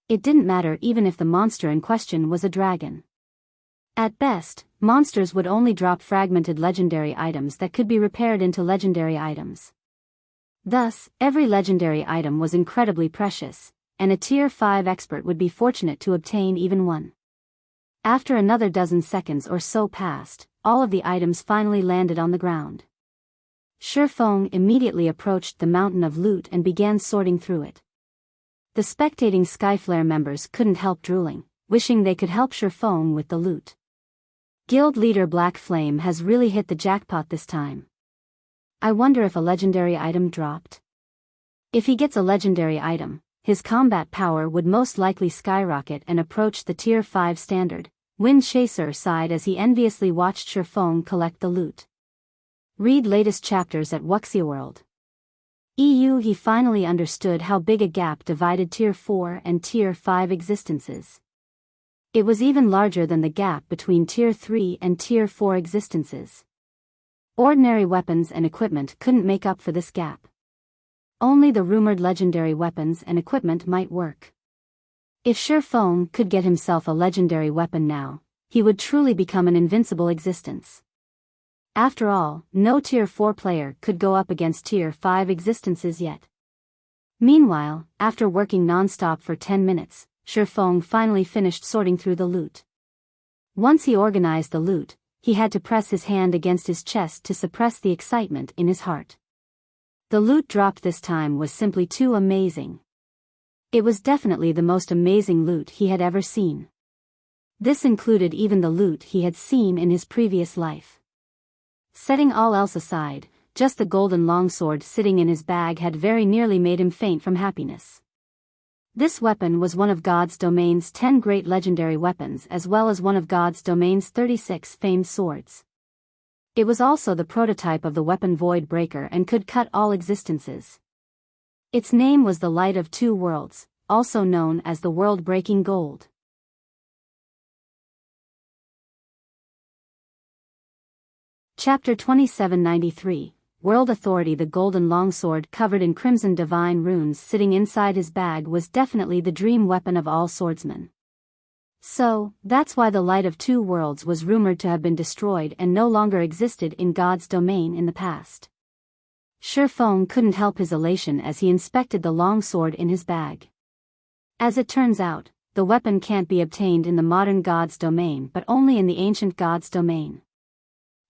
It didn't matter even if the monster in question was a dragon. At best, monsters would only drop fragmented legendary items that could be repaired into legendary items. Thus, every legendary item was incredibly precious, and a Tier 5 expert would be fortunate to obtain even one. After another dozen seconds or so passed, all of the items finally landed on the ground. Shifeng immediately approached the mountain of loot and began sorting through it. The spectating Skyflare members couldn't help drooling, wishing they could help Shifeng with the loot. Guild leader Black Flame has really hit the jackpot this time. I wonder if a legendary item dropped. If he gets a legendary item, his combat power would most likely skyrocket and approach the Tier 5 standard. Wind Chaser sighed as he enviously watched Shifeng collect the loot. Read latest chapters at Wuxia World. He finally understood how big a gap divided Tier 4 and Tier 5 existences. It was even larger than the gap between Tier 3 and Tier 4 existences. Ordinary weapons and equipment couldn't make up for this gap. Only the rumored legendary weapons and equipment might work. If Shifeng could get himself a legendary weapon now, he would truly become an invincible existence. After all, no Tier 4 player could go up against Tier 5 existences yet. Meanwhile, after working non-stop for 10 minutes, Shifeng finally finished sorting through the loot. Once he organized the loot, he had to press his hand against his chest to suppress the excitement in his heart. The loot dropped this time was simply too amazing. It was definitely the most amazing loot he had ever seen. This included even the loot he had seen in his previous life. Setting all else aside, just the golden longsword sitting in his bag had very nearly made him faint from happiness. This weapon was one of God's domain's 10 great legendary weapons as well as one of God's domain's 36 famed swords. It was also the prototype of the weapon Void Breaker and could cut all existences. Its name was the Light of Two Worlds, also known as the World-Breaking Gold. Chapter 2793, World Authority. The golden longsword covered in crimson divine runes sitting inside his bag was definitely the dream weapon of all swordsmen. So, that's why the Light of Two Worlds was rumored to have been destroyed and no longer existed in God's domain in the past. Shi Feng couldn't help his elation as he inspected the long sword in his bag. As it turns out, the weapon can't be obtained in the modern God's domain but only in the ancient God's domain.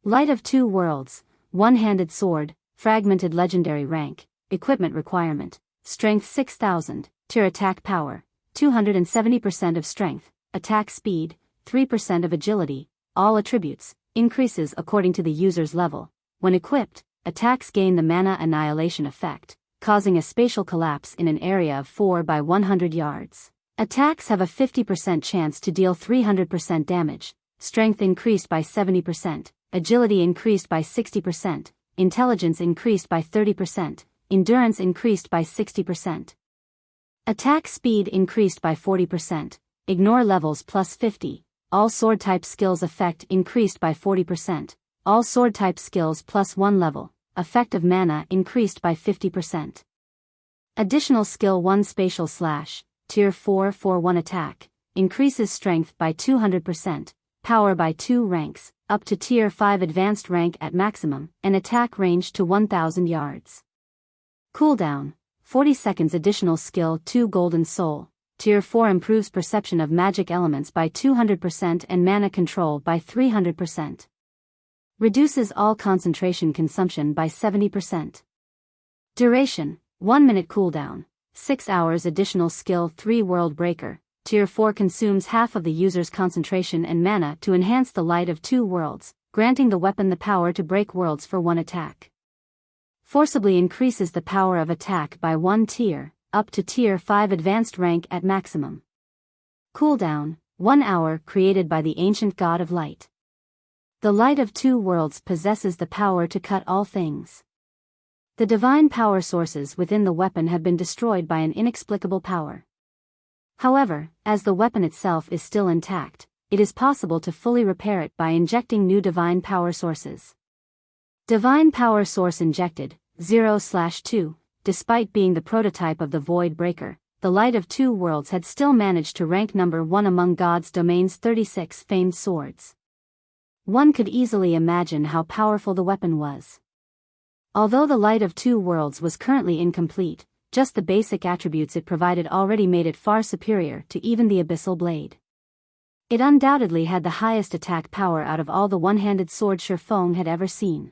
Light of Two Worlds, one-handed sword, fragmented legendary rank, equipment requirement, strength 6000, tier attack power, 270% of strength, attack speed, 3% of agility, all attributes, increases according to the user's level. When equipped, attacks gain the mana annihilation effect, causing a spatial collapse in an area of 4 by 100 yards. Attacks have a 50% chance to deal 300% damage, strength increased by 70%, agility increased by 60%, intelligence increased by 30%, endurance increased by 60%. Attack speed increased by 40%, ignore levels plus 50, all sword type skills effect increased by 40%, all sword type skills plus 1 level, effect of mana increased by 50%. Additional skill 1 spatial slash, tier 4 for 1 attack, increases strength by 200%, power by 2 ranks, up to tier 5 advanced rank at maximum, and attack range to 1000 yards. Cooldown, 40 seconds additional skill 2 golden soul, tier 4 improves perception of magic elements by 200% and mana control by 300%. Reduces all concentration consumption by 70%. Duration, 1 minute cooldown, 6 hours additional skill 3 world breaker, tier 4 consumes half of the user's concentration and mana to enhance the Light of Two Worlds, granting the weapon the power to break worlds for 1 attack. Forcibly increases the power of attack by 1 tier, up to tier 5 advanced rank at maximum. Cooldown, 1 hour created by the ancient god of light. The Light of Two Worlds possesses the power to cut all things. The divine power sources within the weapon have been destroyed by an inexplicable power. However, as the weapon itself is still intact, it is possible to fully repair it by injecting new divine power sources. Divine power source injected, 0/2, despite being the prototype of the Void Breaker, the Light of Two Worlds had still managed to rank number 1 among God's domain's 36 famed swords. One could easily imagine how powerful the weapon was. Although the Light of Two Worlds was currently incomplete, just the basic attributes it provided already made it far superior to even the Abyssal Blade. It undoubtedly had the highest attack power out of all the one-handed sword Shi Feng had ever seen.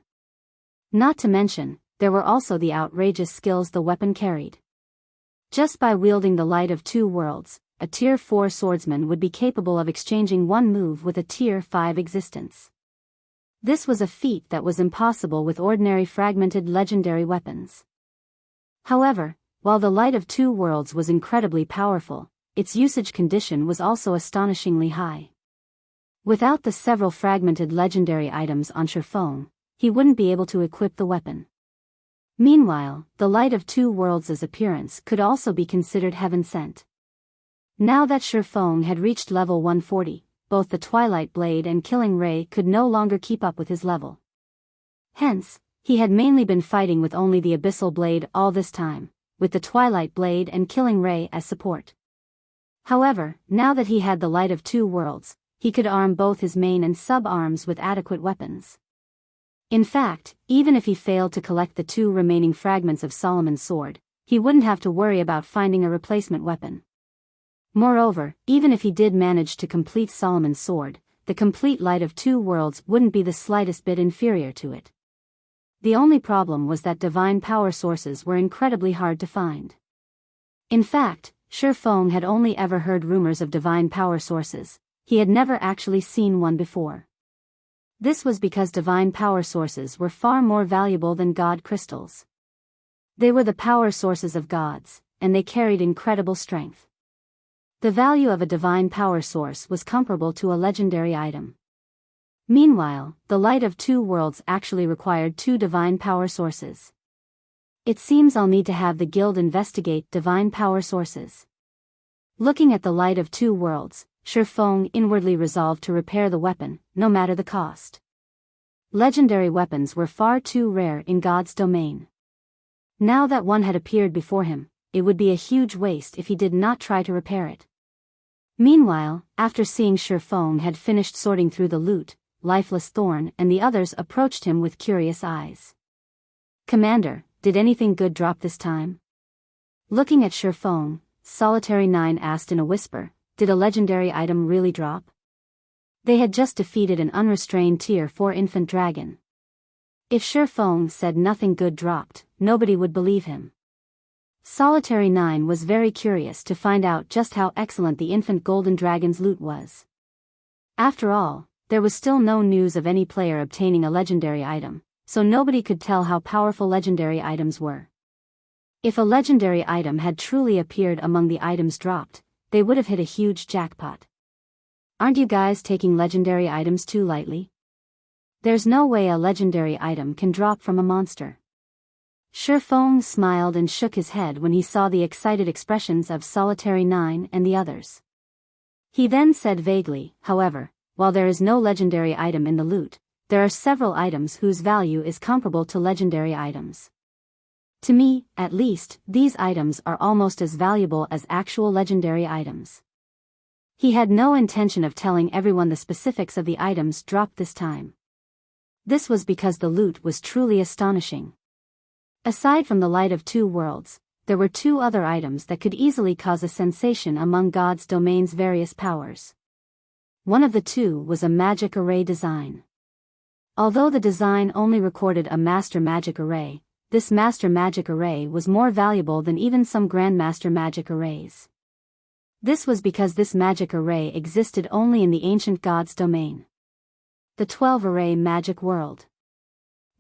Not to mention, there were also the outrageous skills the weapon carried. Just by wielding the Light of Two Worlds, a tier 4 swordsman would be capable of exchanging one move with a tier 5 existence. This was a feat that was impossible with ordinary fragmented legendary weapons. However, while the Light of Two Worlds was incredibly powerful, its usage condition was also astonishingly high. Without the several fragmented legendary items on Shi Feng, he wouldn't be able to equip the weapon. Meanwhile, the Light of Two Worlds' appearance could also be considered heaven-sent. Now that Shi Feng had reached level 140, both the Twilight Blade and Killing Ray could no longer keep up with his level. Hence, he had mainly been fighting with only the Abyssal Blade all this time, with the Twilight Blade and Killing Ray as support. However, now that he had the Light of Two Worlds, he could arm both his main and sub-arms with adequate weapons. In fact, even if he failed to collect the 2 remaining fragments of Solomon's sword, he wouldn't have to worry about finding a replacement weapon. Moreover, even if he did manage to complete Solomon's sword, the complete Light of Two Worlds wouldn't be the slightest bit inferior to it. The only problem was that divine power sources were incredibly hard to find. In fact, Shi Feng had only ever heard rumors of divine power sources. He had never actually seen one before. This was because divine power sources were far more valuable than god crystals. They were the power sources of gods, and they carried incredible strength. The value of a divine power source was comparable to a legendary item. Meanwhile, the Light of Two Worlds actually required 2 divine power sources. It seems I'll need to have the guild investigate divine power sources. Looking at the Light of Two Worlds, Shi Feng inwardly resolved to repair the weapon, no matter the cost. Legendary weapons were far too rare in God's domain. Now that one had appeared before him, it would be a huge waste if he did not try to repair it. Meanwhile, after seeing Shifeng had finished sorting through the loot, Lifeless Thorn and the others approached him with curious eyes. "Commander, did anything good drop this time?" Looking at Shifeng, Solitary 9 asked in a whisper, "Did a legendary item really drop?" They had just defeated an unrestrained Tier 4 infant dragon. If Shifeng said nothing good dropped, nobody would believe him. Solitary 9 was very curious to find out just how excellent the infant golden dragon's loot was. After all, there was still no news of any player obtaining a legendary item, so nobody could tell how powerful legendary items were. If a legendary item had truly appeared among the items dropped, they would have hit a huge jackpot. "Aren't you guys taking legendary items too lightly? There's no way a legendary item can drop from a monster." Shifeng smiled and shook his head when he saw the excited expressions of Solitary 9 and the others. He then said vaguely, "However, while there is no legendary item in the loot, there are several items whose value is comparable to legendary items. To me, at least, these items are almost as valuable as actual legendary items." He had no intention of telling everyone the specifics of the items dropped this time. This was because the loot was truly astonishing. Aside from the Light of Two Worlds, there were two other items that could easily cause a sensation among God's domain's various powers. One of the two was a magic array design. Although the design only recorded a master magic array, this master magic array was more valuable than even some grandmaster magic arrays. This was because this magic array existed only in the ancient God's domain. The 12-array magic world.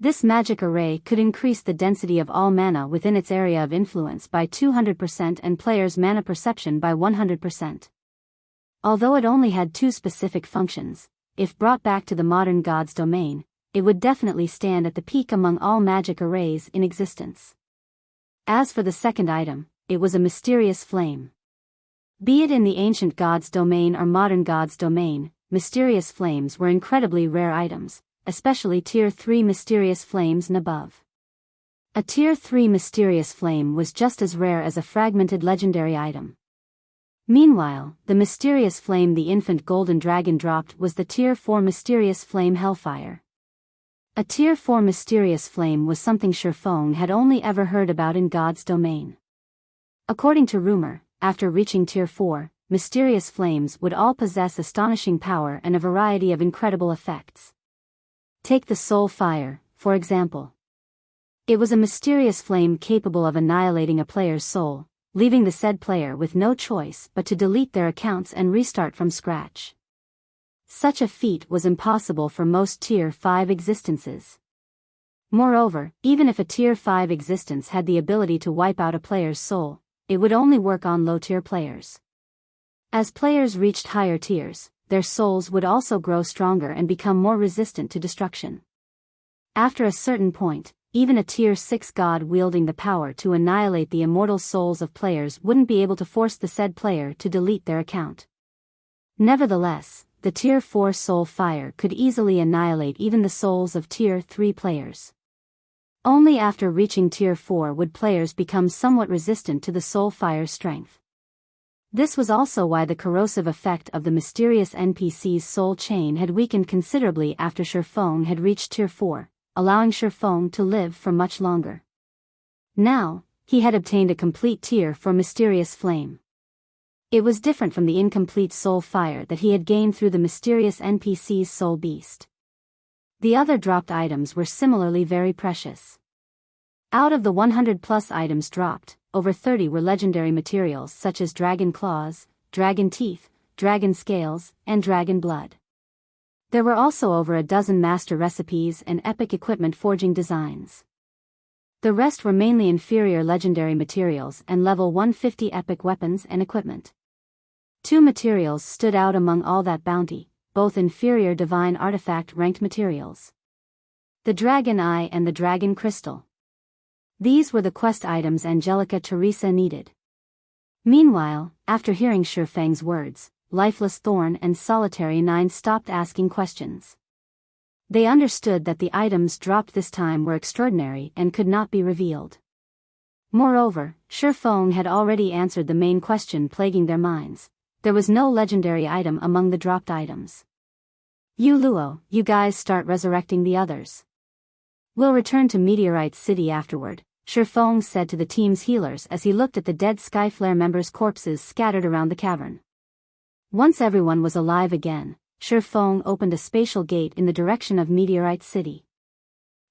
This magic array could increase the density of all mana within its area of influence by 200% and players' mana perception by 100%. Although it only had two specific functions, if brought back to the modern God's domain, it would definitely stand at the peak among all magic arrays in existence. As for the second item, it was a mysterious flame. Be it in the ancient God's domain or modern God's domain, mysterious flames were incredibly rare items, especially Tier 3 mysterious flames and above. A Tier 3 mysterious flame was just as rare as a fragmented legendary item. Meanwhile, the mysterious flame the infant golden dragon dropped was the Tier 4 mysterious flame Hellfire. A Tier 4 mysterious flame was something Shifeng had only ever heard about in God's domain. According to rumor, after reaching Tier 4, mysterious flames would all possess astonishing power and a variety of incredible effects. Take the Soul Fire, for example. It was a mysterious flame capable of annihilating a player's soul, leaving the said player with no choice but to delete their accounts and restart from scratch. Such a feat was impossible for most Tier 5 existences. Moreover, even if a Tier 5 existence had the ability to wipe out a player's soul, it would only work on low-tier players. As players reached higher tiers, their souls would also grow stronger and become more resistant to destruction. After a certain point, even a Tier 6 god wielding the power to annihilate the immortal souls of players wouldn't be able to force the said player to delete their account. Nevertheless, the Tier 4 Soul Fire could easily annihilate even the souls of Tier 3 players. Only after reaching Tier 4 would players become somewhat resistant to the Soul Fire's strength. This was also why the corrosive effect of the mysterious NPC's soul chain had weakened considerably after Shifeng had reached Tier 4, allowing Shifeng to live for much longer. Now, he had obtained a complete Tier 4 mysterious flame. It was different from the incomplete Soul Fire that he had gained through the mysterious NPC's Soul Beast. The other dropped items were similarly very precious. Out of the 100+ items dropped, over 30 were legendary materials such as dragon claws, dragon teeth, dragon scales, and dragon blood. There were also over a dozen master recipes and epic equipment forging designs. The rest were mainly inferior legendary materials and level 150 epic weapons and equipment. Two materials stood out among all that bounty, both inferior divine artifact ranked materials. The Dragon Eye and the Dragon Crystal. These were the quest items Angelica Teresa needed. Meanwhile, after hearing Shifeng's words, Lifeless Thorn and Solitary 9 stopped asking questions. They understood that the items dropped this time were extraordinary and could not be revealed. Moreover, Shifeng had already answered the main question plaguing their minds. there was no legendary item among the dropped items. You Luo, you guys start resurrecting the others. We'll return to Meteorite City afterward, Shifeng said to the team's healers as he looked at the dead Skyflare members' corpses scattered around the cavern. Once everyone was alive again, Shifeng opened a spatial gate in the direction of Meteorite City.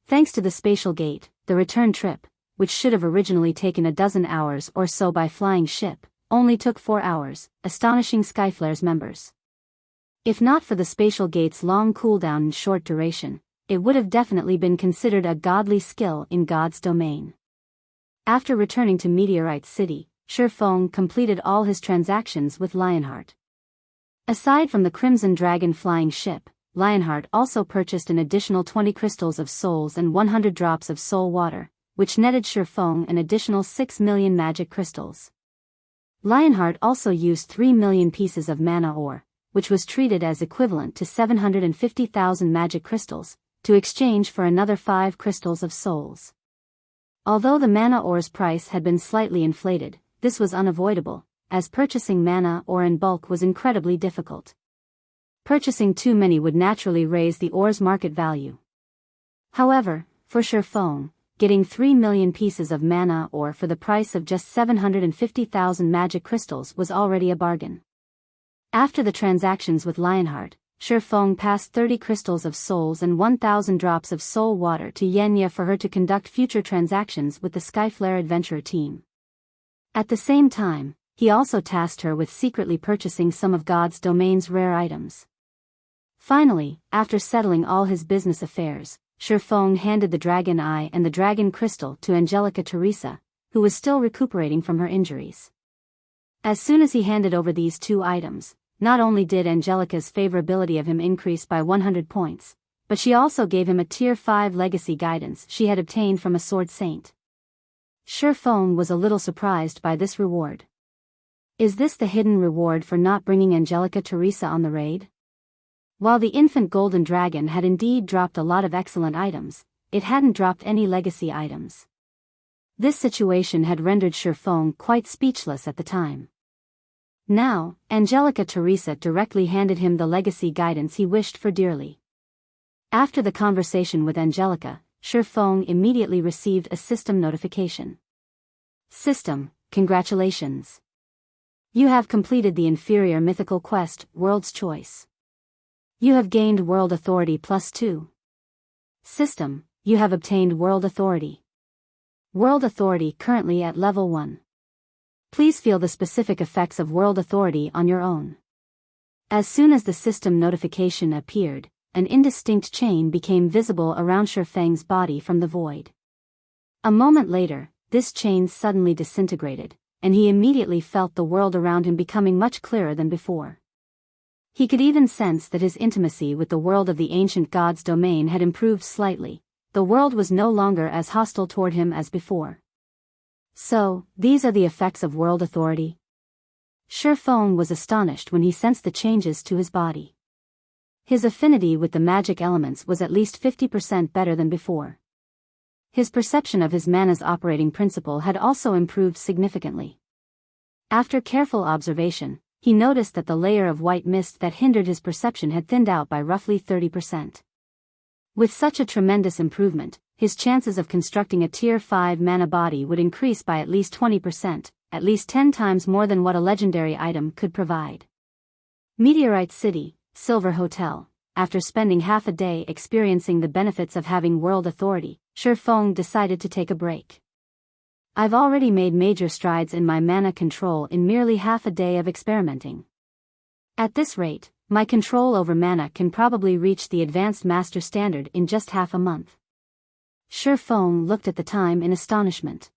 Thanks to the spatial gate, the return trip, which should have originally taken a dozen hours or so by flying ship, only took 4 hours, astonishing Skyflare's members. If not for the spatial gate's long cooldown and short duration, it would have definitely been considered a godly skill in God's domain. After returning to Meteorite City, Shifeng completed all his transactions with Lionheart. Aside from the Crimson Dragon flying ship, Lionheart also purchased an additional 20 crystals of souls and 100 drops of soul water, which netted Shifeng an additional 6 million magic crystals. Lionheart also used 3 million pieces of mana ore, which was treated as equivalent to 750,000 magic crystals, to exchange for another 5 crystals of souls. Although the mana ore's price had been slightly inflated, this was unavoidable, as purchasing mana ore in bulk was incredibly difficult. Purchasing too many would naturally raise the ore's market value. However, for Shifeng, getting 3 million pieces of mana ore for the price of just 750,000 magic crystals was already a bargain. After the transactions with Lionheart, Shifeng passed 30 crystals of souls and 1,000 drops of soul water to Yenya for her to conduct future transactions with the Skyflare Adventurer team. At the same time, he also tasked her with secretly purchasing some of God's domain's rare items. Finally, after settling all his business affairs, Shifeng handed the Dragon Eye and the Dragon Crystal to Angelica Teresa, who was still recuperating from her injuries. As soon as he handed over these 2 items, not only did Angelica's favorability of him increase by 100 points, but she also gave him a Tier 5 legacy guidance she had obtained from a Sword Saint. Shifeng was a little surprised by this reward. Is this the hidden reward for not bringing Angelica Teresa on the raid? While the infant golden dragon had indeed dropped a lot of excellent items, it hadn't dropped any legacy items. This situation had rendered Shifeng quite speechless at the time. Now, Angelica Teresa directly handed him the legacy guidance he wished for dearly. After the conversation with Angelica, Shifeng immediately received a system notification. System, congratulations. You have completed the inferior mythical quest, World's Choice. You have gained World Authority +2. System, you have obtained World Authority. World Authority currently at level 1. Please feel the specific effects of World Authority on your own. As soon as the system notification appeared, an indistinct chain became visible around Shifeng's body from the void. A moment later, this chain suddenly disintegrated, and he immediately felt the world around him becoming much clearer than before. He could even sense that his intimacy with the world of the ancient god's domain had improved slightly. The world was no longer as hostile toward him as before. So, these are the effects of World Authority? Shifeng was astonished when he sensed the changes to his body. His affinity with the magic elements was at least 50% better than before. His perception of his mana's operating principle had also improved significantly. After careful observation, he noticed that the layer of white mist that hindered his perception had thinned out by roughly 30%. With such a tremendous improvement, his chances of constructing a Tier 5 mana body would increase by at least 20%, at least 10 times more than what a legendary item could provide. Meteorite City, Silver Hotel. After spending half a day experiencing the benefits of having World Authority, Shifeng decided to take a break. I've already made major strides in my mana control in merely half a day of experimenting. At this rate, my control over mana can probably reach the Advanced Master Standard in just half a month. Shifeng looked at the time in astonishment.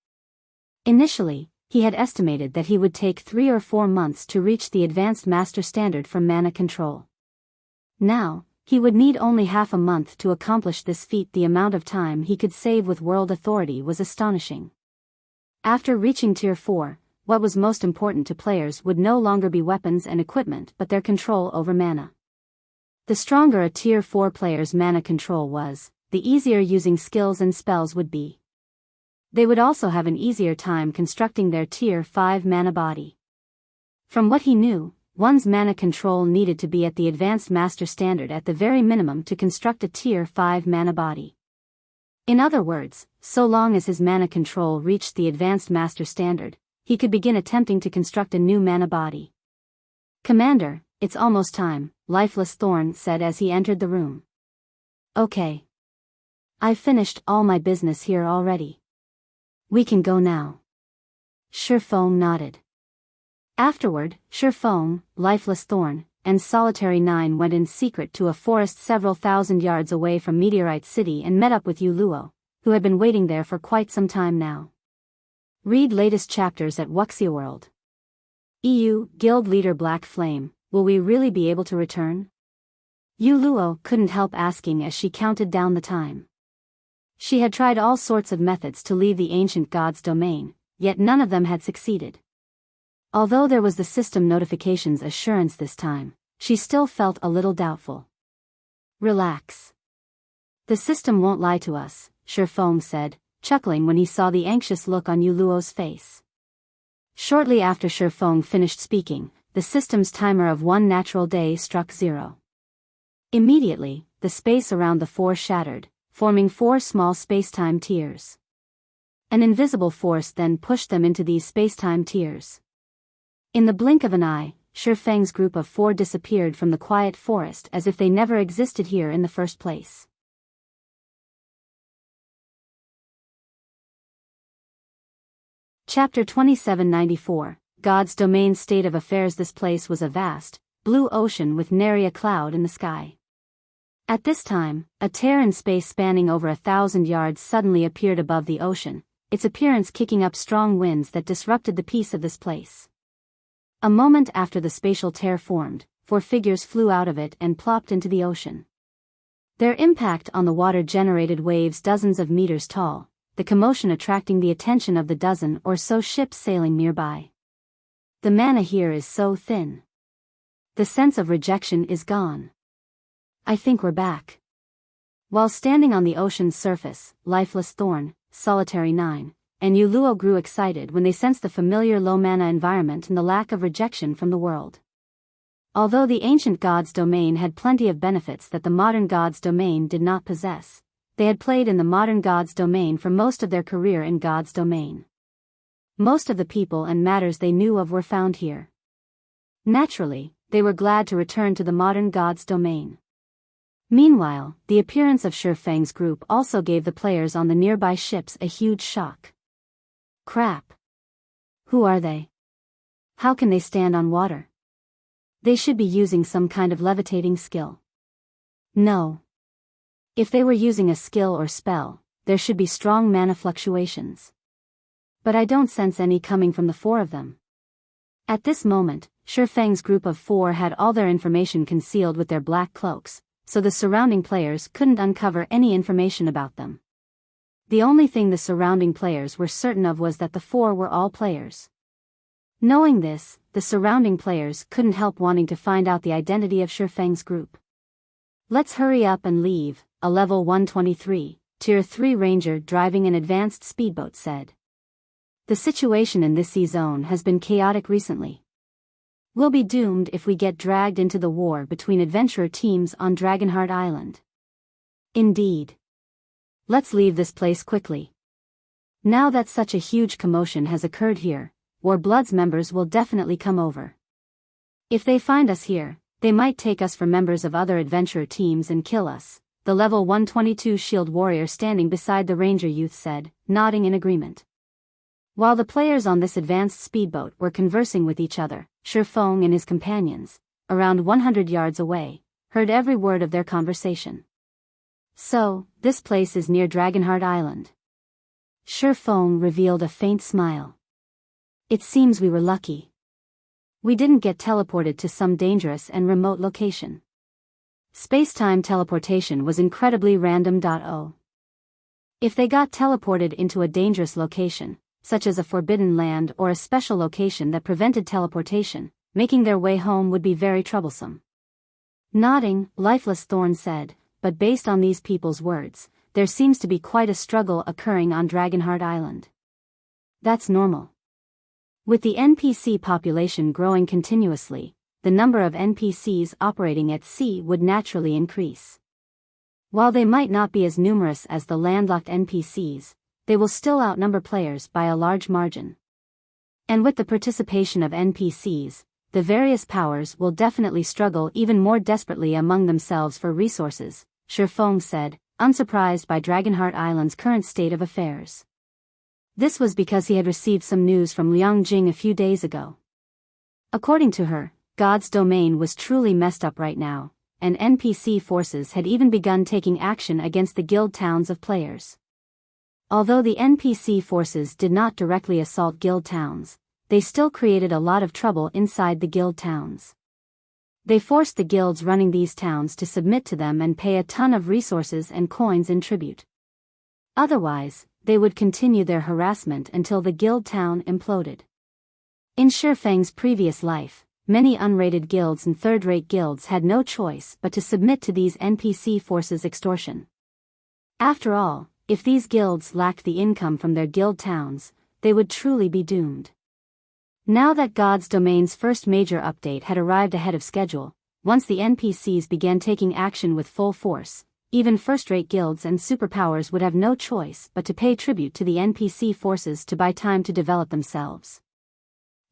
Initially, he had estimated that he would take 3 or 4 months to reach the Advanced Master Standard for mana control. Now, he would need only half a month to accomplish this feat. The amount of time he could save with World Authority was astonishing. After reaching Tier 4, what was most important to players would no longer be weapons and equipment but their control over mana. The stronger a Tier 4 player's mana control was, the easier using skills and spells would be. They would also have an easier time constructing their Tier 5 mana body. From what he knew, one's mana control needed to be at the Advanced Master standard at the very minimum to construct a Tier 5 mana body. In other words, so long as his mana control reached the Advanced Master standard, he could begin attempting to construct a new mana body. "Commander, it's almost time," Lifeless Thorn said as he entered the room. "Okay. I've finished all my business here already. We can go now." Shurfeng nodded. Afterward, Shurfeng, Lifeless Thorn, and Solitary 9 went in secret to a forest several thousand yards away from Meteorite City and met up with Yu Luo, who had been waiting there for quite some time now. Read latest chapters at Wuxia World. EU, Guild Leader Black Flame, will we really be able to return? Yu Luo couldn't help asking as she counted down the time. She had tried all sorts of methods to leave the ancient god's domain, yet none of them had succeeded. Although there was the system notifications assurance this time, she still felt a little doubtful. "Relax. The system won't lie to us," Shurfeng said, chuckling when he saw the anxious look on Yu Luo's face. Shortly after Shurfeng finished speaking, the system's timer of 1 natural day struck 0. Immediately, the space around the 4 shattered, forming 4 small spacetime tiers. An invisible force then pushed them into these spacetime tiers. In the blink of an eye, Shurfeng's group of 4 disappeared from the quiet forest as if they never existed here in the first place. Chapter 2794, God's Domain State of Affairs. This place was a vast, blue ocean with nary a cloud in the sky. At this time, a tear in space spanning over 1,000 yards suddenly appeared above the ocean, its appearance kicking up strong winds that disrupted the peace of this place. A moment after the spatial tear formed, 4 figures flew out of it and plopped into the ocean. Their impact on the water generated waves dozens of meters tall, the commotion attracting the attention of the dozen or so ships sailing nearby. "The mana here is so thin. The sense of rejection is gone. I think we're back." While standing on the ocean's surface, Lifeless Thorn, Solitary 9, and Yu Luo grew excited when they sensed the familiar low-mana environment and the lack of rejection from the world. Although the ancient god's domain had plenty of benefits that the modern god's domain did not possess, they had played in the modern god's domain for most of their career in god's domain. Most of the people and matters they knew of were found here. Naturally, they were glad to return to the modern god's domain. Meanwhile, the appearance of Shurfeng's group also gave the players on the nearby ships a huge shock. "Crap. Who are they? How can they stand on water? They should be using some kind of levitating skill. No. If they were using a skill or spell, there should be strong mana fluctuations. But I don't sense any coming from the 4 of them." At this moment, Shurfeng's group of 4 had all their information concealed with their black cloaks, so the surrounding players couldn't uncover any information about them. The only thing the surrounding players were certain of was that the 4 were all players. Knowing this, the surrounding players couldn't help wanting to find out the identity of Shurfeng's group. "Let's hurry up and leave," a level 123, Tier 3 ranger driving an advanced speedboat said. "The situation in this sea zone has been chaotic recently. We'll be doomed if we get dragged into the war between adventurer teams on Dragonheart Island." "Indeed. Let's leave this place quickly. Now that such a huge commotion has occurred here, Warbloods members will definitely come over. If they find us here, they might take us for members of other adventurer teams and kill us," the level 122 shield warrior standing beside the ranger youth said, nodding in agreement. While the players on this advanced speedboat were conversing with each other, Shurfeng and his companions, around 100 yards away, heard every word of their conversation. "So, this place is near Dragonheart Island." Shurfeng revealed a faint smile. "It seems we were lucky. We didn't get teleported to some dangerous and remote location. Space-time teleportation was incredibly random. If they got teleported into a dangerous location, such as a forbidden land or a special location that prevented teleportation, making their way home would be very troublesome." Nodding, Lifeless Thorn said, "But based on these people's words, there seems to be quite a struggle occurring on Dragonheart Island. That's normal. With the NPC population growing continuously, the number of NPCs operating at sea would naturally increase. While they might not be as numerous as the landlocked NPCs, they will still outnumber players by a large margin. And with the participation of NPCs, the various powers will definitely struggle even more desperately among themselves for resources, Shifeng said, unsurprised by Dragonheart Island's current state of affairs. This was because he had received some news from Liang Jing a few days ago. According to her, God's domain was truly messed up right now, and NPC forces had even begun taking action against the guild towns of players. Although the NPC forces did not directly assault guild towns, they still created a lot of trouble inside the guild towns. They forced the guilds running these towns to submit to them and pay a ton of resources and coins in tribute. Otherwise, they would continue their harassment until the guild town imploded. In Shifeng's previous life, many unrated guilds and third-rate guilds had no choice but to submit to these NPC forces' extortion. After all, if these guilds lacked the income from their guild towns, they would truly be doomed. Now that God's Domain's first major update had arrived ahead of schedule, once the NPCs began taking action with full force, even first-rate guilds and superpowers would have no choice but to pay tribute to the NPC forces to buy time to develop themselves.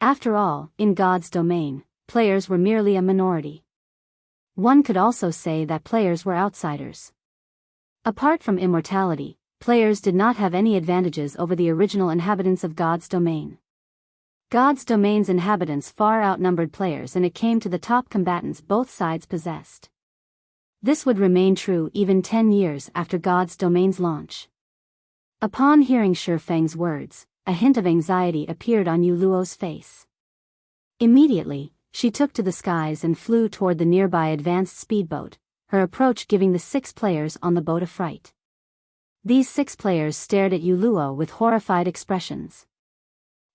After all, in God's Domain, players were merely a minority. One could also say that players were outsiders. Apart from immortality, players did not have any advantages over the original inhabitants of God's Domain. God's Domain's inhabitants far outnumbered players, and it came to the top combatants both sides possessed. This would remain true even 10 years after God's Domain's launch. Upon hearing Shifeng's words, a hint of anxiety appeared on Yuluo's face. Immediately, she took to the skies and flew toward the nearby advanced speedboat, her approach giving the 6 players on the boat a fright. These 6 players stared at Yuluo with horrified expressions.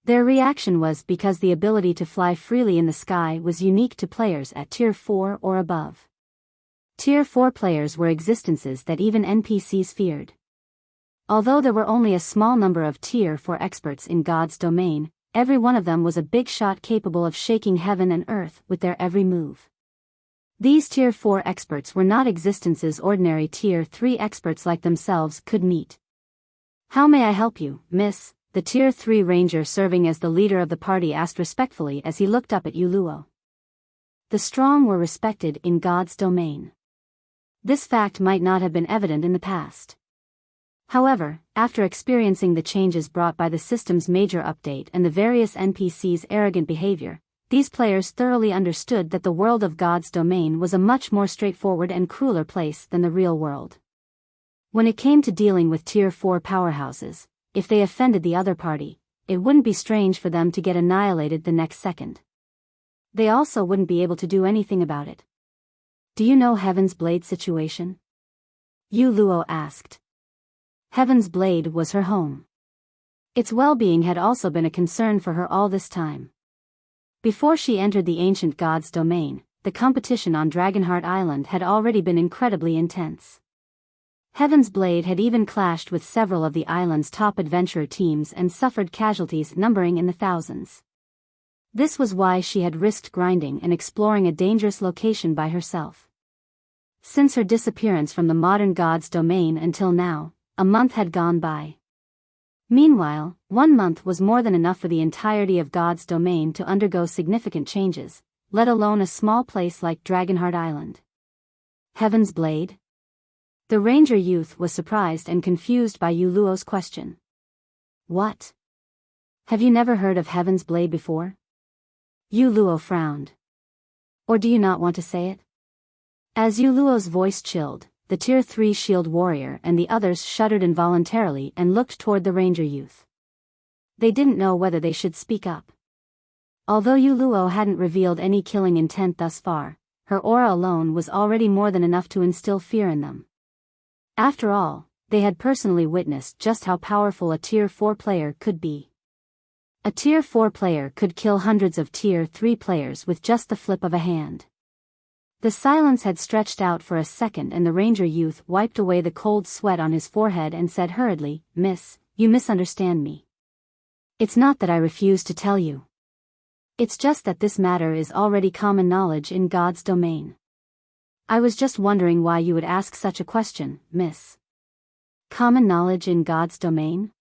Their reaction was because the ability to fly freely in the sky was unique to players at Tier 4 or above. Tier 4 players were existences that even NPCs feared. Although there were only a small number of Tier 4 experts in God's Domain, every one of them was a big shot capable of shaking heaven and earth with their every move. These Tier 4 experts were not existences ordinary Tier 3 experts like themselves could meet. "How may I help you, miss?" the Tier 3 ranger serving as the leader of the party asked respectfully as he looked up at Yuluo. The strong were respected in God's Domain. This fact might not have been evident in the past. However, after experiencing the changes brought by the system's major update and the various NPCs' arrogant behavior, these players thoroughly understood that the world of God's Domain was a much more straightforward and crueler place than the real world. When it came to dealing with Tier 4 powerhouses, if they offended the other party, it wouldn't be strange for them to get annihilated the next second. They also wouldn't be able to do anything about it. "Do you know Heaven's Blade situation?" Yuluo asked. Heaven's Blade was her home. Its well-being had also been a concern for her all this time. Before she entered the ancient God's Domain, the competition on Dragonheart Island had already been incredibly intense. Heaven's Blade had even clashed with several of the island's top adventurer teams and suffered casualties numbering in the thousands. This was why she had risked grinding and exploring a dangerous location by herself. Since her disappearance from the modern God's Domain until now, a month had gone by. Meanwhile, 1 month was more than enough for the entirety of God's Domain to undergo significant changes, let alone a small place like Dragonheart Island. Heaven's Blade? The ranger youth was surprised and confused by Yuluo's question. "What? Have you never heard of Heaven's Blade before?" Yuluo frowned. "Or do you not want to say it?" As Yuluo's voice chilled, the Tier 3 shield warrior and the others shuddered involuntarily and looked toward the ranger youth. They didn't know whether they should speak up. Although Yuluo hadn't revealed any killing intent thus far, her aura alone was already more than enough to instill fear in them. After all, they had personally witnessed just how powerful a Tier 4 player could be. A Tier 4 player could kill hundreds of Tier 3 players with just the flip of a hand. The silence had stretched out for a second and the ranger youth wiped away the cold sweat on his forehead and said hurriedly, "Miss, you misunderstand me. It's not that I refuse to tell you. It's just that this matter is already common knowledge in God's domain. I was just wondering why you would ask such a question, miss. Common knowledge in God's domain?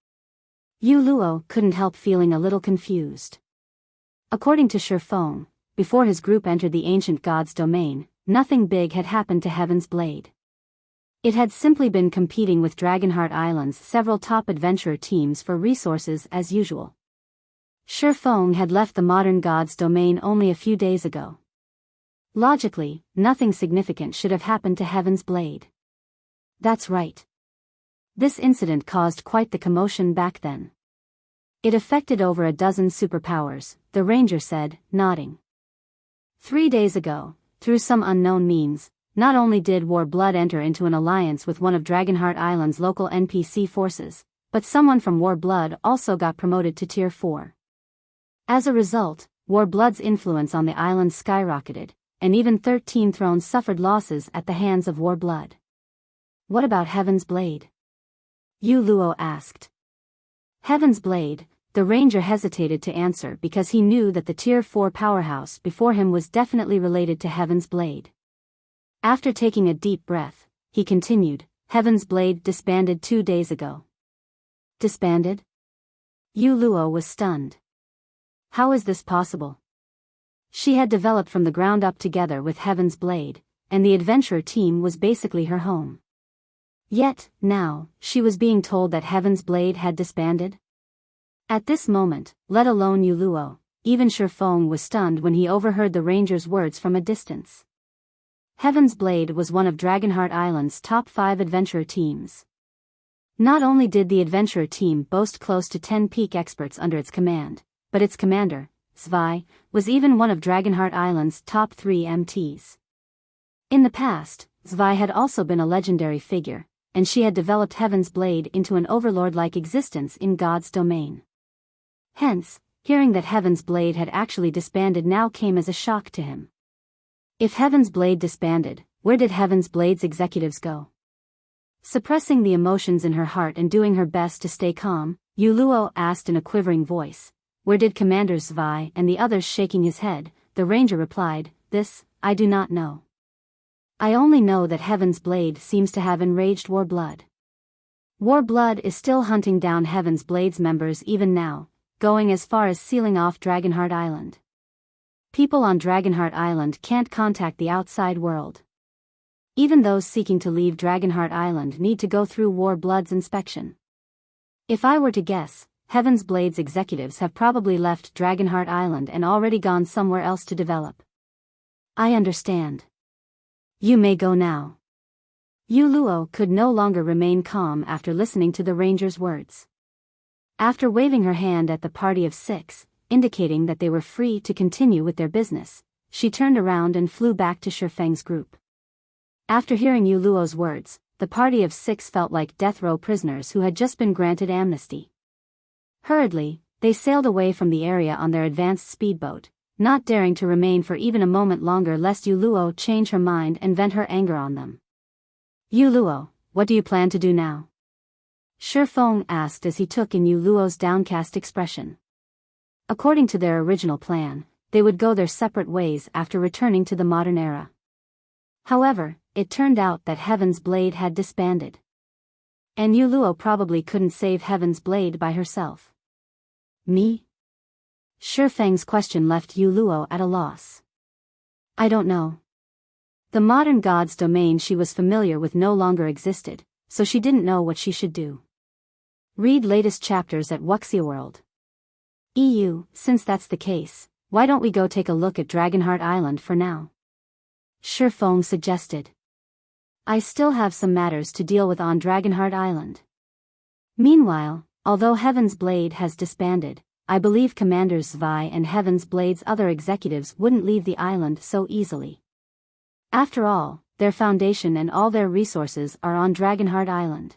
Yu Luo couldn't help feeling a little confused. According to Shi Feng, before his group entered the ancient God's domain, nothing big had happened to Heaven's Blade. It had simply been competing with Dragonheart Island's several top adventurer teams for resources as usual. Shi Feng had left the modern God's domain only a few days ago. Logically, nothing significant should have happened to Heaven's Blade. That's right. This incident caused quite the commotion back then. It affected over a dozen superpowers, the ranger said, nodding. 3 days ago, through some unknown means, not only did War Blood enter into an alliance with one of Dragonheart Island's local NPC forces, but someone from War Blood also got promoted to Tier 4. As a result, War Blood's influence on the island skyrocketed, and even 13 thrones suffered losses at the hands of War Blood. What about Heaven's Blade? Yu Luo asked. Heaven's Blade, the ranger hesitated to answer because he knew that the Tier 4 powerhouse before him was definitely related to Heaven's Blade. After taking a deep breath, he continued, Heaven's Blade disbanded 2 days ago. Disbanded? Yu Luo was stunned. How is this possible? She had developed from the ground up together with Heaven's Blade, and the adventurer team was basically her home. Yet, now, she was being told that Heaven's Blade had disbanded? At this moment, let alone Yu Luo, even Shi Feng was stunned when he overheard the ranger's words from a distance. Heaven's Blade was one of Dragonheart Island's top 5 adventurer teams. Not only did the adventurer team boast close to 10 peak experts under its command, but its commander, Zwei, was even one of Dragonheart Island's top 3 MTs. In the past, Zwei had also been a legendary figure, and she had developed Heaven's Blade into an overlord-like existence in God's domain. Hence, hearing that Heaven's Blade had actually disbanded now came as a shock to him. If Heaven's Blade disbanded, where did Heaven's Blade's executives go? Suppressing the emotions in her heart and doing her best to stay calm, Yu Luo asked in a quivering voice, where did Commander Zwei and the others? Shaking his head, the ranger replied, this, I do not know. I only know that Heaven's Blade seems to have enraged War Blood. War Blood is still hunting down Heaven's Blade's members even now, going as far as sealing off Dragonheart Island. People on Dragonheart Island can't contact the outside world. Even those seeking to leave Dragonheart Island need to go through War Blood's inspection. If I were to guess, Heaven's Blade's executives have probably left Dragonheart Island and already gone somewhere else to develop. I understand. You may go now. Yu Luo could no longer remain calm after listening to the ranger's words. After waving her hand at the party of 6, indicating that they were free to continue with their business, she turned around and flew back to Shi Feng's group. After hearing Yu Luo's words, the party of 6 felt like death row prisoners who had just been granted amnesty. Hurriedly, they sailed away from the area on their advanced speedboat, not daring to remain for even a moment longer lest Yu Luo change her mind and vent her anger on them. Yu Luo, what do you plan to do now? Shi Feng asked as he took in Yu Luo's downcast expression. According to their original plan, they would go their separate ways after returning to the modern era. However, it turned out that Heaven's Blade had disbanded. And Yu Luo probably couldn't save Heaven's Blade by herself. Me? Shi Feng's question left Yu Luo at a loss. I don't know. The modern God's domain she was familiar with no longer existed, so she didn't know what she should do. Read latest chapters at Wuxia World. EU, since that's the case, why don't we go take a look at Dragonheart Island for now? Shi Feng suggested. I still have some matters to deal with on Dragonheart Island. Meanwhile, although Heaven's Blade has disbanded, I believe Commanders Zwei and Heaven's Blade's other executives wouldn't leave the island so easily. After all, their foundation and all their resources are on Dragonheart Island.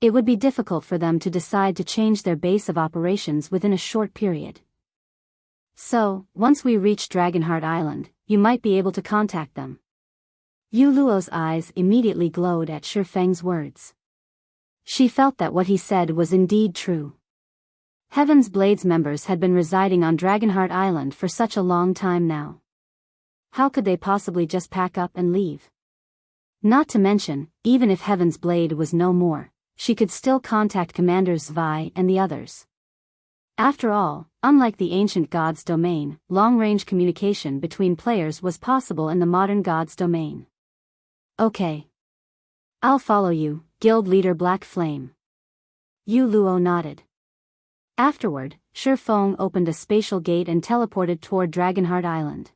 It would be difficult for them to decide to change their base of operations within a short period. So, once we reach Dragonheart Island, you might be able to contact them. Yu Luo's eyes immediately glowed at Shi Feng's words. She felt that what he said was indeed true. Heaven's Blades members had been residing on Dragonheart Island for such a long time now. How could they possibly just pack up and leave? Not to mention, even if Heaven's Blade was no more, she could still contact Commanders Zvi and the others. After all, unlike the ancient God's domain, long-range communication between players was possible in the modern God's domain. Okay. I'll follow you, Guild Leader Black Flame. Yu Luo nodded. Afterward, Shi Feng opened a spatial gate and teleported toward Dragonheart Island.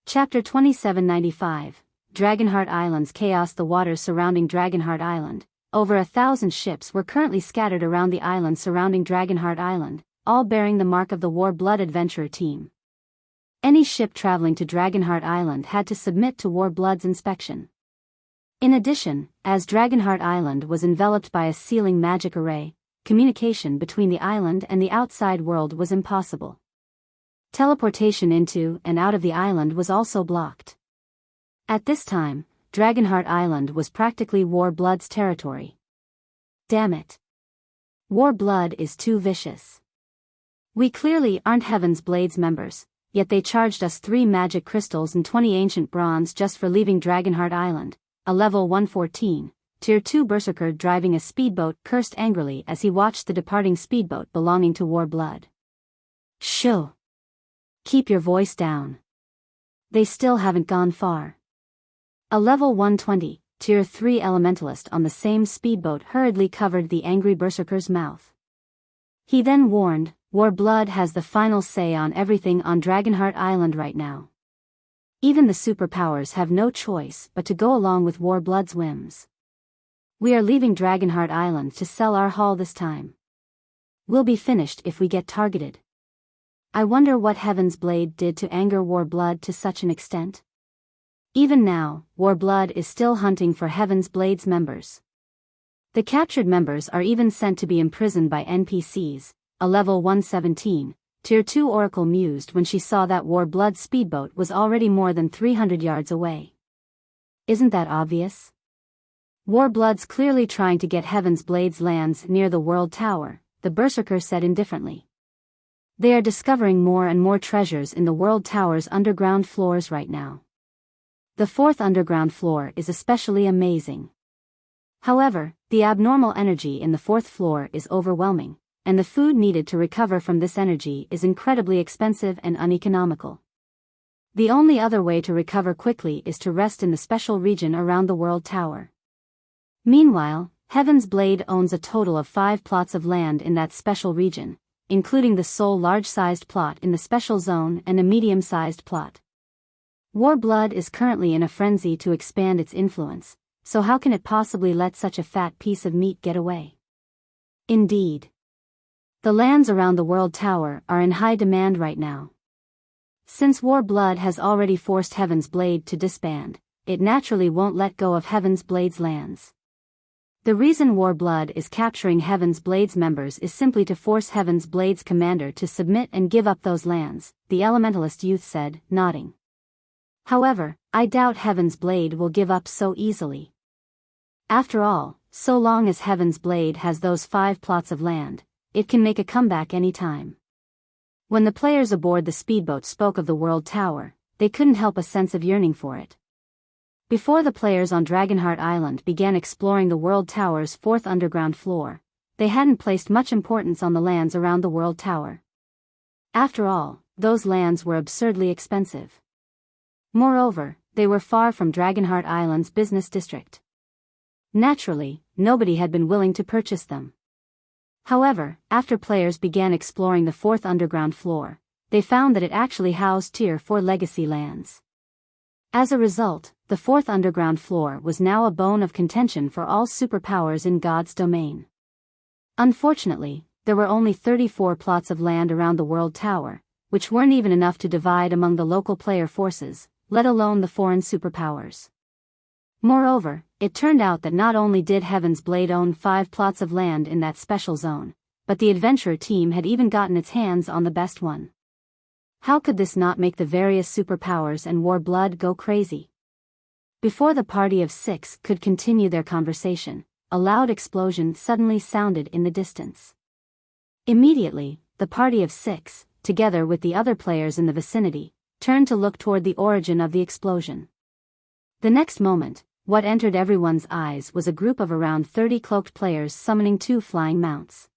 Chapter 2795, Dragonheart Island's Chaos. The waters surrounding Dragonheart Island, over 1,000 ships were currently scattered around the island surrounding Dragonheart Island, all bearing the mark of the War Blood Adventurer team. Any ship traveling to Dragonheart Island had to submit to War Blood's inspection. In addition, as Dragonheart Island was enveloped by a sealing magic array, communication between the island and the outside world was impossible. Teleportation into and out of the island was also blocked. At this time, Dragonheart Island was practically War Blood's territory. Damn it. War Blood is too vicious. We clearly aren't Heaven's Blades members, yet they charged us 3 magic crystals and 20 ancient bronze just for leaving Dragonheart Island. A level 114, Tier 2 berserker driving a speedboat cursed angrily as he watched the departing speedboat belonging to War Blood. Shoo! Keep your voice down. They still haven't gone far. A level 120, Tier 3 elementalist on the same speedboat hurriedly covered the angry berserker's mouth. He then warned, War Blood has the final say on everything on Dragonheart Island right now. Even the superpowers have no choice but to go along with War Blood's whims. We are leaving Dragonheart Island to sell our haul this time. We'll be finished if we get targeted. I wonder what Heaven's Blade did to anger War Blood to such an extent. Even now, War Blood is still hunting for Heaven's Blade's members. The captured members are even sent to be imprisoned by NPCs, a level 117, Tier 2 Oracle mused when she saw that War Blood's speedboat was already more than 300 yards away. Isn't that obvious? War Blood's clearly trying to get Heaven's Blade's lands near the World Tower, the berserker said indifferently. They are discovering more and more treasures in the World Tower's underground floors right now. The 4th underground floor is especially amazing. However, the abnormal energy in the 4th floor is overwhelming, and the food needed to recover from this energy is incredibly expensive and uneconomical. The only other way to recover quickly is to rest in the special region around the World Tower. Meanwhile, Heaven's Blade owns a total of 5 plots of land in that special region, including the sole large-sized plot in the special zone and a medium-sized plot. War Blood is currently in a frenzy to expand its influence, so how can it possibly let such a fat piece of meat get away? Indeed. The lands around the World Tower are in high demand right now. Since War Blood has already forced Heaven's Blade to disband, it naturally won't let go of Heaven's Blade's lands. The reason War Blood is capturing Heaven's Blade's members is simply to force Heaven's Blade's commander to submit and give up those lands, the elementalist youth said, nodding. However, I doubt Heaven's Blade will give up so easily. After all, so long as Heaven's Blade has those 5 plots of land, it can make a comeback any time. When the players aboard the speedboat spoke of the World Tower, they couldn't help a sense of yearning for it. Before the players on Dragonheart Island began exploring the World Tower's 4th underground floor, they hadn't placed much importance on the lands around the World Tower. After all, those lands were absurdly expensive. Moreover, they were far from Dragonheart Island's business district. Naturally, nobody had been willing to purchase them. However, after players began exploring the 4th underground floor, they found that it actually housed Tier 4 legacy lands. As a result, the 4th underground floor was now a bone of contention for all superpowers in God's domain. Unfortunately, there were only 34 plots of land around the World Tower, which weren't even enough to divide among the local player forces, let alone the foreign superpowers. Moreover, it turned out that not only did Heaven's Blade own 5 plots of land in that special zone, but the adventurer team had even gotten its hands on the best one. How could this not make the various superpowers and War Blood go crazy? Before the party of 6 could continue their conversation, a loud explosion suddenly sounded in the distance. Immediately, the party of 6, together with the other players in the vicinity, turned to look toward the origin of the explosion. The next moment, what entered everyone's eyes was a group of around 30 cloaked players summoning 2 flying mounts.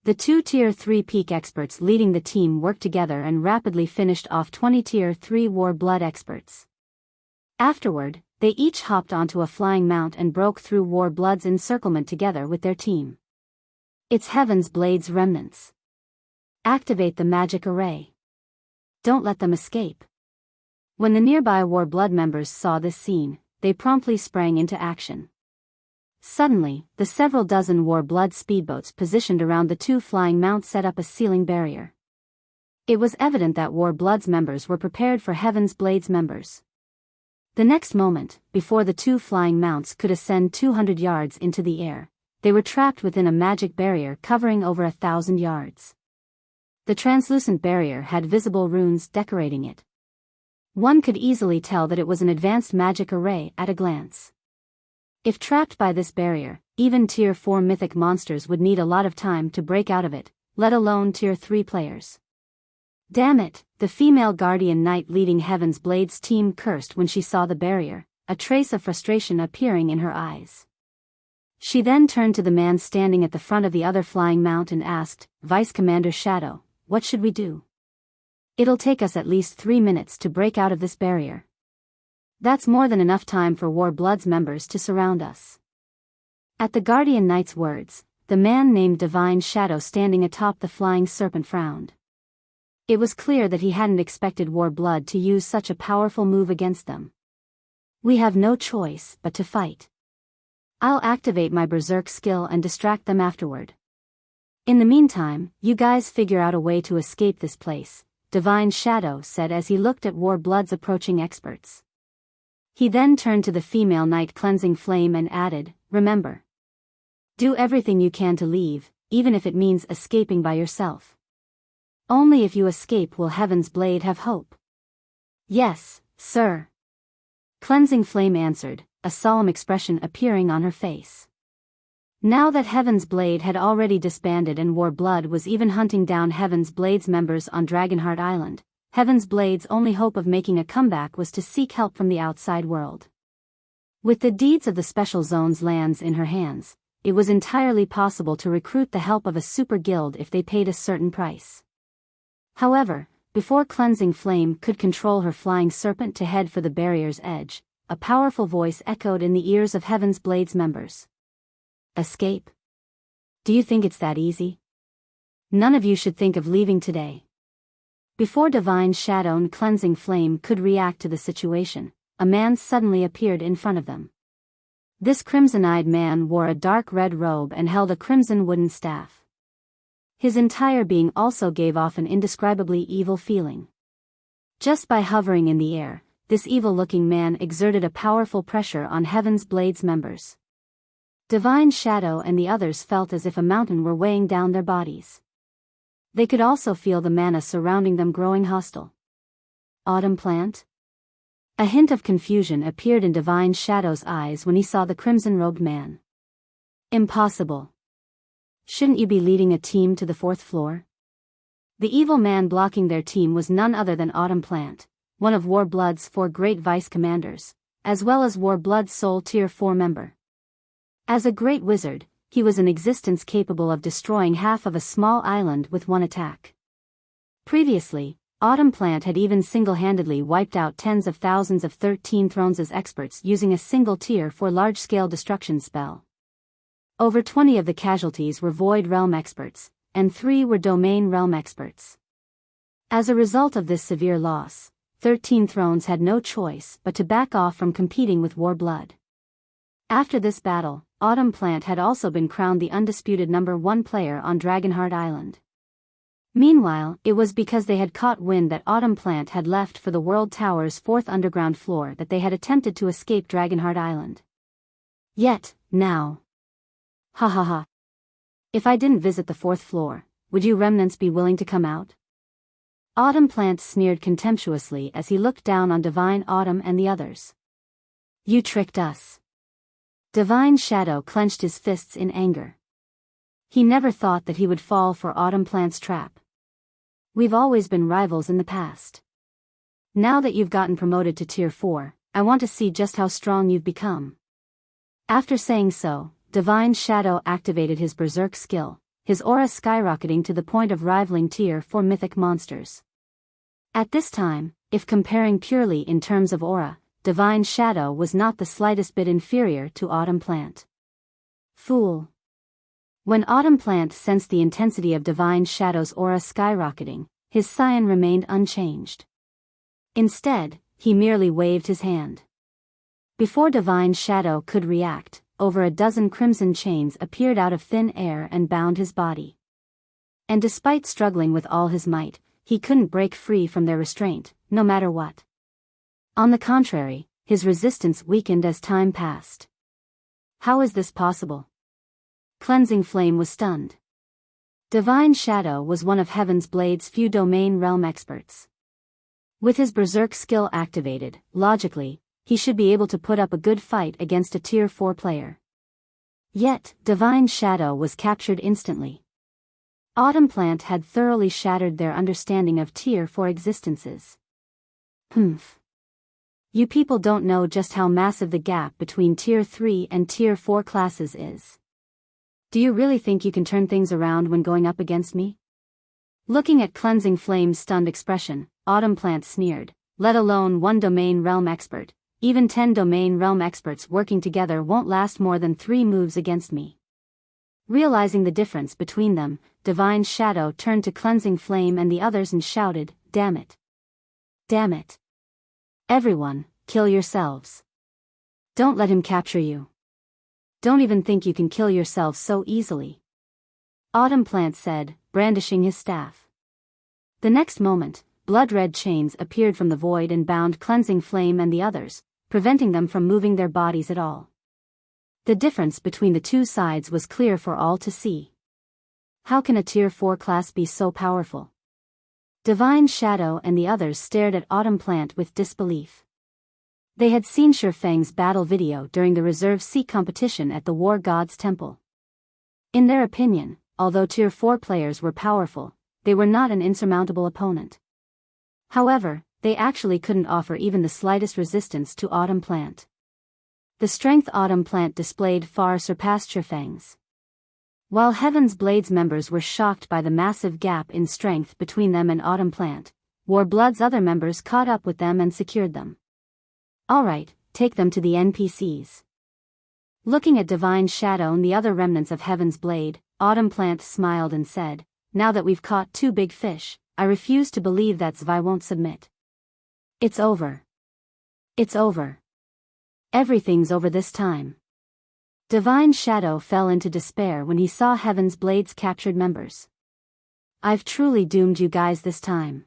The 2 Tier 3 peak experts leading the team worked together and rapidly finished off 20 Tier 3 war blood experts. Afterward, they each hopped onto a flying mount and broke through War Blood's encirclement together with their team. It's Heaven's Blade's remnants. Activate the magic array. Don't let them escape. When the nearby War Blood members saw this scene, they promptly sprang into action. Suddenly, the several dozen War Blood speedboats positioned around the 2 flying mounts set up a sealing barrier. It was evident that War Blood's members were prepared for Heaven's Blade's members. The next moment, before the 2 flying mounts could ascend 200 yards into the air, they were trapped within a magic barrier covering over 1,000 yards. The translucent barrier had visible runes decorating it. One could easily tell that it was an advanced magic array at a glance. If trapped by this barrier, even Tier 4 mythic monsters would need a lot of time to break out of it, let alone Tier 3 players. Damn it, the female Guardian Knight leading Heaven's Blade's team cursed when she saw the barrier, a trace of frustration appearing in her eyes. She then turned to the man standing at the front of the other flying mount and asked, Vice Commander Shadow, what should we do? It'll take us at least 3 minutes to break out of this barrier. That's more than enough time for War Blood's members to surround us. At the Guardian Knight's words, the man named Divine Shadow standing atop the flying serpent frowned. It was clear that he hadn't expected War Blood to use such a powerful move against them. We have no choice but to fight. I'll activate my Berserk skill and distract them afterward. In the meantime, you guys figure out a way to escape this place, Divine Shadow said as he looked at War Blood's approaching experts. He then turned to the female knight Cleansing Flame and added, remember. Do everything you can to leave, even if it means escaping by yourself. Only if you escape will Heaven's Blade have hope. Yes, sir. Cleansing Flame answered, a solemn expression appearing on her face. Now that Heaven's Blade had already disbanded and War Blood was even hunting down Heaven's Blade's members on Dragonheart Island, Heaven's Blade's only hope of making a comeback was to seek help from the outside world. With the deeds of the Special Zone's lands in her hands, it was entirely possible to recruit the help of a super guild if they paid a certain price. However, before Cleansing Flame could control her flying serpent to head for the barrier's edge, a powerful voice echoed in the ears of Heaven's Blade's members. Escape? Do you think it's that easy? None of you should think of leaving today. Before Divine Shadow and Cleansing Flame could react to the situation, a man suddenly appeared in front of them. This crimson-eyed man wore a dark red robe and held a crimson wooden staff. His entire being also gave off an indescribably evil feeling. Just by hovering in the air, this evil-looking man exerted a powerful pressure on Heaven's Blade's members. Divine Shadow and the others felt as if a mountain were weighing down their bodies. They could also feel the mana surrounding them growing hostile. Autumn Plant? A hint of confusion appeared in Divine Shadow's eyes when he saw the crimson-robed man. Impossible. Shouldn't you be leading a team to the 4th floor? The evil man blocking their team was none other than Autumn Plant, one of War Blood's 4 great vice commanders, as well as War Blood's sole Tier 4 member. As a great wizard, he was in existence capable of destroying half of a small island with one attack. Previously, Autumn Plant had even single-handedly wiped out tens of thousands of 13 Thrones' experts using a single Tier 4 large-scale destruction spell. Over 20 of the casualties were Void Realm experts, and 3 were Domain Realm experts. As a result of this severe loss, 13 Thrones had no choice but to back off from competing with War Blood. After this battle, Autumn Plant had also been crowned the undisputed number 1 player on Dragonheart Island. Meanwhile, it was because they had caught wind that Autumn Plant had left for the World Tower's 4th underground floor that they had attempted to escape Dragonheart Island. Yet, now. Ha ha ha. If I didn't visit the 4th floor, would you remnants be willing to come out? Autumn Plant sneered contemptuously as he looked down on Divine Autumn and the others. You tricked us. Divine Shadow clenched his fists in anger. He never thought that he would fall for Autumn Plant's trap. We've always been rivals in the past. Now that you've gotten promoted to Tier 4, I want to see just how strong you've become. After saying so, Divine Shadow activated his Berserk skill, his aura skyrocketing to the point of rivaling Tier 4 mythic monsters. At this time, if comparing purely in terms of aura, Divine Shadow was not the slightest bit inferior to Autumn Plant. Fool. When Autumn Plant sensed the intensity of Divine Shadow's aura skyrocketing, his scion remained unchanged. Instead, he merely waved his hand. Before Divine Shadow could react, over a dozen crimson chains appeared out of thin air and bound his body. And despite struggling with all his might, he couldn't break free from their restraint, no matter what. On the contrary, his resistance weakened as time passed. How is this possible? Cleansing Flame was stunned. Divine Shadow was one of Heaven's Blade's few domain realm experts. With his Berserk skill activated, logically, he should be able to put up a good fight against a Tier 4 player. Yet, Divine Shadow was captured instantly. Autumn Plant had thoroughly shattered their understanding of Tier 4 existences. Humph. You people don't know just how massive the gap between Tier 3 and Tier 4 classes is. Do you really think you can turn things around when going up against me? Looking at Cleansing Flame's stunned expression, Autumn Plant sneered, let alone one domain realm expert. Even 10 domain realm experts working together won't last more than 3 moves against me. Realizing the difference between them, Divine Shadow turned to Cleansing Flame and the others and shouted, damn it. Damn it. Everyone, kill yourselves. Don't let him capture you. Don't even think you can kill yourselves so easily. Autumn Plant said, brandishing his staff. The next moment, blood-red chains appeared from the void and bound Cleansing Flame and the others, preventing them from moving their bodies at all. The difference between the two sides was clear for all to see. How can a Tier 4 class be so powerful? Divine Shadow and the others stared at Autumn Plant with disbelief. They had seen Shifeng's battle video during the Reserve C competition at the War God's Temple. In their opinion, although Tier 4 players were powerful, they were not an insurmountable opponent. However, they actually couldn't offer even the slightest resistance to Autumn Plant. The strength Autumn Plant displayed far surpassed Shifeng's. While Heaven's Blade's members were shocked by the massive gap in strength between them and Autumn Plant, Warblood's other members caught up with them and secured them. Alright, take them to the NPCs. Looking at Divine Shadow and the other remnants of Heaven's Blade, Autumn Plant smiled and said, now that we've caught 2 big fish, I refuse to believe that Zvi won't submit. It's over. It's over. Everything's over this time. Divine Shadow fell into despair when he saw Heaven's Blade's captured members. I've truly doomed you guys this time.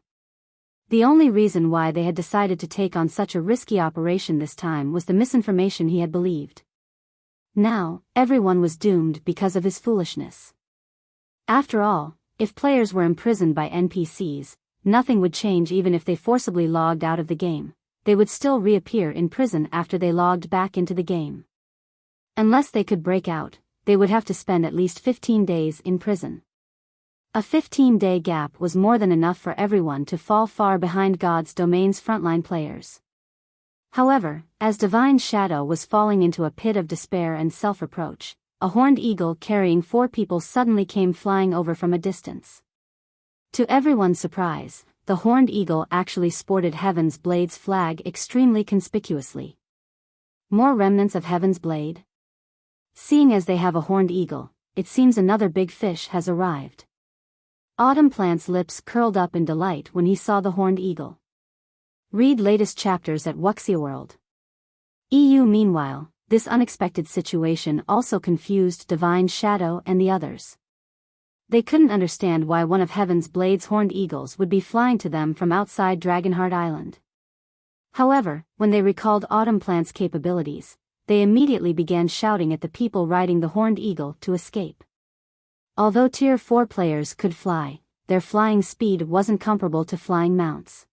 The only reason why they had decided to take on such a risky operation this time was the misinformation he had believed. Now, everyone was doomed because of his foolishness. After all, if players were imprisoned by NPCs, nothing would change even if they forcibly logged out of the game. They would still reappear in prison after they logged back into the game. Unless they could break out, they would have to spend at least 15 days in prison. A 15-day gap was more than enough for everyone to fall far behind God's domain's frontline players. However, as Divine Shadow was falling into a pit of despair and self-reproach, a horned eagle carrying 4 people suddenly came flying over from a distance. To everyone's surprise, the horned eagle actually sported Heaven's Blade's flag extremely conspicuously. More remnants of Heaven's Blade? Seeing as they have a horned eagle, it seems another big fish has arrived. Autumn Plant's lips curled up in delight when he saw the horned eagle. Read latest chapters at Wuxia World. Meanwhile, this unexpected situation also confused Divine Shadow and the others. They couldn't understand why one of Heaven's Blade's horned eagles would be flying to them from outside Dragonheart Island. However, when they recalled Autumn Plant's capabilities, they immediately began shouting at the people riding the horned eagle to escape. Although Tier 4 players could fly, their flying speed wasn't comparable to flying mounts.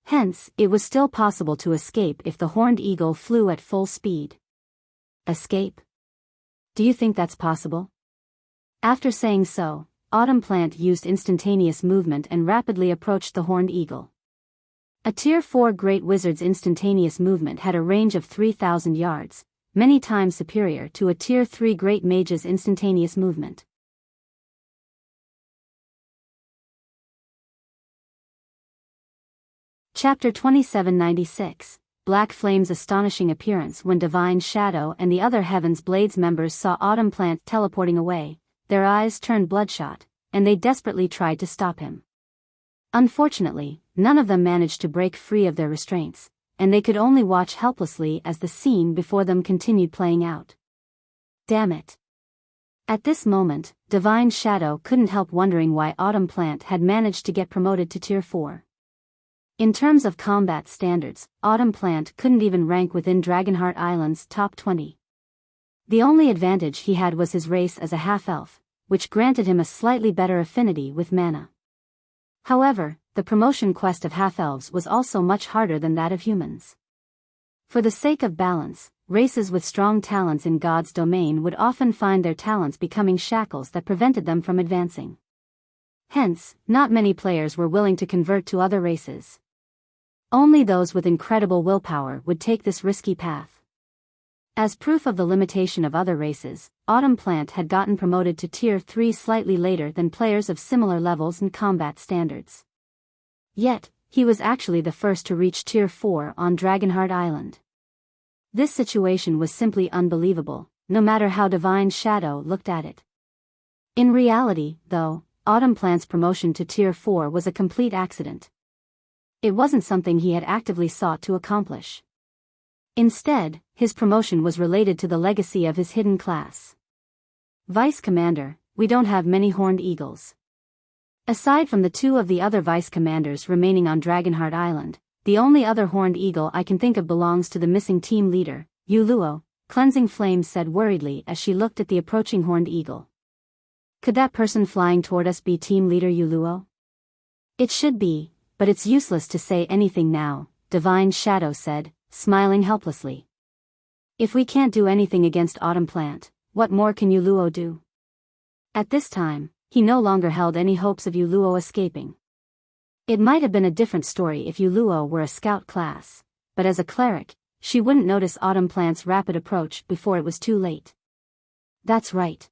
Hence, it was still possible to escape if the horned eagle flew at full speed. Escape? Do you think that's possible? After saying so, Autumn Plant used instantaneous movement and rapidly approached the horned eagle. A Tier 4 Great Wizard's instantaneous movement had a range of 3,000 yards, many times superior to a Tier 3 Great Mage's instantaneous movement. Chapter 2796, Black Flame's astonishing appearance. When Divine Shadow and the other Heaven's Blades members saw Autumn Plant teleporting away, their eyes turned bloodshot, and they desperately tried to stop him. Unfortunately, none of them managed to break free of their restraints, and they could only watch helplessly as the scene before them continued playing out. Damn it. At this moment, Divine Shadow couldn't help wondering why Autumn Plant had managed to get promoted to Tier 4. In terms of combat standards, Autumn Plant couldn't even rank within Dragonheart Island's top 20. The only advantage he had was his race as a half-elf, which granted him a slightly better affinity with mana. However, the promotion quest of half-elves was also much harder than that of humans. For the sake of balance, races with strong talents in God's domain would often find their talents becoming shackles that prevented them from advancing. Hence, not many players were willing to convert to other races. Only those with incredible willpower would take this risky path. As proof of the limitation of other races, Autumn Plant had gotten promoted to Tier 3 slightly later than players of similar levels and combat standards. Yet, he was actually the first to reach Tier 4 on Dragonheart Island. This situation was simply unbelievable, no matter how Divine Shadow looked at it. In reality, though, Autumn Plant's promotion to Tier 4 was a complete accident. It wasn't something he had actively sought to accomplish. Instead, his promotion was related to the legacy of his hidden class. Vice Commander, we don't have many horned eagles. Aside from the two of the other Vice Commanders remaining on Dragonheart Island, the only other horned eagle I can think of belongs to the missing team leader, Yuluo, Cleansing Flame said worriedly as she looked at the approaching horned eagle. Could that person flying toward us be team leader Yuluo? It should be, but it's useless to say anything now, Divine Shadow said, smiling helplessly. If we can't do anything against Autumn Plant, what more can Yuluo do? At this time, he no longer held any hopes of Yuluo escaping. It might have been a different story if Yuluo were a scout class, but as a cleric, she wouldn't notice Autumn Plant's rapid approach before it was too late. That's right.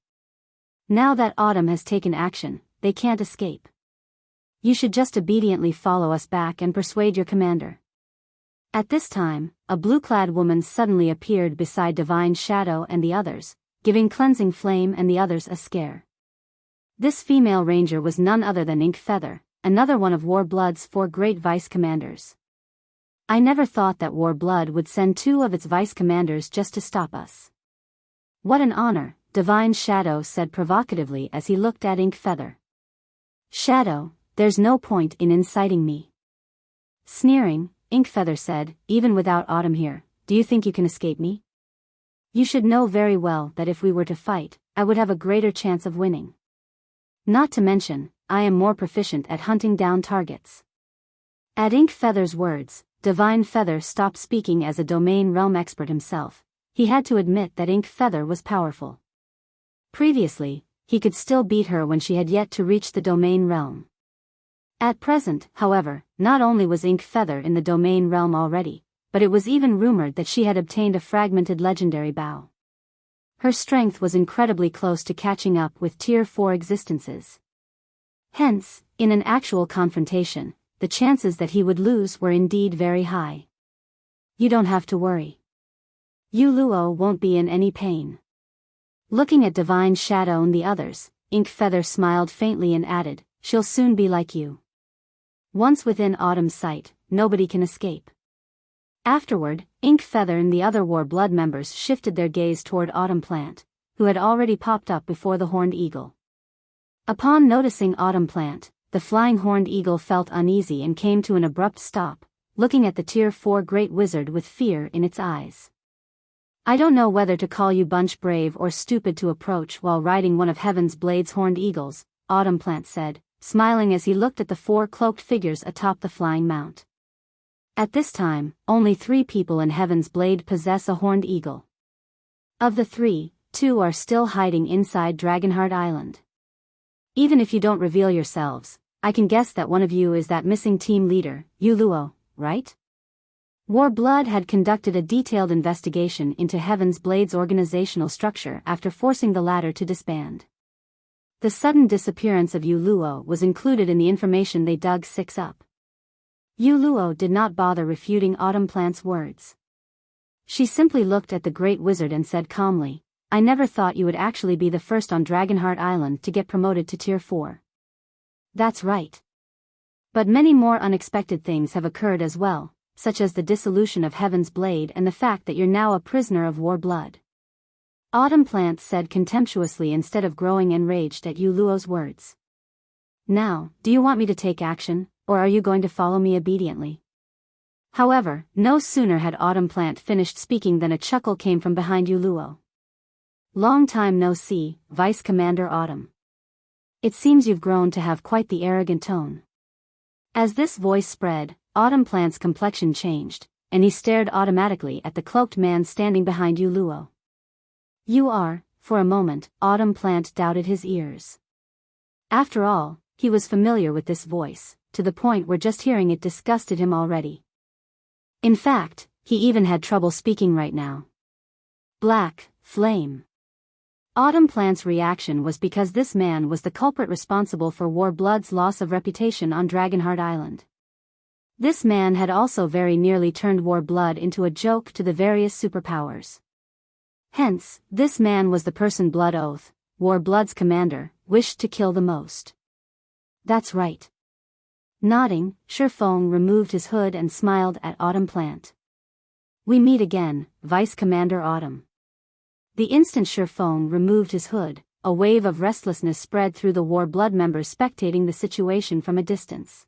Now that Autumn has taken action, they can't escape. You should just obediently follow us back and persuade your commander. At this time, a blue-clad woman suddenly appeared beside Divine Shadow and the others, giving Cleansing Flame and the others a scare. This female ranger was none other than Ink Feather, another one of Warblood's 4 great vice commanders. I never thought that Warblood would send 2 of its vice commanders just to stop us. What an honor, Divine Shadow said provocatively as he looked at Ink Feather. Shadow, there's no point in inciting me. Sneering, Ink Feather said, even without Autumn here, do you think you can escape me? You should know very well that if we were to fight, I would have a greater chance of winning. Not to mention, I am more proficient at hunting down targets. At Ink Feather's words, Divine Feather stopped speaking as a domain realm expert himself. He had to admit that Ink Feather was powerful. Previously, he could still beat her when she had yet to reach the domain realm. At present, however, not only was Ink Feather in the domain realm already, but it was even rumored that she had obtained a fragmented legendary bow. Her strength was incredibly close to catching up with Tier 4 existences. Hence, in an actual confrontation, the chances that he would lose were indeed very high. You don't have to worry. Yuluo won't be in any pain. Looking at Divine Shadow and the others, Ink Feather smiled faintly and added, she'll soon be like you. Once within Autumn's sight, nobody can escape. Afterward, Ink Feather and the other Warblood members shifted their gaze toward Autumn Plant, who had already popped up before the horned eagle. Upon noticing Autumn Plant, the flying horned eagle felt uneasy and came to an abrupt stop, looking at the Tier 4 Great Wizard with fear in its eyes. I don't know whether to call you bunch brave or stupid to approach while riding one of Heaven's Blades horned eagles, Autumn Plant said, smiling as he looked at the 4 cloaked figures atop the flying mount. At this time, only 3 people in Heaven's Blade possess a horned eagle. Of the 3, 2 are still hiding inside Dragonheart Island. Even if you don't reveal yourselves, I can guess that one of you is that missing team leader, Yuluo, right? Warblood had conducted a detailed investigation into Heaven's Blade's organizational structure after forcing the latter to disband. The sudden disappearance of Yuluo was included in the information they dug 6 up. Yuluo did not bother refuting Autumn Plant's words. She simply looked at the Great Wizard and said calmly, "I never thought you would actually be the first on Dragonheart Island to get promoted to Tier 4. That's right. But many more unexpected things have occurred as well, such as the dissolution of Heaven's Blade and the fact that you're now a prisoner of Warblood." Autumn Plant said contemptuously instead of growing enraged at Yuluo's words. "Now, do you want me to take action, or are you going to follow me obediently?" However, no sooner had Autumn Plant finished speaking than a chuckle came from behind Yuluo. "Long time no see, Vice Commander Autumn. It seems you've grown to have quite the arrogant tone." As this voice spread, Autumn Plant's complexion changed, and he stared automatically at the cloaked man standing behind Yuluo. "You are," for a moment, Autumn Plant doubted his ears. After all, he was familiar with this voice, to the point where just hearing it disgusted him already. In fact, he even had trouble speaking right now. Black Flame. Autumn Plant's reaction was because this man was the culprit responsible for Warblood's loss of reputation on Dragonheart Island. This man had also very nearly turned Warblood into a joke to the various superpowers. Hence, this man was the person Blood Oath, Warblood's commander, wished to kill the most. That's right. Nodding, Shifeng removed his hood and smiled at Autumn Plant. "We meet again, Vice Commander Autumn." The instant Shifeng removed his hood, a wave of restlessness spread through the Warblood members spectating the situation from a distance.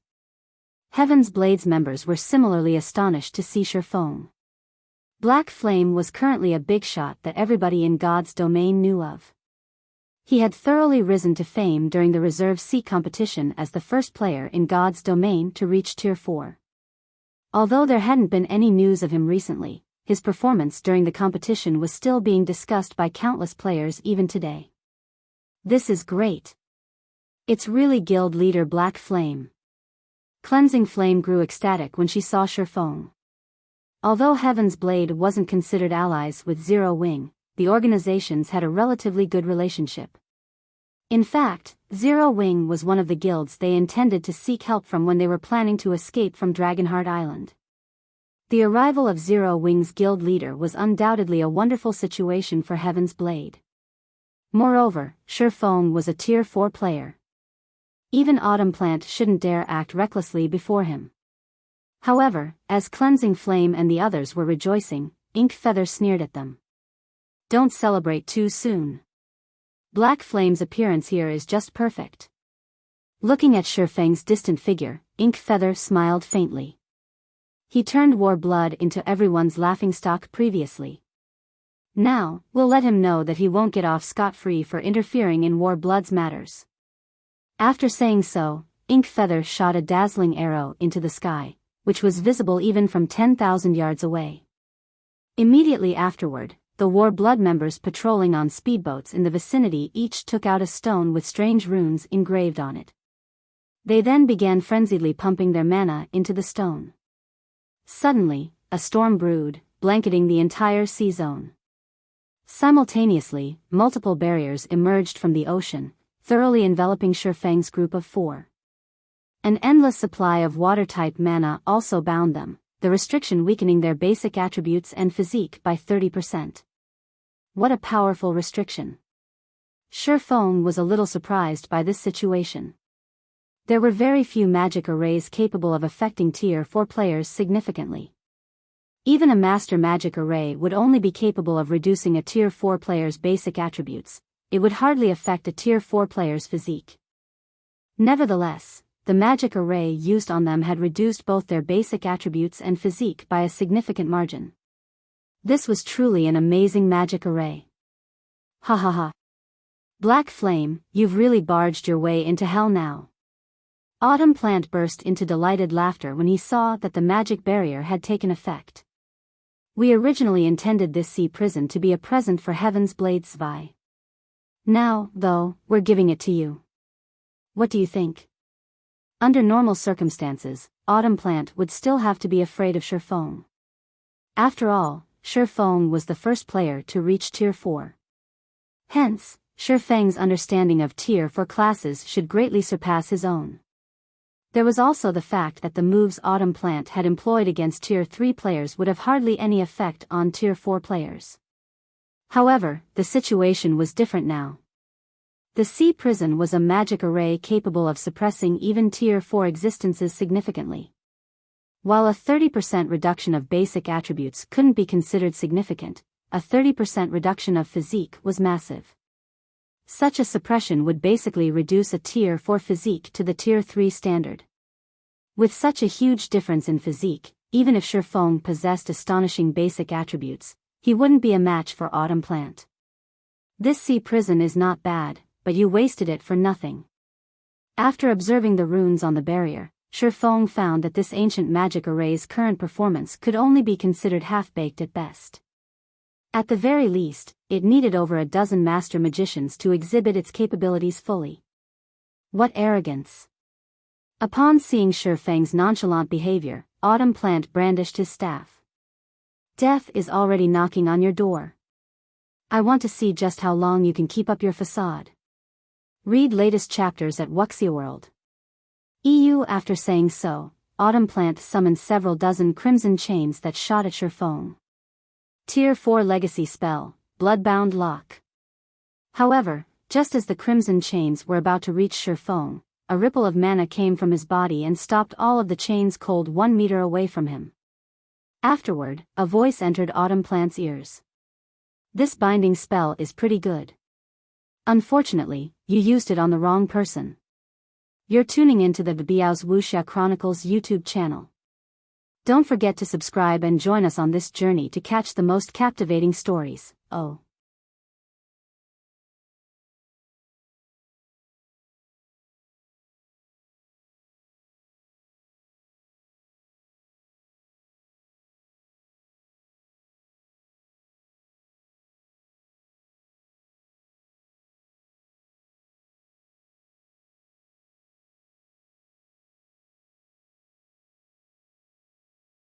Heaven's Blade's members were similarly astonished to see Shifeng. Black Flame was currently a big shot that everybody in God's domain knew of. He had thoroughly risen to fame during the Reserve C competition as the first player in God's domain to reach Tier 4. Although there hadn't been any news of him recently, his performance during the competition was still being discussed by countless players even today. "This is great. It's really Guild Leader Black Flame." Cleansing Flame grew ecstatic when she saw Shifeng. Although Heaven's Blade wasn't considered allies with Zero Wing, the organizations had a relatively good relationship. In fact, Zero Wing was one of the guilds they intended to seek help from when they were planning to escape from Dragonheart Island. The arrival of Zero Wing's guild leader was undoubtedly a wonderful situation for Heaven's Blade. Moreover, Shifeng was a Tier 4 player. Even Autumn Plant shouldn't dare act recklessly before him. However, as Cleansing Flame and the others were rejoicing, Ink Feather sneered at them. "Don't celebrate too soon. Black Flame's appearance here is just perfect." Looking at Shifeng's distant figure, Ink Feather smiled faintly. He turned Warblood into everyone's laughingstock previously. Now, we'll let him know that he won't get off scot-free for interfering in Warblood's matters. After saying so, Ink Feather shot a dazzling arrow into the sky, which was visible even from 10,000 yards away. Immediately afterward, the Warblood members patrolling on speedboats in the vicinity each took out a stone with strange runes engraved on it. They then began frenziedly pumping their mana into the stone. Suddenly, a storm brewed, blanketing the entire sea zone. Simultaneously, multiple barriers emerged from the ocean, thoroughly enveloping Shifeng's group of 4. An endless supply of water-type mana also bound them, the restriction weakening their basic attributes and physique by 30%. What a powerful restriction. Shifeng was a little surprised by this situation. There were very few magic arrays capable of affecting Tier 4 players significantly. Even a Master Magic Array would only be capable of reducing a Tier 4 player's basic attributes. It would hardly affect a Tier 4 player's physique. Nevertheless, the magic array used on them had reduced both their basic attributes and physique by a significant margin. This was truly an amazing magic array. Ha ha ha. Black Flame, you've really barged your way into hell now. Autumn Plant burst into delighted laughter when he saw that the magic barrier had taken effect. We originally intended this sea prison to be a present for Heaven's Blade Svi. Now, though, we're giving it to you. What do you think? Under normal circumstances, Autumn Plant would still have to be afraid of Shifeng. After all, Shifeng was the first player to reach Tier 4. Hence, Shifeng's understanding of Tier 4 classes should greatly surpass his own. There was also the fact that the moves Autumn Plant had employed against Tier 3 players would have hardly any effect on Tier 4 players. However, the situation was different now. The sea prison was a magic array capable of suppressing even Tier 4 existences significantly. While a 30% reduction of basic attributes couldn't be considered significant, a 30% reduction of physique was massive. Such a suppression would basically reduce a Tier 4 physique to the Tier 3 standard. With such a huge difference in physique, even if Shifeng possessed astonishing basic attributes, he wouldn't be a match for Autumn Plant. This sea prison is not bad, but you wasted it for nothing. After observing the runes on the barrier, Shifeng found that this ancient magic array's current performance could only be considered half-baked at best. At the very least, it needed over a dozen master magicians to exhibit its capabilities fully. What arrogance! Upon seeing Shifeng's nonchalant behavior, Autumn Plant brandished his staff. Death is already knocking on your door. I want to see just how long you can keep up your facade. Read latest chapters at Wuxia World. After saying so, Autumn Plant summoned several dozen crimson chains that shot at Shifeng. Tier 4 legacy spell, Bloodbound Lock. However, just as the crimson chains were about to reach Shifeng, a ripple of mana came from his body and stopped all of the chains cold 1 meter away from him. Afterward, a voice entered Autumn Plant's ears. This binding spell is pretty good. Unfortunately, you used it on the wrong person. You're tuning into the Biyao's Wuxia Chronicles YouTube channel. Don't forget to subscribe and join us on this journey to catch the most captivating stories. Oh.